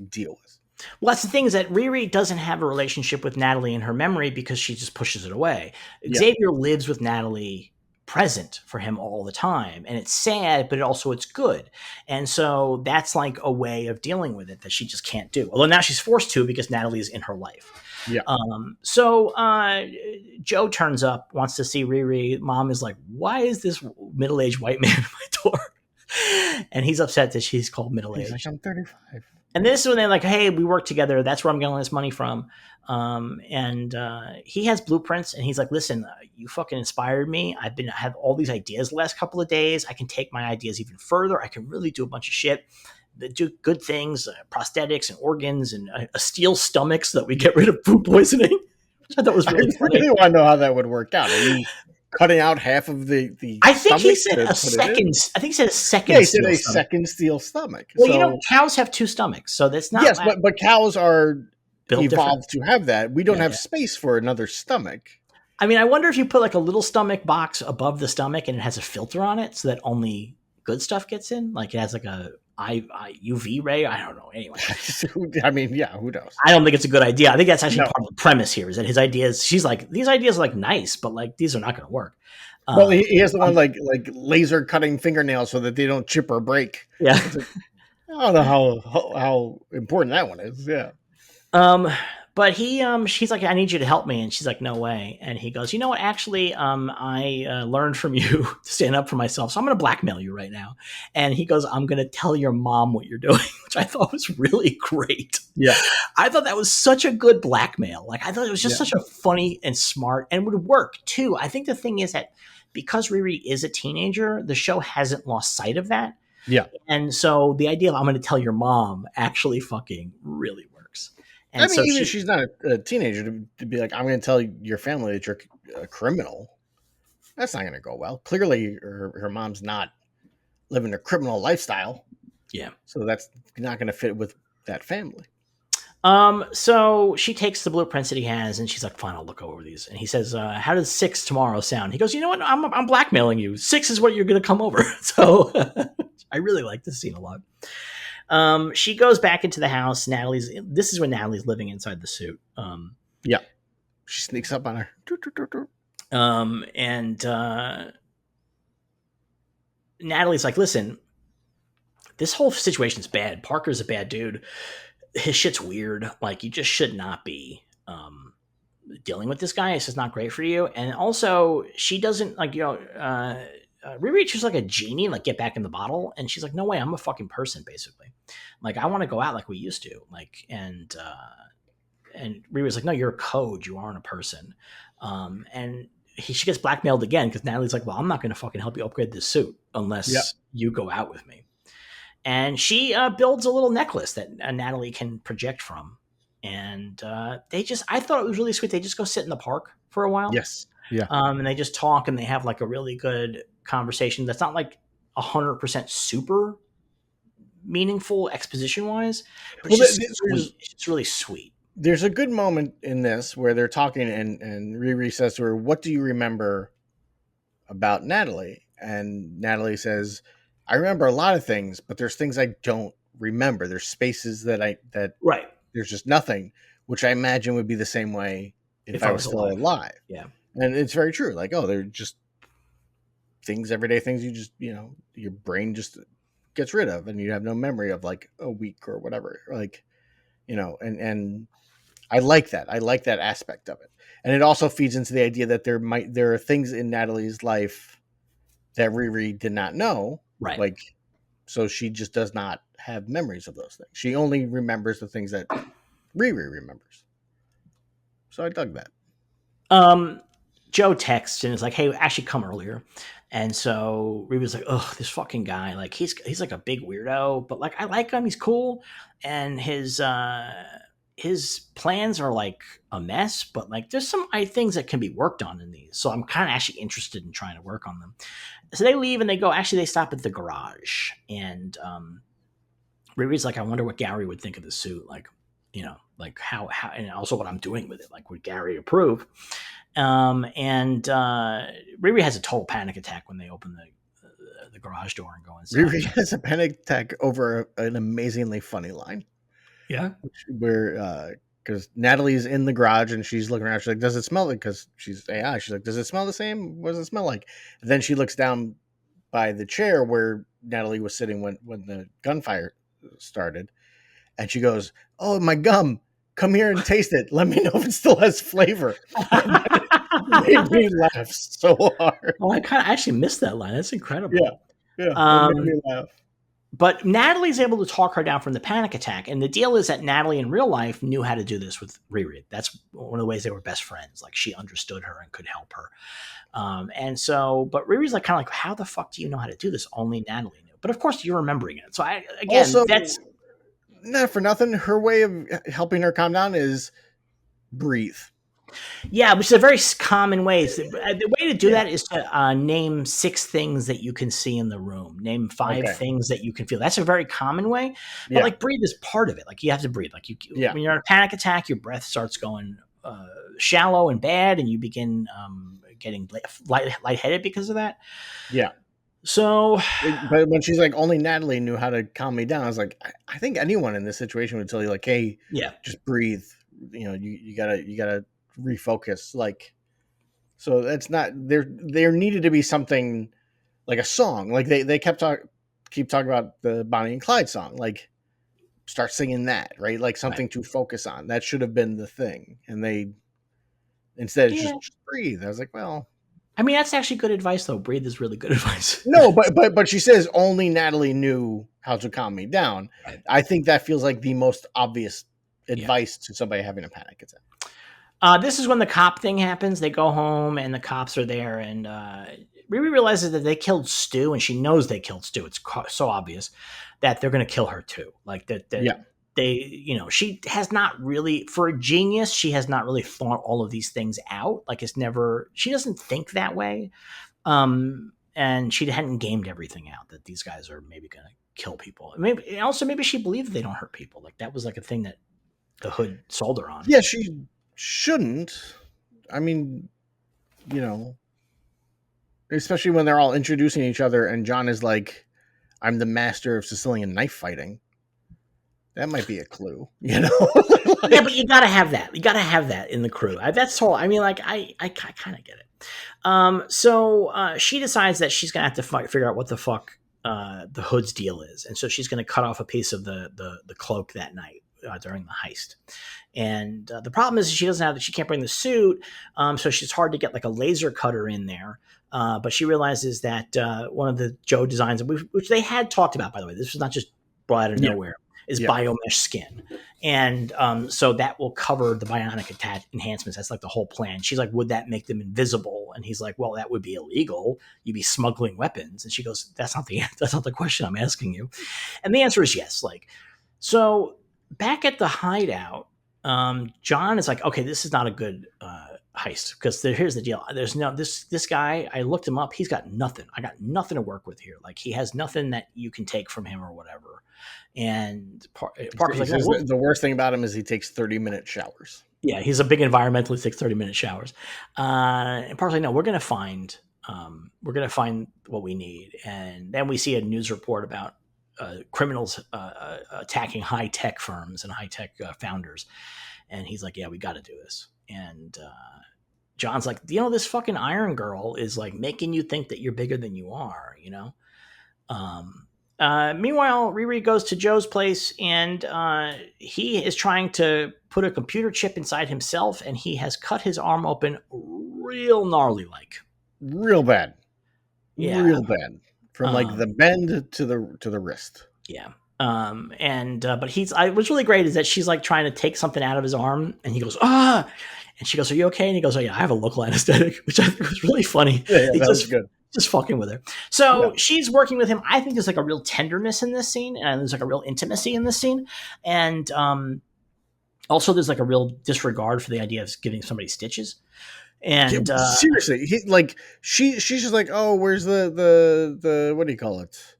deal with. Well, that's the thing, is that Riri doesn't have a relationship with Natalie in her memory because she just pushes it away. Yeah. Xavier lives with Natalie present for him all the time, and it's sad, but it's good. And so that's like a way of dealing with it that she just can't do. Although now she's forced to because Natalie is in her life. Yeah. So Joe turns up, wants to see Riri. Mom is like, "Why is this middle-aged white man at my door?" And he's upset that she's called He's like, middle-aged. I'm 35. And this is when they're like, "Hey, we work together. That's where I'm getting all this money from." And he has blueprints, and he's like, "Listen, you fucking inspired me. I have all these ideas the last couple of days. I can take my ideas even further. I can really do a bunch of shit, do good things, prosthetics and organs, and a steel stomach so that we get rid of food poisoning," which I thought was I really funny. really want to know how that would work out. Are you cutting out half of the I think stomach he said to a put it in? second. I think he said a second Yeah, he said steel a stomach. second steel stomach. Well, So cows have two stomachs, so that's not yes, but cows are built different. evolved to have that. We don't Yeah, have yeah. space for another stomach. I mean, I wonder if you put like a little stomach box above the stomach and it has a filter on it so that only good stuff gets in. Like it has like a UV ray. I don't know. Anyway, I mean, yeah, who knows? I don't think it's a good idea. I think that's actually No. part of the premise here, is that his ideas. She's like, these ideas are like nice, but like these are not going to work. Well, he has the one like laser cutting fingernails so that they don't chip or break. Yeah. Like, I don't know how important that one is. Yeah. But she's like, "I need you to help me," and she's like, "No way." And he goes, "You know what? Actually, I learned from you to stand up for myself, so I'm going to blackmail you right now." And he goes, "I'm going to tell your mom what you're doing," which I thought was really great. Yeah. I thought that was such a good blackmail. Like, I thought it was just such a funny and smart, and would work too. I think the thing is that because Riri is a teenager, the show hasn't lost sight of that. Yeah. And so the idea of "I'm going to tell your mom" actually fucking really works. And I mean, so even if she's not a teenager, to be like, I'm going to tell your family that you're a criminal, that's not going to go well. Clearly, her mom's not living a criminal lifestyle. Yeah. So that's not going to fit with that family. So she takes the blueprints that he has, and she's like, "Fine, I'll look over these." And he says, "How does 6 tomorrow sound?" He goes, "You know what? I'm blackmailing you. 6 is what you're going to come over." So I really like this scene a lot. She goes back into the house. This is when Natalie's living inside the suit. Yeah, she sneaks up on her. And Natalie's like, "Listen, this whole situation's bad. Parker's a bad dude. His shit's weird. Like, you just should not be dealing with this guy. It's just not great for you." And also, she doesn't like, Riri, she's like a genie, like get back in the bottle. And she's like, "No way, I'm a fucking person, basically. Like, I want to go out like we used to." Like, and Riri's like, "No, you're a code. You aren't a person." And she gets blackmailed again because Natalie's like, "Well, I'm not going to fucking help you upgrade this suit Yeah. unless you go out with me." And she builds a little necklace that Natalie can project from. And I thought it was really sweet. They just go sit in the park for a while, Yes. Yeah. and they just talk and they have like a really good conversation. That's not like 100% super meaningful exposition wise, but Well, it's just sweet. It's really sweet. there's a good moment in this where they're talking, and Riri says to her, "What do you remember about Natalie?" And Natalie says, "I remember a lot of things, but there's things I don't remember. There's spaces that Right. there's just nothing," which I imagine would be the same way if If I I was was still alive. alive. Yeah. And it's very true. Like, oh, they're just things, everyday things you just, your brain just gets rid of, and you have no memory of like a week or whatever. Like, and I like that. I like that aspect of it. And it also feeds into the idea that there are things in Natalie's life that Riri did not know. Right. Like, so she just does not have memories of those things. She only remembers the things that Riri remembers. So I dug that. Um, Joe texts and is like, "Hey, actually, come earlier." And so Rita's like, "Ugh, this fucking guy. Like, he's like a big weirdo, but like I like him. He's cool, and his plans are like a mess. But like, there's some things that can be worked on in these. So I'm kind of actually interested in trying to work on them." So they leave and they go. Actually, they stop at the garage, and Riri's like, "I wonder what Gary would think of the suit. Like, like how, and also what I'm doing with it. Like, would Gary approve?" And Riri has a total panic attack when they open the garage door and go inside. Riri has a panic attack over an amazingly funny line Yeah. where because Natalie's in the garage and she's looking around. She's like, "Does it smell like?" Because she's AI. She's like, "Does it smell the same? What does it smell like?" And then she looks down by the chair where Natalie was sitting when the gunfire started, and she goes, "Oh, my gum! Come here and taste it. Let me know if it still has flavor." And that made me laugh so hard. Oh, I kind of actually missed that line. That's Yeah, incredible. yeah, it made Um, me laugh. but Natalie's able to talk her down from the panic attack. And the deal is that Natalie in real life knew how to do this with Riri. That's one of the ways they were best friends. Like, she understood her and could help her. And so, but Riri's like, kind of like, "How the fuck do you know how to do this? Only Natalie knew." But of course, you're remembering it. So Also, that's not for nothing, her way of helping her calm down is breathe. Yeah, which is a very common way. The way to do Yeah. that is to name 6 things that you can see in the room. Name 5 Okay. things that you can feel. That's a very common way. But Yeah. like, breathe is part of it. Like, you have to breathe. Like, Yeah. when you're in a panic attack, your breath starts going shallow and bad, and you begin getting lightheaded because of that. Yeah. So But when she's like, "Only Natalie knew how to calm me down," I was like, I think anyone in this situation would tell you, like, "Hey, yeah, just breathe. You gotta refocus." Like, so that's not there. There needed to be something like a song. Like they keep talking about the Bonnie and Clyde song. Like, start singing that, right? Like right. something to focus on. That should have been the thing. And they instead it's Yeah. just breathe. I was like, well, I mean, that's actually good advice, though. Breathe is really good advice. no, but she says only Natalie knew how to calm me down. Right. I think that feels like the most obvious Yeah. advice to somebody having a panic attack. This is when the cop thing happens. They go home and the cops are there, and Riri realizes that they killed Stu, and she knows they killed Stu. It's so obvious that they're going to kill her too. Like that Yeah. they, she has not really, for a genius, she has not really thought all of these things out. Like, it's never, she doesn't think that way. And she hadn't gamed everything out that these guys are maybe going to kill people. Maybe also maybe she believed they don't hurt people. Like, that was like a thing that the Hood sold her on. Yeah, she shouldn't. I mean, you know, especially when they're all introducing each other, and John is like, "I'm the master of Sicilian knife fighting." That might be a clue, you know. Yeah, Like, but you gotta have that. You gotta have that in the crew. That's all. I mean, like, I kind of get it. So she decides that she's gonna have to figure out what the fuck the Hood's deal is, and so she's gonna cut off a piece of the cloak that night during the heist. And the problem is she doesn't have, she can't bring the suit, so she's hard to get like a laser cutter in there. But she realizes that one of the Joe designs, which they had talked about, by the way, this was not just brought out of yeah, nowhere, is yeah. biomesh skin. And so that will cover the bionic enhancements. That's like the whole plan. She's like, would that make them invisible? And he's like, well, that would be illegal. You'd be smuggling weapons. And she goes, that's not the question I'm asking you. And the answer is yes. Like, so back at the hideout, John is like, okay, this is not a good heist, because here's the deal. There's no this guy. I looked him up. He's got nothing. I got nothing to work with here. Like, he has nothing that you can take from him or whatever. And Parker's like, says well, the worst thing about him is he takes 30-minute showers. yeah, he's a big environmentalist. Takes 30-minute showers. And Parker's like, no, we're gonna find what we need. And then we see a news report about criminals attacking high tech firms and high tech founders. And he's like, yeah, we got to do this. And John's like, this fucking Iron Girl is like making you think that you're bigger than you are, Meanwhile, Riri goes to Joe's place, and he is trying to put a computer chip inside himself, and he has cut his arm open real gnarly, like Real bad. yeah, Real bad. From like the bend to the wrist. yeah. But what's really great is that she's like trying to take something out of his arm, and he goes, ah, and she goes, are you okay? And he goes, oh yeah, I have a local anesthetic, which I think was really funny. Yeah, that was good. Just fucking with her. So she's working with him. I think there's like a real tenderness in this scene, and there's like a real intimacy in this scene. And also there's like a real disregard for the idea of giving somebody stitches. And seriously, she's just like, oh, where's the what do you call it?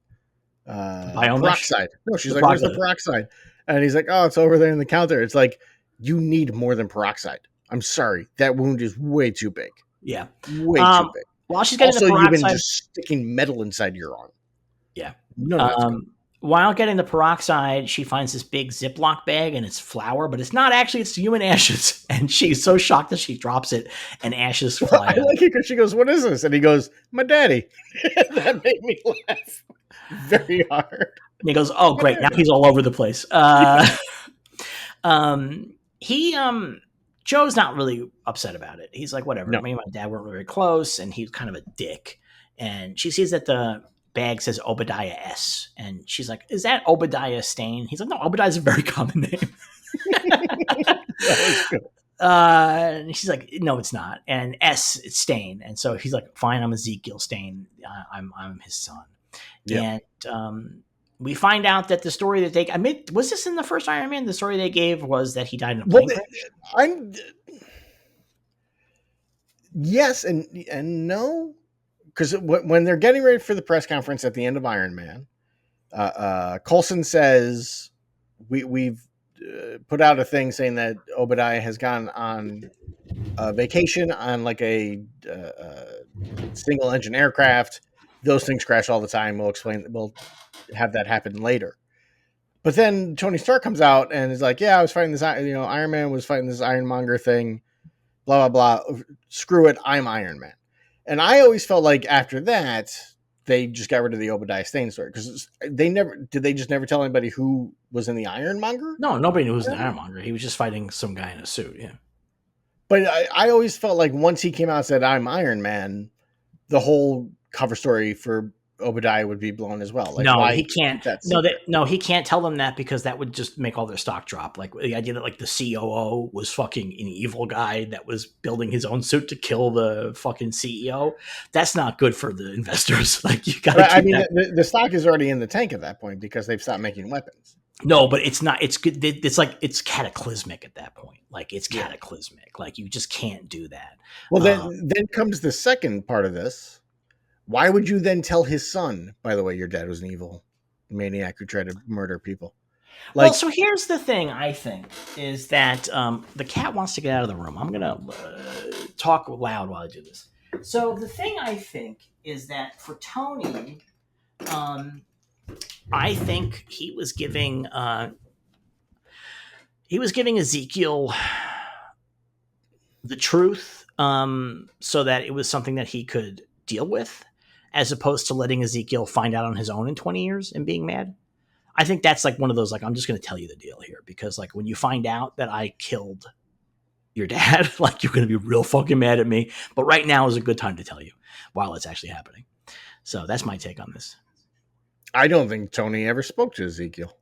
Peroxide. No, she's like, where's the peroxide? And he's like, oh, it's over there in the counter. It's like, you need more than peroxide. I'm sorry, that wound is way too big. Yeah, way too big. While she's getting also, the peroxide, you've been just sticking metal inside your arm. Yeah. No, while getting the peroxide, she finds this big Ziploc bag, and it's flour, but it's not actually, it's human ashes. And she's so shocked that she drops it, and ashes fly out. I like it because she goes, what is this? And he goes, my daddy. That made me laugh very hard. And he goes, oh, great. Now he's all over the place. Joe's not really upset about it. He's like, whatever. No. Me and my dad weren't very close, and he's kind of a dick. And she sees that the bag says Obadiah S. And she's like, is that Obadiah Stane? He's like, no, Obadiah's a very common name. That was good. And she's like, no, it's not. And S, it's Stane. And so he's like, fine, I'm Ezekiel Stane. I'm his son. Yeah. And we find out that the story that was this in the first Iron Man? The story they gave was that he died in a plane crash? Yes and no. Because when they're getting ready for the press conference at the end of Iron Man, Coulson says, we've put out a thing saying that Obadiah has gone on a vacation on like a single engine aircraft. Those things crash all the time. We'll have that happen later. But then Tony Stark comes out and is like, yeah, I was fighting this, Iron Man was fighting this Ironmonger thing, blah, blah, blah. Screw it. I'm Iron Man. And I always felt like after that, they just got rid of the Obadiah Stane story, because they just never tell anybody who was in the Ironmonger? No, nobody knew who was in the Ironmonger. He was just fighting some guy in a suit. Yeah. But I always felt like once he came out and said, I'm Iron Man, the whole cover story for Obadiah would be blown as well. Like, no, he can't. He can't tell them that, because that would just make all their stock drop. Like the idea that like the COO was fucking an evil guy that was building his own suit to kill the fucking CEO. That's not good for the investors. Like, you got to. I mean, the stock is already in the tank at that point because they've stopped making weapons. No, but it's not. It's good. It's like it's cataclysmic at that point. Like, it's cataclysmic. Like, you just can't do that. Well, then comes the second part of this. Why would you then tell his son, by the way, your dad was an evil maniac who tried to murder people? Well, Like, so here's the thing. I think is that the cat wants to get out of the room. I'm gonna talk loud while I do this. So the thing I think is that for Tony, um, I think he was giving Ezekiel the truth, so that it was something that he could deal with, as opposed to letting Ezekiel find out on his own in 20 years and being mad. I think that's like one of those, like, I'm just going to tell you the deal here, because like when you find out that I killed your dad, like you're going to be real fucking mad at me. But right now is a good time to tell you while it's actually happening. So that's my take on this. I don't think Tony ever spoke to Ezekiel.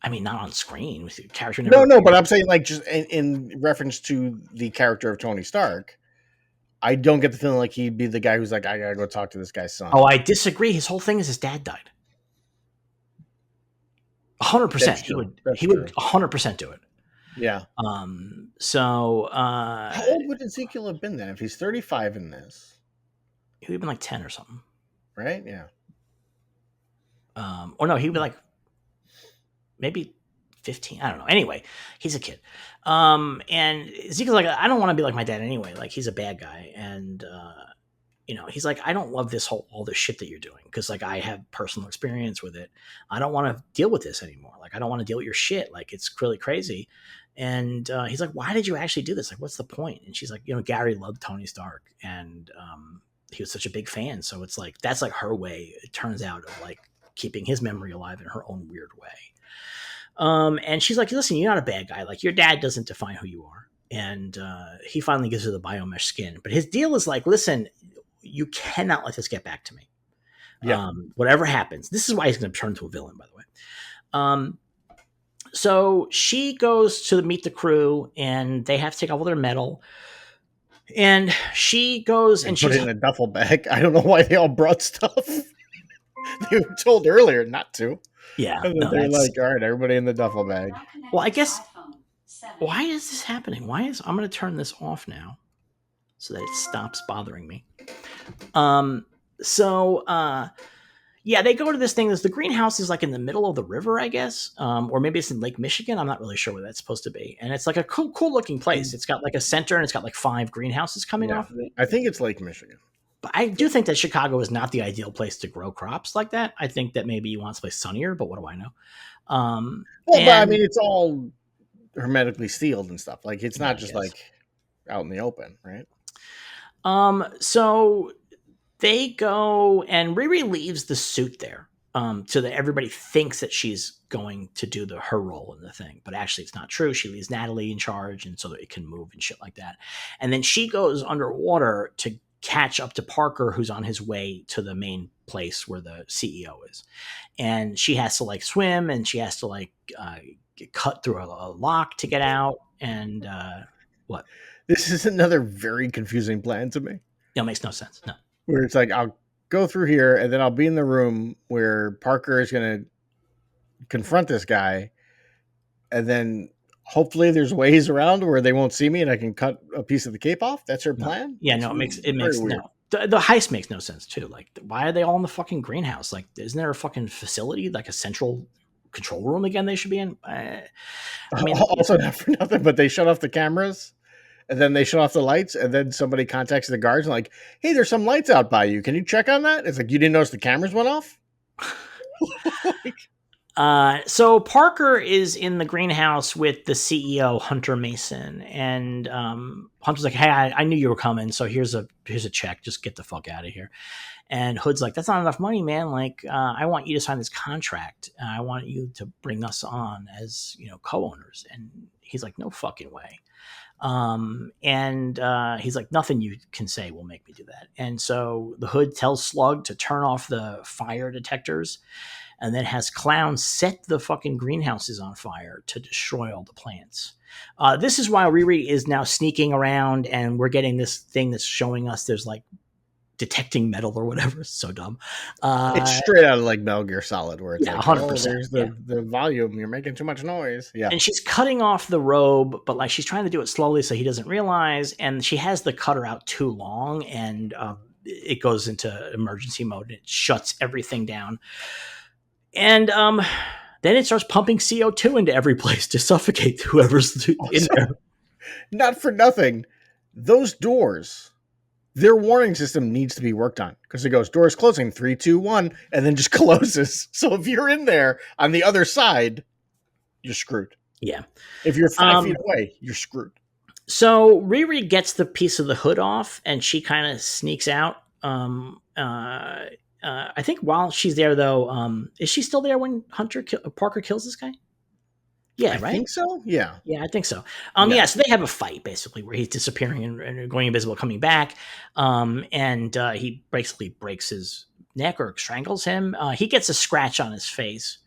I mean, not on screen with the character never. No, but I'm saying like just in reference to the character of Tony Stark. I don't get the feeling like he'd be the guy who's like, I gotta go talk to this guy's son. Oh, I disagree. His whole thing is his dad died. 100%. He would 100% do it. Yeah. So how old would Ezekiel have been then if he's 35 in this? He would have been like 10 or something. Right? Yeah. Or no, he would be like maybe 15. I don't know. Anyway, he's a kid. And Ezekiel's like, I don't want to be like my dad anyway. Like, he's a bad guy. And, he's like, I don't love all this shit that you're doing, because like I have personal experience with it. I don't want to deal with this anymore. Like, I don't want to deal with your shit. Like, it's really crazy. And he's like, why did you actually do this? Like, what's the point? And she's like, Gary loved Tony Stark, and he was such a big fan. So it's like, that's like her way, it turns out, of like keeping his memory alive in her own weird way. And she's like, listen, you're not a bad guy. Like, your dad doesn't define who you are. And he finally gives her the biomesh skin. But his deal is like, listen, you cannot let this get back to me. Yeah. Whatever happens. This is why he's going to turn into a villain, by the way. So she goes to meet the crew, and they have to take off all their metal. And she goes and put it in a duffel bag. I don't know why they all brought stuff. They were told earlier not to. Yeah. And then they're like, all right, everybody in the duffel bag. Well, I guess, why is this happening? I'm going to turn this off now so that it stops bothering me. Yeah, they go to this thing. The greenhouse is like in the middle of the river, I guess. Or maybe it's in Lake Michigan. I'm not really sure where that's supposed to be. And it's like a cool looking place. It's got like a center, and it's got like 5 greenhouses coming off of it. I think it's Lake Michigan. But I do think that Chicago is not the ideal place to grow crops like that. I think that maybe you want to place sunnier, but what do I know? But I mean, it's all hermetically sealed and stuff. Like, it's not just like out in the open, right? So they go, and Riri leaves the suit there, so that everybody thinks that she's going to do her role in the thing, but actually it's not true. She leaves Natalie in charge, and so that it can move and shit like that. And then she goes underwater to catch up to Parker, who's on his way to the main place where the CEO is, and she has to like swim, and she has to like get cut through a lock to get out. And what? This is another very confusing plan to me. It makes no sense. No. Where it's like, I'll go through here, and then I'll be in the room where Parker is going to confront this guy, and then hopefully there's ways around where they won't see me, and I can cut a piece of the cape off. That's her plan. Yeah, no, it makes no. The heist makes no sense too. Like, why are they all in the fucking greenhouse? Like, isn't there a fucking facility, like a central control room again they should be in? I mean, also not for nothing, but they shut off the cameras, and then they shut off the lights, and then somebody contacts the guards and like, hey, there's some lights out by you. Can you check on that? It's like, you didn't notice the cameras went off? So Parker is in the greenhouse with the CEO, Hunter Mason, and Hunter's like, hey, I knew you were coming, so here's a check. Just get the fuck out of here. And Hood's like, that's not enough money, man. Like, I want you to sign this contract. I want you to bring us on as, co-owners. And he's like, no fucking way. He's like, nothing you can say will make me do that. And so the Hood tells Slug to turn off the fire detectors, and then has Clown set the fucking greenhouses on fire to destroy all the plants. This is why Riri is now sneaking around, and we're getting this thing that's showing us there's like detecting metal or whatever. It's so dumb. It's straight out of like Metal Gear Solid, where it's like, 100%, there's the volume. You're making too much noise. Yeah. And she's cutting off the robe, but like she's trying to do it slowly so he doesn't realize. And she has the cutter out too long, and it goes into emergency mode, and it shuts everything down. And Then it starts pumping CO2 into every place to suffocate whoever's in Also, there. not for nothing, those doors, their warning system needs to be worked on because it goes doors closing 3, 2, 1, and then just closes. So if you're in there on the other side, you're screwed. Yeah. If you're 5 feet Um, away, you're screwed. so Riri gets the piece of the hood off, and she kind of sneaks out. I think while she's there, though, is she still there when Parker kills this guy? I Yeah, right. think so. Yeah. Yeah, I think so. Yeah. Yeah, so they have a fight basically where he's disappearing and going invisible, coming back, and he basically breaks his neck or strangles him. He gets a scratch on his face,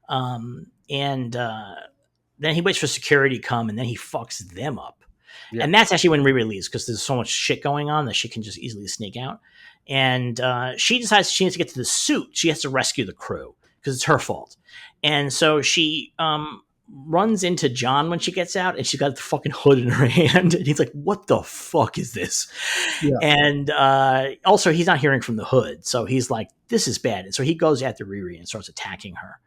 and then he waits for security to come, and then he fucks them up. Yeah. And that's actually when Riri leaves because there's so much shit going on that she can just easily sneak out. And she decides she needs to get to the suit. She has to rescue the crew because it's her fault. And so she runs into John when she gets out, and she's got the fucking hood in her hand. And he's like, "What the fuck is this?" Yeah. And also, he's not hearing from the hood. So he's like, "This is bad." And so he goes after Riri and starts attacking her.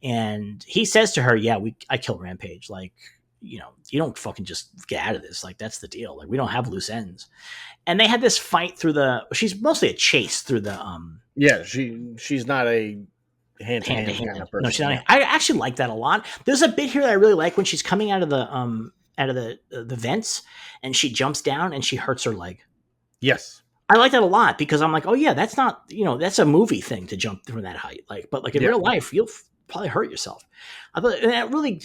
And he says to her, "Yeah, I kill Rampage. Like, you don't fucking just get out of this. Like, that's the deal. Like, we don't have loose ends." And they had this fight through she's mostly a chase through the Yeah. She's not a hand to hand kind of person. No, she's not. I actually like that a lot. There's a bit here that I really like when she's coming out of the vents, and she jumps down and she hurts her leg. Yes. I like that a lot because I'm like, oh yeah, that's not, that's a movie thing to jump from that height. Like, but like in real life, you'll probably hurt yourself. And that really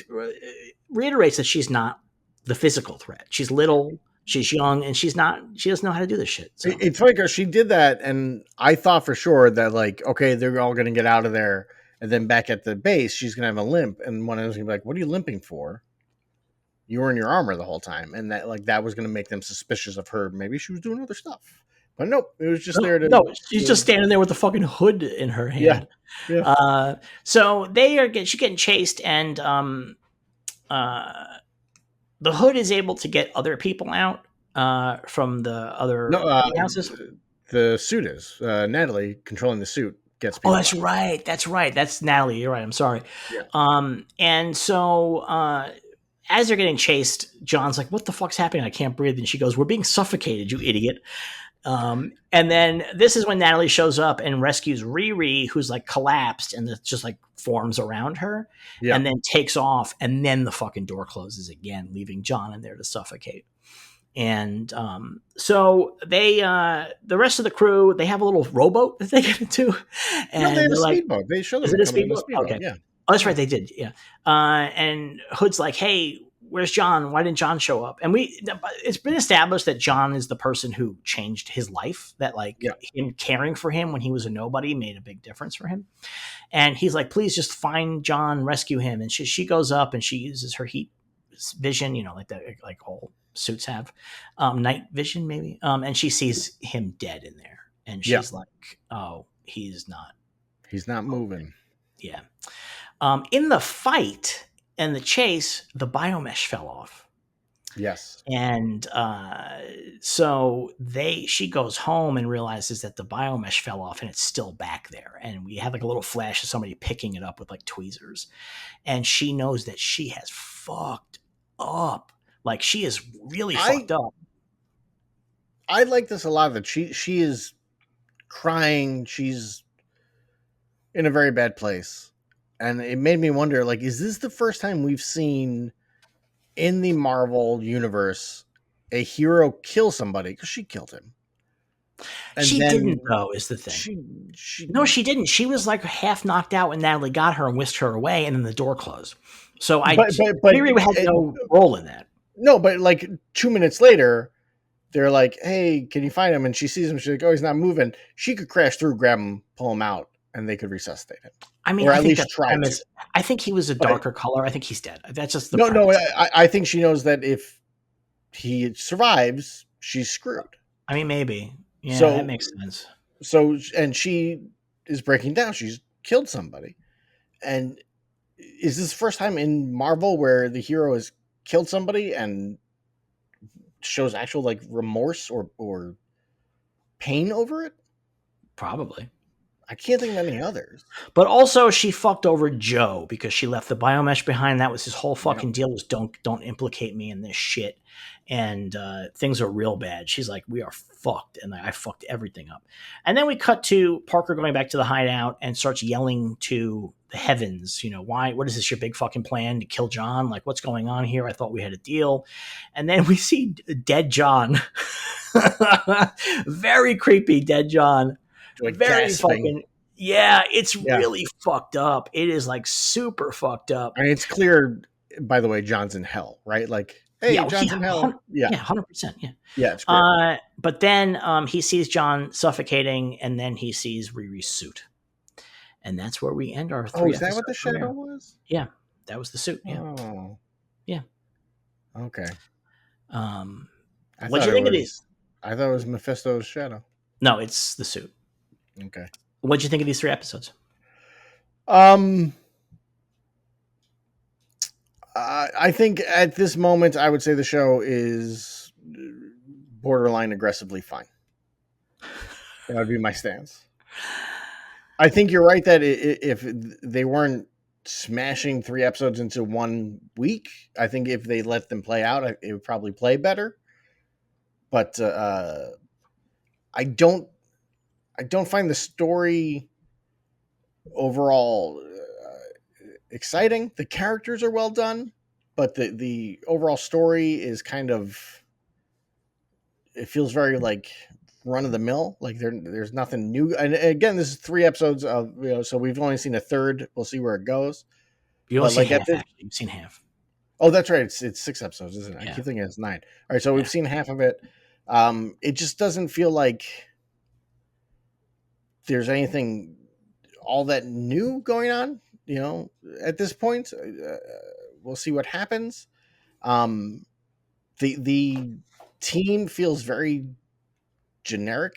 reiterates that she's not the physical threat. She's little, she's young, and she doesn't know how to do this shit. So. It's funny because she did that, and I thought for sure that, like, okay, they're all going to get out of there, and then back at the base, she's going to have a limp, and one of them was going to be like, "What are you limping for? You were in your armor the whole time," and that was going to make them suspicious of her. Maybe she was doing other stuff, but nope, it was just there to. No, she's just standing there with the fucking hood in her hand. Yeah. So she's getting chased, and the hood is able to get other people out from the other houses. The suit is Natalie controlling the suit gets people. Oh, that's right. That's Natalie. You're right. I'm sorry. Yeah. And so as they're getting chased, John's like, "What the fuck's happening? I can't breathe." And she goes, "We're being suffocated, you idiot." And then this is when Natalie shows up and rescues Riri, who's like collapsed and it just like forms around her, and then takes off. And then the fucking door closes again, leaving John in there to suffocate. And so they, the rest of the crew, they have a little rowboat that they get into. And no, they have a speedboat. They show them. Is it a speedboat? Okay. Yeah. Oh, that's right. They did. Yeah. And Hood's like, "Hey, where's John? Why didn't John show up?" And it's been established that John is the person who changed his life, that him caring for him when he was a nobody made a big difference for him. And he's like, "Please just find John, rescue him." And she goes up and she uses her heat vision, like that, like all suits have, night vision maybe. And she sees him dead in there. And she's like, "Oh, he's not moving." Yeah. In the fight and the chase, the biomesh fell off. Yes. And so she goes home and realizes that the biomesh fell off and it's still back there. And we have like a little flash of somebody picking it up with like tweezers. And she knows that she has fucked up. Like she is really fucked up. I like this a lot, that she is crying. She's in a very bad place. And it made me wonder, like, is this the first time we've seen in the Marvel universe a hero kill somebody? Because she killed him. And she didn't, though, is the thing. No, she didn't. She was like half knocked out when Natalie got her and whisked her away, and then the door closed. So Riri had no role in that. No, but like 2 minutes later, they're like, "Hey, can you find him?" And she sees him. She's like, "Oh, he's not moving." She could crash through, grab him, pull him out, and they could resuscitate him. I mean, I think he was a darker color. I think he's dead. That's just the no. I think she knows that if he survives, she's screwed. I mean, maybe. Yeah, that makes sense. So, and she is breaking down. She's killed somebody. And is this the first time in Marvel where the hero has killed somebody and shows actual like remorse or pain over it? Probably. I can't think of any others. But also, she fucked over Joe because she left the biomesh behind. That was his whole Yep. fucking deal, was don't implicate me in this shit. And things are real bad. She's like, we are fucked, and I fucked everything up. And then we cut to Parker going back to the hideout and starts yelling to the heavens. Why? What is this? Your big fucking plan to kill John? Like, what's going on here? I thought we had a deal. And then we see dead John. Very creepy, dead John. Like Very gasping. fucking. Yeah, it's Yeah. really fucked up. It is like super fucked up. And it's clear, by the way, John's in hell, right? Like, hey, John's in hell. Yeah. 100%. Yeah. Yeah, it's great. But then he sees John suffocating, and then he sees Riri's suit. And that's where we end our 3 is that what the shadow was? Yeah, that was the suit. Yeah. Oh. Yeah. Okay. What'd you think of these? I thought it was Mephisto's shadow. No, it's the suit. Okay. What'd you think of these 3 episodes? I think at this moment, I would say the show is borderline aggressively fine. That would be my stance. I think you're right that if they weren't smashing 3 episodes into 1 week, I think if they let them play out, it would probably play better. But I don't find the story overall exciting. The characters are well done, but the overall story is kind of, it feels very like run of the mill. Like there's nothing new. And again, this is 3 episodes of, so we've only seen a third. We'll see where it goes. You only seen half, actually. You've seen half. Oh, that's right. It's 6 episodes, isn't it? Yeah. I keep thinking it's 9. All right, so we've seen half of it. It just doesn't feel like there's anything all that new going on, at this point. We'll see what happens. The team feels very generic,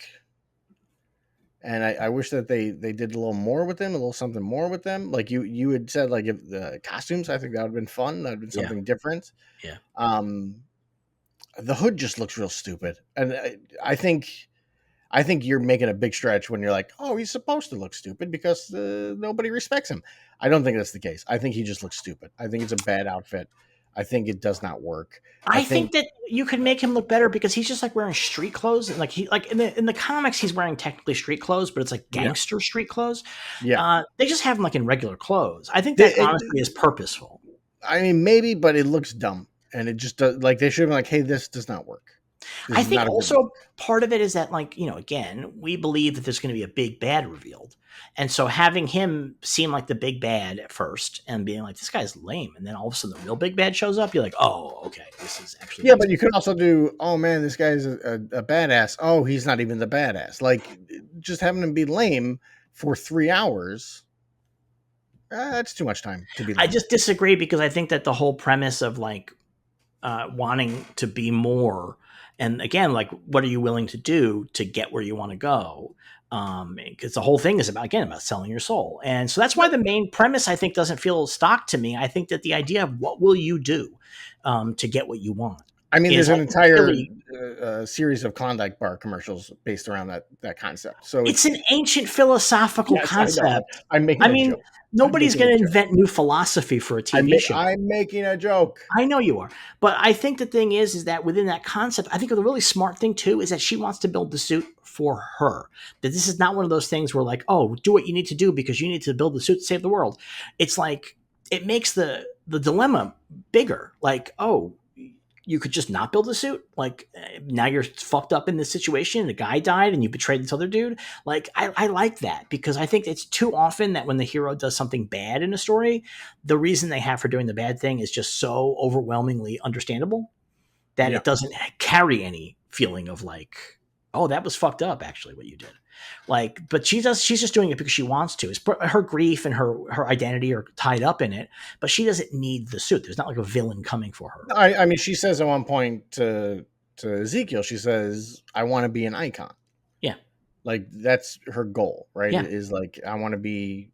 and I wish that they did a little more with them, a little something more with them. Like you had said, like, if the costumes, I think that would have been fun. That would have been something different. Yeah. The hood just looks real stupid, and I think you're making a big stretch when you're like, oh, he's supposed to look stupid because nobody respects him. I don't think that's the case. I think he just looks stupid. I think it's a bad outfit. I think it does not work. I think that you could make him look better because he's just like wearing street clothes, and like in the comics he's wearing technically street clothes, but it's like gangster street clothes. Yeah, they just have him like in regular clothes. I think that honestly is purposeful. I mean, maybe, but it looks dumb, and it just does. Like they should have been like, hey, this does not work. I think also part of it is that, like, again, we believe that there's going to be a big bad revealed. And so having him seem like the big bad at first and being like, this guy's lame. And then all of a sudden the real big bad shows up. You're like, oh, okay, this is actually. Yeah, but you could also do, oh man, this guy's a badass. Oh, he's not even the badass. Like just having him be lame for 3 hours. That's too much time to be lame. I just disagree because I think that the whole premise of like wanting to be more. And again, like, what are you willing to do to get where you want to go? Because the whole thing is about selling your soul. And so that's why the main premise, I think, doesn't feel stock to me. I think that the idea of what will you do to get what you want. I mean, there's an entire series of Klondike bar commercials based around that concept. So it's an ancient philosophical concept. I mean, nobody's going to invent new philosophy for a TV show. I'm making a joke. I know you are. But I think the thing is that within that concept, I think the really smart thing too is that she wants to build the suit for her. That this is not one of those things where like, oh, do what you need to do because you need to build the suit to save the world. It's like, it makes the dilemma bigger. Like, oh, you could just not build a suit. Like now you're fucked up in this situation and a guy died and you betrayed this other dude. Like I like that because I think it's too often that when the hero does something bad in a story, the reason they have for doing the bad thing is just so overwhelmingly understandable that it doesn't carry any feeling of like, oh, that was fucked up actually what you did. Like, but she's just doing it because she wants to. It's her grief and her identity are tied up in it, but she doesn't need the suit. There's not like a villain coming for her. I mean, she says at one point to Ezekiel, she says, I want to be an icon. Yeah. Like that's her goal, right? Yeah. Is like, I want to be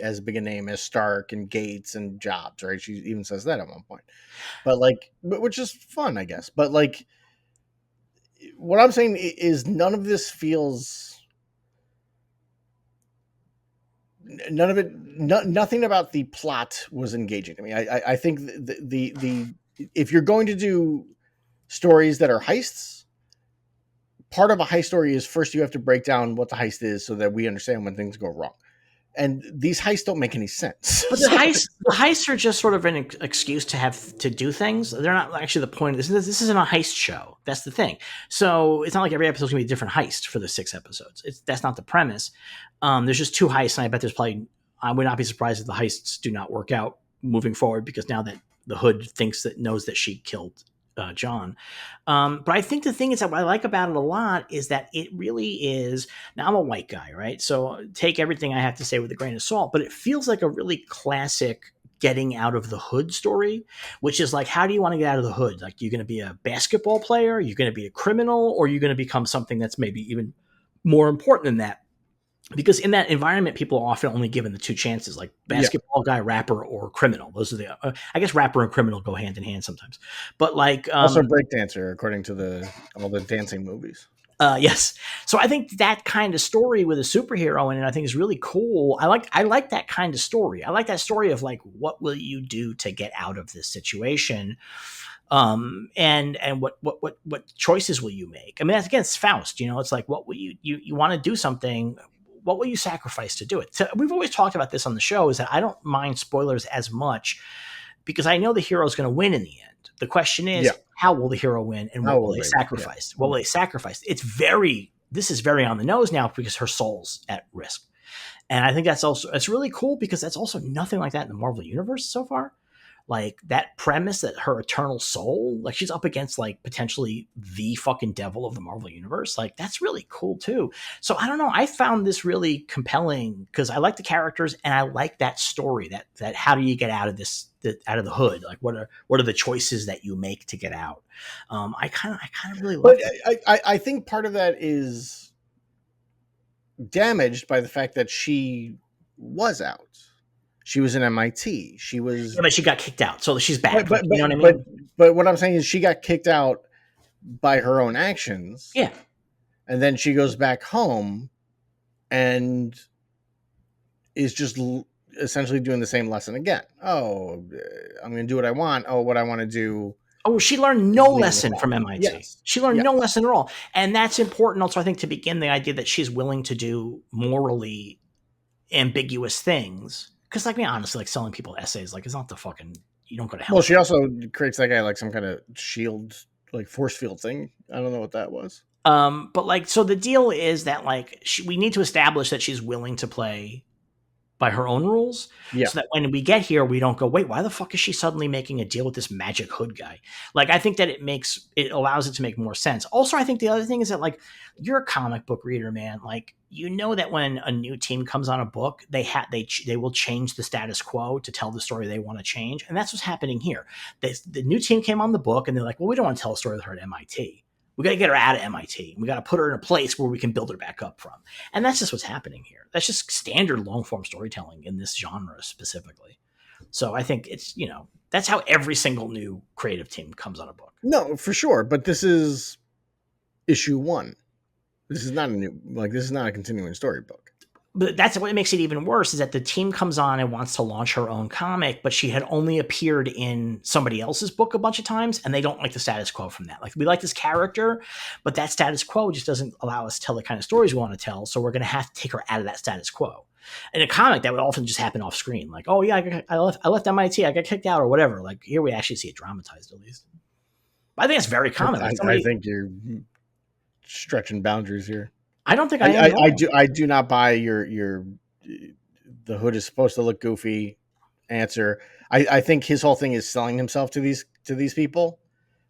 as big a name as Stark and Gates and Jobs, right? She even says that at one point, but which is fun, I guess. But like, what I'm saying is none of this feels none of it, nothing about the plot was engaging to me. I think the if you're going to do stories that are heists, part of a heist story is first you have to break down what the heist is so that we understand when things go wrong. And these heists don't make any sense. But the heists are just sort of an excuse to have to do things. They're not actually the point of this. This isn't a heist show. That's the thing. So it's not like every episode is going to be a different heist for the 6 episodes. That's not the premise. There's just 2 heists, and I bet there's probably. I would not be surprised if the heists do not work out moving forward because now that the Hood knows that she killed John. But I think the thing is that what I like about it a lot is that it really is. Now I'm a white guy, right? So take everything I have to say with a grain of salt. But it feels like a really classic getting out of the hood story, which is like, how do you want to get out of the hood? Like, you're going to be a basketball player, you're going to be a criminal, or you're going to become something that's maybe even more important than that. Because in that environment, people are often only given the 2 chances, like basketball guy, rapper, or criminal. Those are the, I guess rapper and criminal go hand in hand sometimes. But like, also breakdancer, according to all the dancing movies. Yes. So I think that kind of story with a superhero in it, I think is really cool. I like that kind of story. I like that story of like, what will you do to get out of this situation? And what choices will you make? I mean, that's against Faust, it's like, what will you want to do something? What will you sacrifice to do it? So we've always talked about this on the show, is that I don't mind spoilers as much because I know the hero is going to win in the end. The question is, how will the hero win, and what will they sacrifice? What will they sacrifice? This is very on the nose now because her soul's at risk. And I think it's really cool because that's also nothing like that in the Marvel universe so far. Like, that premise that her eternal soul, like, she's up against like potentially the fucking devil of the Marvel universe. Like, that's really cool too. So I don't know. I found this really compelling because I like the characters and I like that story. That how do you get out of this? Out of the hood? Like, what are the choices that you make to get out? I kind of really love it. I think part of that is damaged by the fact that she was out. She was in MIT. She was, but she got kicked out, so she's back. But you know what I mean? But what I'm saying is, she got kicked out by her own actions. Yeah, and then she goes back home, and is just essentially doing the same lesson again. Oh, I'm going to do what I want. Oh, what I want to do. Oh, she learned no lesson from MIT. Yes. She learned no lesson at all, and that's important. Also, I think to begin the idea that she's willing to do morally ambiguous things. Because, like, honestly, like, selling people essays, like, it's not the fucking, you don't go to hell. Well, she also creates that guy like some kind of shield, like force field thing. I don't know what that was. But like, so the deal is that like we need to establish that she's willing to play by her own rules, so that when we get here, we don't go, wait, why the fuck is she suddenly making a deal with this magic hood guy? Like, I think that it allows it to make more sense. Also, I think the other thing is that, like, you're a comic book reader, man. Like, you know that when a new team comes on a book, they will change the status quo to tell the story they want to change, and that's what's happening here. The new team came on the book, and they're like, well, we don't want to tell a story with her at MIT. We got to get her out of MIT. We got to put her in a place where we can build her back up from. And that's just what's happening here. That's just standard long form storytelling in this genre specifically. So I think it's, that's how every single new creative team comes on a book. No, for sure. But this is issue 1. This is not this is not a continuing storybook. But that's what makes it even worse, is that the team comes on and wants to launch her own comic, but she had only appeared in somebody else's book a bunch of times, and they don't like the status quo from that. Like, we like this character, but that status quo just doesn't allow us to tell the kind of stories we want to tell, so we're going to have to take her out of that status quo. In a comic, that would often just happen off screen. Like, oh yeah, I left MIT, I got kicked out or whatever. Like, here we actually see it dramatized at least. But I think it's very common. I think you're stretching boundaries here. I don't think I do not buy your the hood is supposed to look goofy answer. I think his whole thing is selling himself to these people,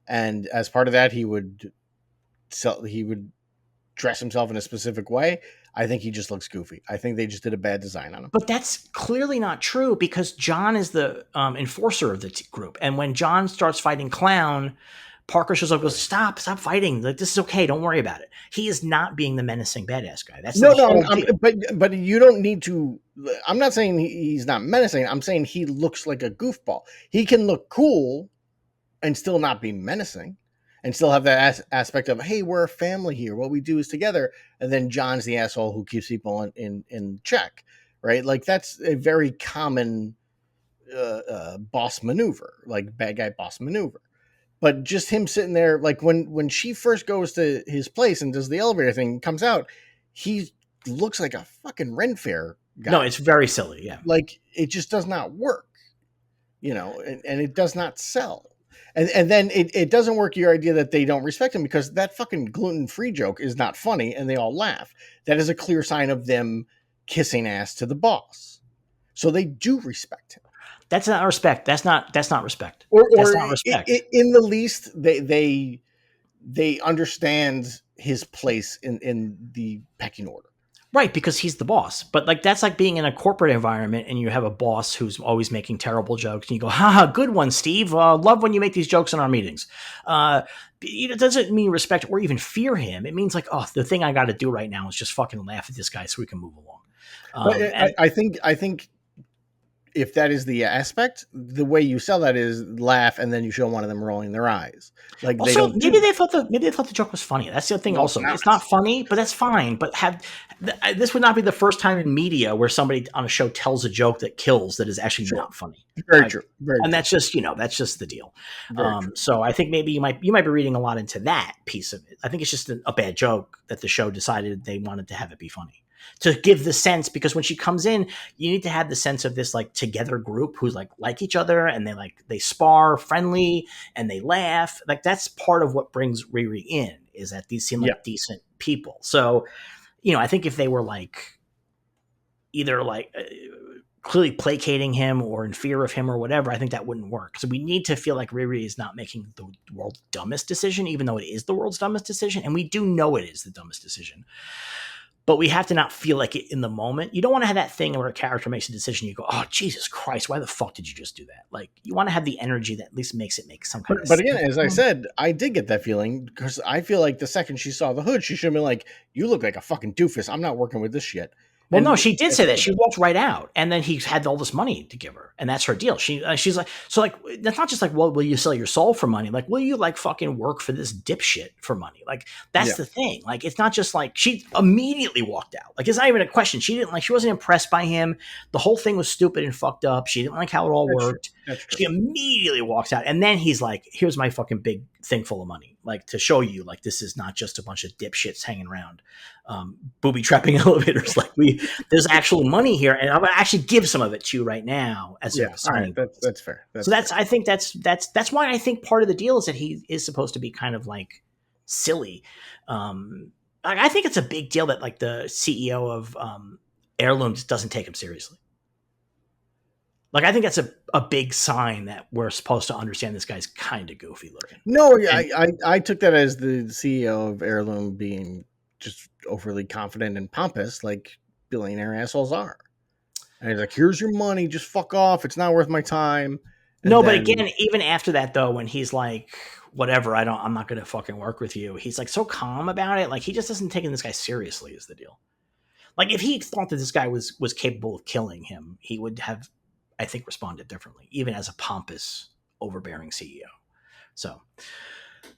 and as part of that, he would dress himself in a specific way. I think he just looks goofy. I think they just did a bad design on him. But that's clearly not true, because John is the enforcer of the group, and when John starts fighting Clown, Parker shows up and goes, stop fighting. Like, this is okay. Don't worry about it. He is not being the menacing badass guy. That's but you don't need to. I'm not saying he's not menacing. I'm saying he looks like a goofball. He can look cool and still not be menacing, and still have that aspect of, hey, we're a family here. What we do is together. And then John's the asshole who keeps people in check. right? Like that's a very common boss maneuver, like bad guy boss maneuver. But just him sitting there, like when she first goes to his place and does the elevator thing, comes out, he looks like a fucking Ren Fair No, guy. it's very silly. Yeah. Like it just does not work, and it does not sell. And then it doesn't work your idea that they don't respect him because that fucking gluten free joke is not funny and they all laugh. That is a clear sign of them kissing ass to the boss. So they do respect him. That's not respect. That's not respect. Or That's not respect. in the least, they understand his place in the pecking order. Right, because he's the boss. But like that's like being in a corporate environment and you have a boss who's always making terrible jokes and you go, haha, good one, Steve. Love when you make these jokes in our meetings. It doesn't mean respect or even fear him. It means like, oh, the thing I got to do right now is just fucking laugh at this guy so we can move along. But And I think if that is the aspect, the way you sell that is laugh and then you show one of them rolling their eyes. Like they also, don't do that. maybe they thought the joke was funny. That's the other thing. No, it's Also, not. it's not funny, but that's fine. But this would not be the first time in media where somebody on a show tells a joke that kills that is actually Sure. not funny. Very Like, true. Very and true. that's just the deal. Very true. So I think maybe you might be reading a lot into that piece of it. I think it's just a bad joke that the show decided they wanted to have it be funny. To give the sense, because when she comes in, you need to have the sense of this like together group who's like each other and they spar friendly and they laugh. Like that's part of what brings Riri in, is that these seem Yeah. like decent people. So, I think if they were like either like clearly placating him or in fear of him or whatever, I think that wouldn't work. So we need to feel like Riri is not making the world's dumbest decision, even though it is the world's dumbest decision. And we do know it is the dumbest decision. But we have to not feel like it in the moment. You don't want to have that thing where a character makes a decision, you go, oh, Jesus Christ, why the fuck did you just do that? Like, you want to have the energy that at least makes it make some kind of But sense. again, as I said, I did get that feeling because I feel like the second she saw the hood, she should have been like, "You look like a fucking doofus. I'm not working with this shit." Well, no, And she did say that. She walked right out, and then he had all this money to give her, and that's her deal. She's like, so like, that's not just like, well, will you sell your soul for money? Like, will you like fucking work for this dipshit for money? Like, that's Yeah. the thing. Like, it's not just like she immediately walked out. Like, it's not even a question. She wasn't impressed by him. The whole thing was stupid and fucked up. She didn't like how it all That's true. worked. That's true. She immediately walks out, and then he's like, here's my fucking big thing full of money, like to show you, like this is not just a bunch of dipshits hanging around, booby trapping elevators. Like there's actual money here, and I'm gonna actually give some of it to you right now as Yeah. a All signing. right. That's fair. So I think that's why I think part of the deal is that he is supposed to be kind of like silly. I think it's a big deal that like the CEO of Heirlooms doesn't take him seriously. Like, I think that's a big sign that we're supposed to understand this guy's kind of goofy looking. No, And I took that as the CEO of Heirloom being just overly confident and pompous, like billionaire assholes are. And he's like, "Here's your money. Just fuck off. It's not worth my time." And no, but then, again, even after that though, when he's like, whatever, I'm not going to fucking work with you. He's like so calm about it. Like he just doesn't take this guy seriously is the deal. Like if he thought that this guy was capable of killing him, he would have, I think, responded differently, even as a pompous, overbearing CEO. So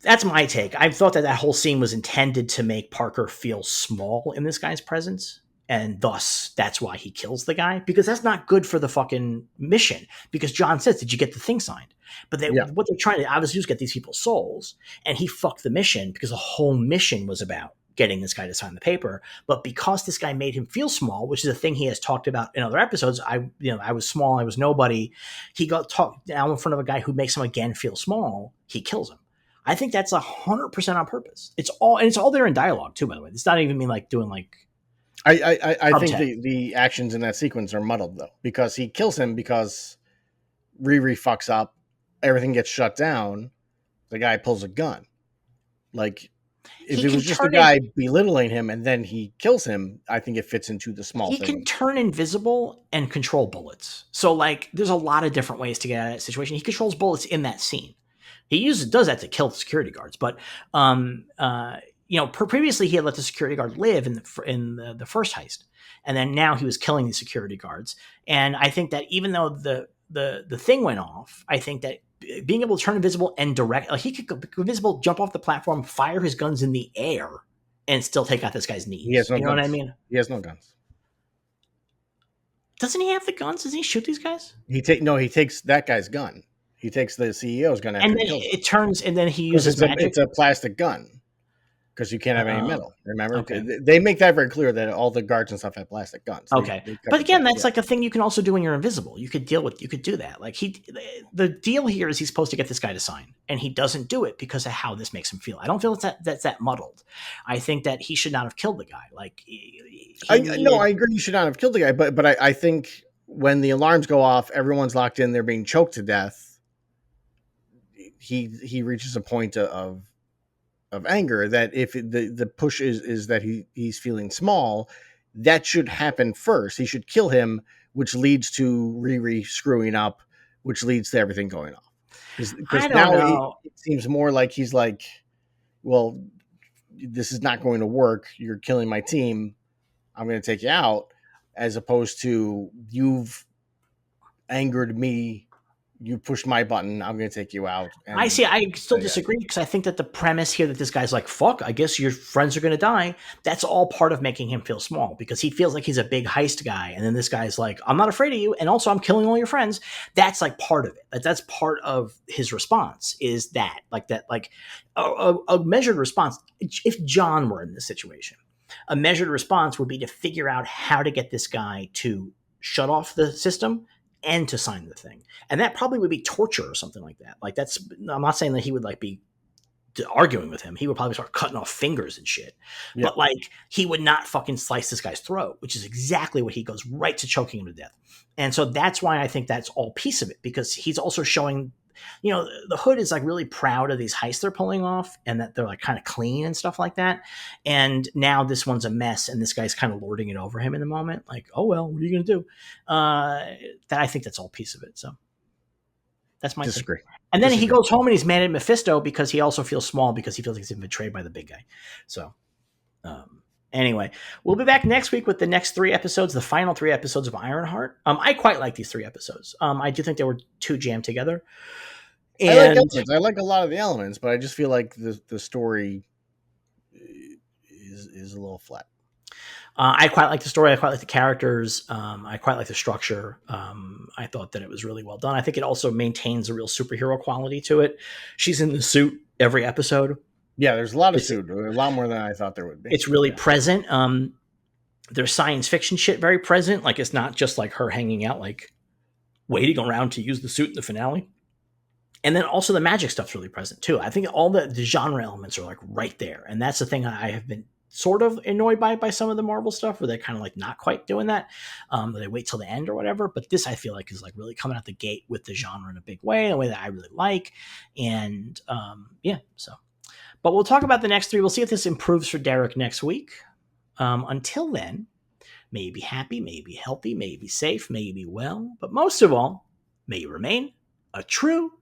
that's my take. I thought that whole scene was intended to make Parker feel small in this guy's presence. And thus, that's why he kills the guy, because that's not good for the fucking mission. Because John says, "Did you get the thing signed?" But what they're trying to obviously do is get these people's souls. And he fucked the mission because the whole mission was about getting this guy to sign the paper. But because this guy made him feel small, which is a thing he has talked about in other episodes, I was small, I was nobody. He got talked down in front of a guy who makes him again feel small. He kills him. I think that's 100% on purpose. It's all there in dialogue too. By the way, it's not even me like doing like. I think the actions in that sequence are muddled though, because he kills him because Riri fucks up, everything gets shut down. The guy pulls a gun. Like if it was just a guy belittling him and then he kills him, I think it fits into the small thing. He can turn invisible and control bullets. So like there's a lot of different ways to get out of that situation. He controls bullets in that scene. He does that to kill the security guards, but previously he had let the security guard live in the first heist, and then now he was killing the security guards. And I think that even though the thing went off, I think that being able to turn invisible and direct, like he could go invisible, jump off the platform, fire his guns in the air, and still take out this guy's knees. He has no you know guns. what I mean? He has no guns. Doesn't he have the guns? Doesn't he shoot these guys? He takes that guy's gun. He takes the CEO's gun And after he then kills him it turns, and then he because uses magic. it's a plastic gun because you can't have any Uh, metal. Remember, okay. they make that very clear that all the guards and stuff have plastic guns. Okay. They But covered again, that. that's Yeah, like a thing you can also do when you're invisible. You could do that. Like the deal here is he's supposed to get this guy to sign, and he doesn't do it because of how this makes him feel. I don't feel that's that muddled. I think that he should not have killed the guy. Like he no, needed. I agree. You should not have killed the guy, but I think when the alarms go off, everyone's locked in. They're being choked to death. He reaches a point of anger that if the push is that he's feeling small, that should happen first. He should kill him, which leads to Riri screwing up, which leads to everything going off. I Because don't now know. it seems more like he's like, well, this is not going to work. You're killing my team. I'm going to take you out, as opposed to you've angered me. You pushed my button. I'm going to take you out. I And see. I still yeah, disagree because I think that the premise here that this guy's like, fuck, I guess your friends are going to die. That's all part of making him feel small because he feels like he's a big heist guy. And then this guy's like, I'm not afraid of you. And also, I'm killing all your friends. That's like part of it. That's part of his response is that, like a measured response. If John were in this situation, a measured response would be to figure out how to get this guy to shut off the system and to sign the thing. And that probably would be torture or something like that. Like that's, I'm not saying that he would like be arguing with him. He would probably start cutting off fingers and shit. yeah, But like he would not fucking slice this guy's throat, which is exactly what he goes right to choking him to death. And so that's why I think that's all piece of it because he's also showing, the Hood is like really proud of these heists they're pulling off and that they're like kind of clean and stuff like that. And now this one's a mess and this guy's kind of lording it over him in the moment. Like, oh, well, what are you going to do? That I think that's all piece of it. So that's my thing. disagree. And then he goes home and he's mad at Mephisto because he also feels small because he feels like he's been betrayed by the big guy. So anyway, we'll be back next week with the next 3 episodes, the final 3 episodes of Ironheart. I quite like these 3 episodes. I do think they were too jammed together. And I like elements. I like a lot of the elements, but I just feel like the story is a little flat. I quite like the story. I quite like the characters. I quite like the structure. I thought that it was really well done. I think it also maintains a real superhero quality to it. She's in the suit every episode. Yeah, there's a lot of suit, a lot more than I thought there would be. It's really present. There's science fiction shit very present. Like it's not just like her hanging out, like waiting around to use the suit in the finale. And then also the magic stuff's really present too. I think all the genre elements are like right there. And that's the thing I have been sort of annoyed by some of the Marvel stuff where they're kind of like not quite doing that. They wait till the end or whatever. But this I feel like is like really coming out the gate with the genre in a big way, a way that I really like. And so. But we'll talk about the next 3. We'll see if this improves for Derek next week. Until then, may you be happy, may you be healthy, may you be safe, may you be well. But most of all, may you remain a true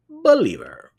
believer.